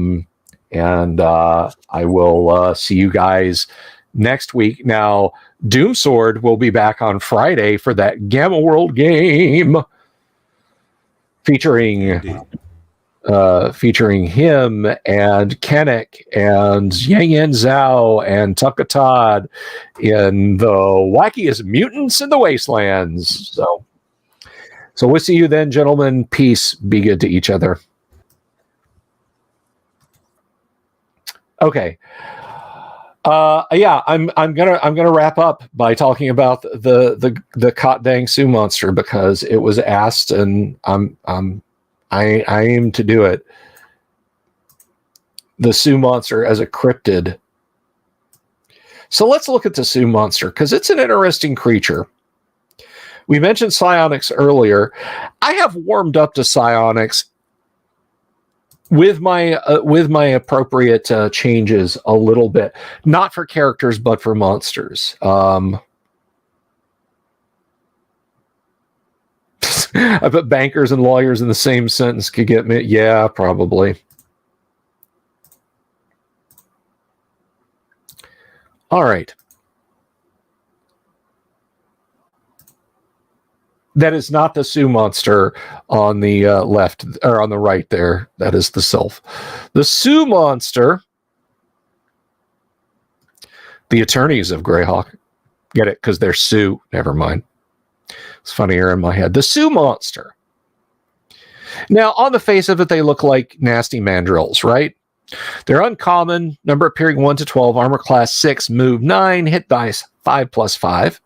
will see you guys next week. Now, Doomsword will be back on Friday for that Gamma World game featuring him and Kennick and Yang Yan Zhao and Tucka Todd in the wackiest mutants in the wastelands. So we'll see you then, gentlemen. Peace. Be good to each other. Okay. I'm gonna wrap up by talking about the Cot Dang Sioux Monster because it was asked, and I aim to do it. The Sioux Monster as a cryptid. So let's look at the Sioux Monster because it's an interesting creature. We mentioned psionics earlier. I have warmed up to psionics with my appropriate changes a little bit, not for characters but for monsters. I bet bankers and lawyers in the same sentence could get me. Yeah, probably. All right. That is not the Sioux Monster on the left or on the right there. That is the Sylph. The Sioux Monster, the attorneys of Greyhawk. Get it? Because they're Sioux. Never mind. It's funnier in my head. The Sioux Monster. Now, on the face of it, they look like nasty mandrills, right? They're uncommon. Number appearing 1 to 12. Armor class 6. Move 9. Hit dice 5+5.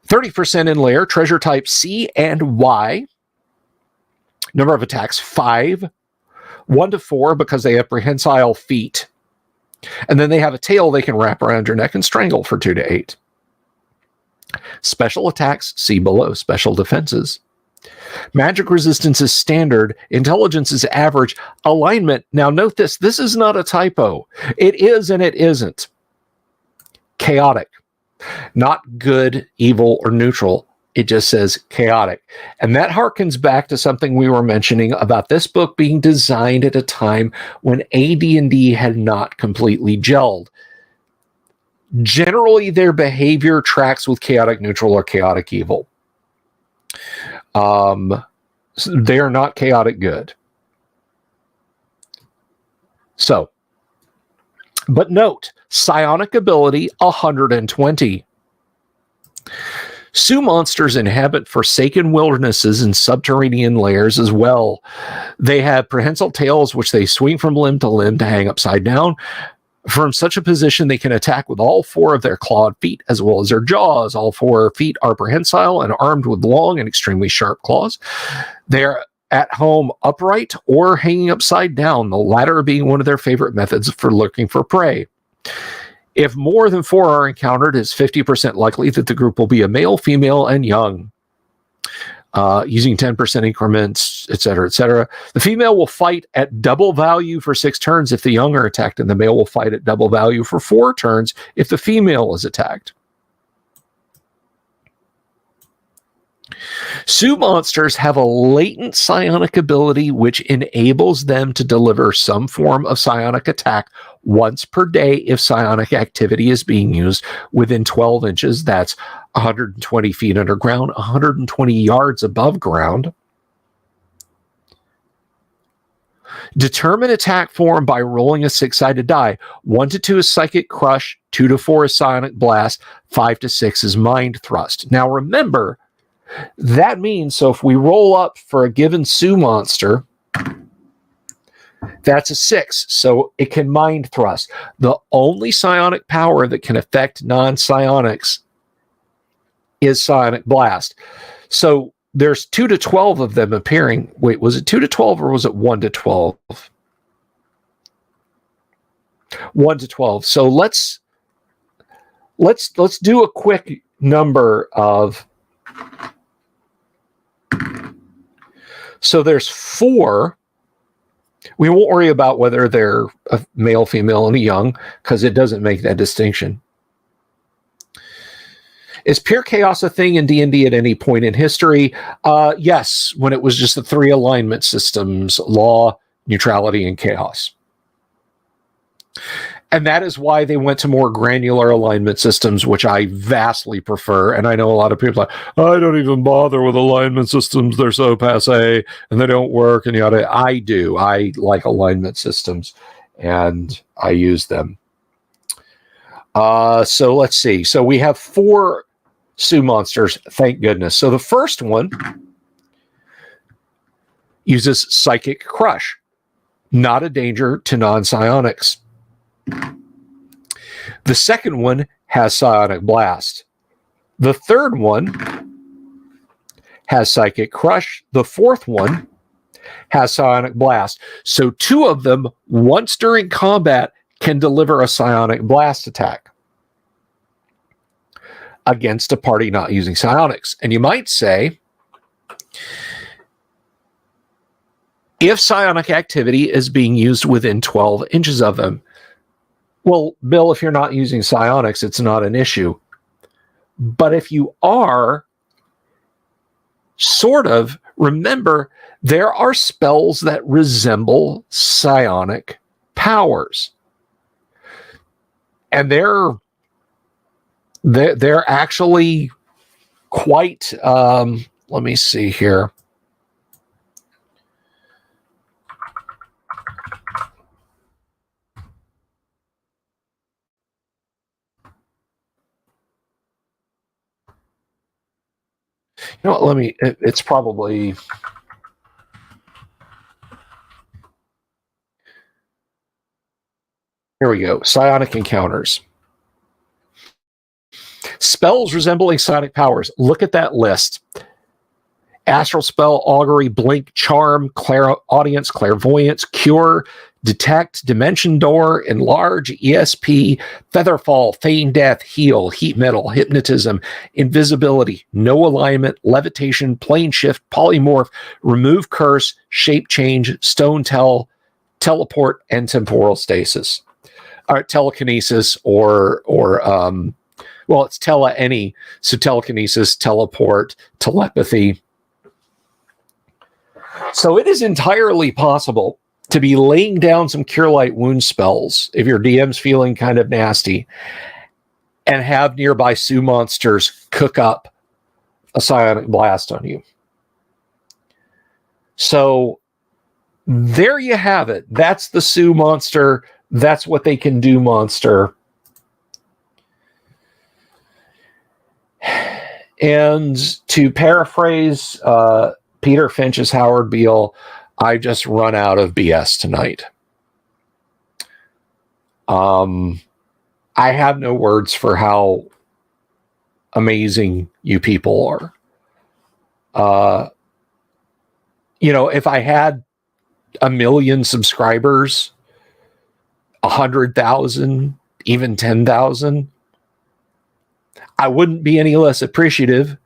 30% in layer, treasure type C and Y. Number of attacks 5. 1 to 4 because they have prehensile feet. And then they have a tail they can wrap around your neck and strangle for 2 to 8. Special attacks, see below. Special defenses. Magic resistance is standard. Intelligence is average. Alignment, now note this. This is not a typo. It is and it isn't. Chaotic. Not good, evil, or neutral. It just says chaotic. And that harkens back to something we were mentioning about this book being designed at a time when AD&D had not completely gelled. Generally, their behavior tracks with chaotic neutral or chaotic evil. They are not chaotic good. So, but note, psionic ability 120. Sioux monsters inhabit forsaken wildernesses and subterranean lairs as well. They have prehensile tails which they swing from limb to limb to hang upside down. From such a position, they can attack with all 4 of their clawed feet as well as their jaws. All 4 feet are prehensile and armed with long and extremely sharp claws. They're at home upright or hanging upside down, the latter being one of their favorite methods for looking for prey. If more than 4 are encountered, it's 50% likely that the group will be a male, female, and young, using 10% increments, etc., etc. The female will fight at double value for 6 turns if the young are attacked, and the male will fight at double value for 4 turns if the female is attacked. Sioux monsters have a latent psionic ability which enables them to deliver some form of psionic attack once per day if psionic activity is being used within 12 inches. That's 120 feet underground, 120 yards above ground. Determine attack form by rolling a 6-sided die. 1 to 2 is Psychic Crush, 2 to 4 is Psionic Blast, 5 to 6 is Mind Thrust. Now remember, that means, so if we roll up for a given Sioux monster, that's a 6, so it can Mind Thrust. The only psionic power that can affect non-psionics is Psionic Blast. So there's 2 to 12 of them appearing. Wait, was it 2 to 12 or was it 1 to 12? 1 to 12. So let's do a quick number of. So there's 4. We won't worry about whether they're a male, female, and a young, because it doesn't make that distinction. Is pure chaos a thing in D&D at any point in history? Yes, when it was just the 3 alignment systems, law, neutrality, and chaos. And that is why they went to more granular alignment systems, which I vastly prefer. And I know a lot of people are like, I don't even bother with alignment systems. They're so passé and they don't work. And yada. I do. I like alignment systems and I use them. So let's see. So we have 4 Sioux monsters. Thank goodness. So the first one uses Psychic Crush. Not a danger to non-psionics. The second one has Psionic Blast. The third one has Psychic Crush. The fourth one has Psionic Blast. So 2 of them, once during combat, can deliver a Psionic Blast attack against a party not using psionics. And you might say, if psionic activity is being used within 12 inches of them, well, Bill, if you're not using psionics, it's not an issue. But if you are, sort of, remember, there are spells that resemble psionic powers. And they're actually quite, let me see here. You know what, it's probably, here we go, psionic encounters. Spells resembling psionic powers. Look at that list. Astral Spell, Augury, Blink, Charm, Audience, Clairvoyance, Cure, Detect, Dimension Door, Enlarge, ESP, Featherfall, Feign Death, Heal, Heat Metal, Hypnotism, Invisibility, No Alignment, Levitation, Plane Shift, Polymorph, Remove Curse, Shape Change, Stone Tell, Teleport, and Temporal Stasis. Telekinesis well, it's any, so telekinesis, teleport, telepathy. So it is entirely possible to be laying down some Cure Light Wound spells if your DM's feeling kind of nasty and have nearby Sue monsters cook up a Psionic Blast on you. So there you have it. That's the Sue monster. That's what they can do, monster. And to paraphrase Peter Finch's Howard Beale, I just run out of BS tonight. I have no words for how amazing you people are. If I had 1 million subscribers, 100,000, even 10,000, I wouldn't be any less appreciative.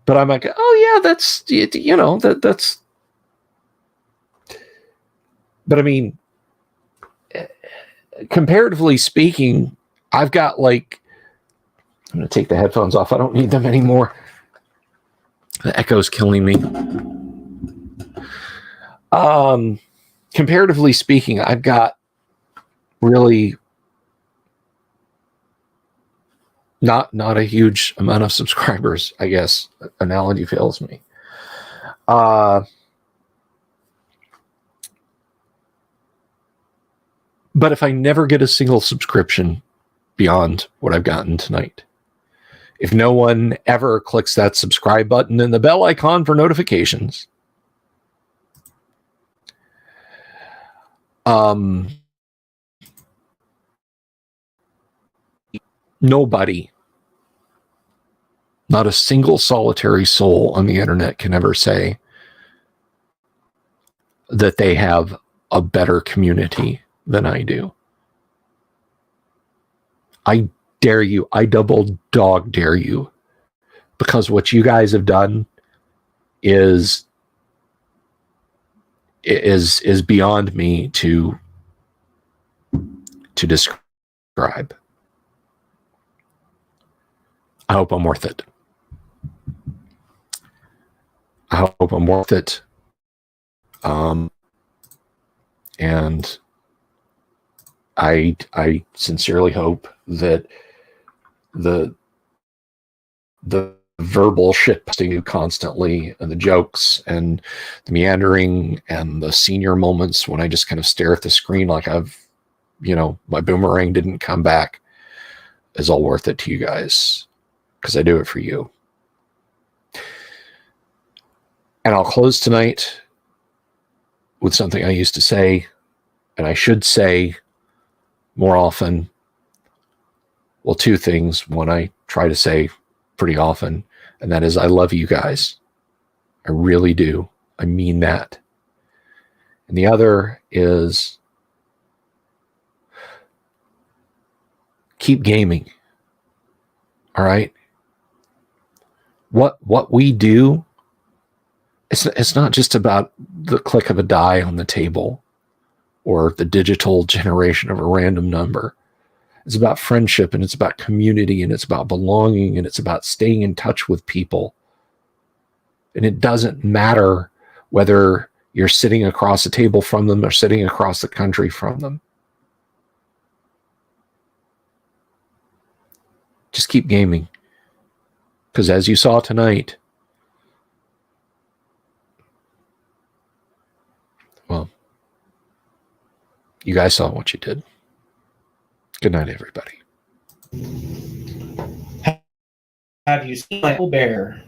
But I'm like, oh yeah, that's. But I mean, comparatively speaking, I've got I'm going to take the headphones off. I don't need them anymore. The echo's killing me. Comparatively speaking, I've got really not a huge amount of subscribers, I guess. Analogy fails me. But if I never get a single subscription beyond what I've gotten tonight, if no one ever clicks that subscribe button and the bell icon for notifications, nobody, not a single solitary soul on the internet can ever say that they have a better community than I do. I dare you. I double dog dare you, because what you guys have done is beyond me to describe. I hope I'm worth it. I hope I'm worth it. And I sincerely hope that the verbal shit posting you constantly, and the jokes and the meandering and the senior moments when I just kind of stare at the screen like my boomerang didn't come back, is all worth it to you guys, because I do it for you. And I'll close tonight with something I used to say, and I should say more often. Well, two things. One I try to say pretty often, and that is I love you guys. I really do. I mean that. And the other is keep gaming. All right? What we do, it's not just about the click of a die on the table or the digital generation of a random number. It's about friendship, and it's about community, and it's about belonging, and it's about staying in touch with people. And it doesn't matter whether you're sitting across the table from them or sitting across the country from them. Just keep gaming. Because as you saw tonight, well, you guys saw what you did. Good night, everybody. Have you seen Michael Bear?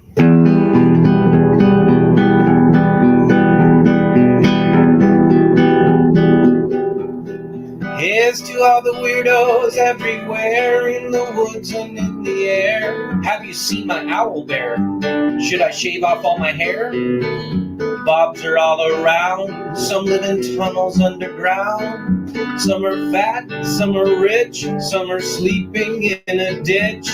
Here's to all the weirdos everywhere, in the woods and in the air. Have you seen my owl bear? Should I shave off all my hair? Bobs are all around. Some live in tunnels underground. Some are fat, some are rich, some are sleeping in a ditch.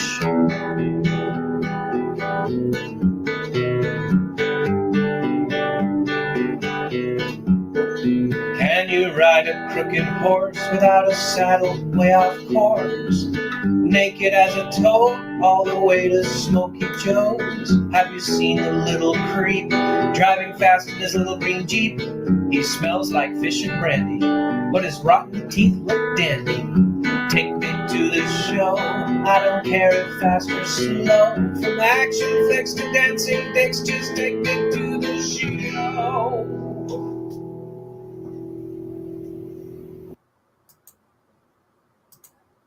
Can you ride a crooked horse without a saddle way off course? Naked as a toad, all the way to Smoky Joe's. Have you seen the little creep driving fast in his little green Jeep? He smells like fish and brandy, but his rotten teeth look dandy. Take me to the show, I don't care if fast or slow. From action flicks to dancing dicks, just take me to the show.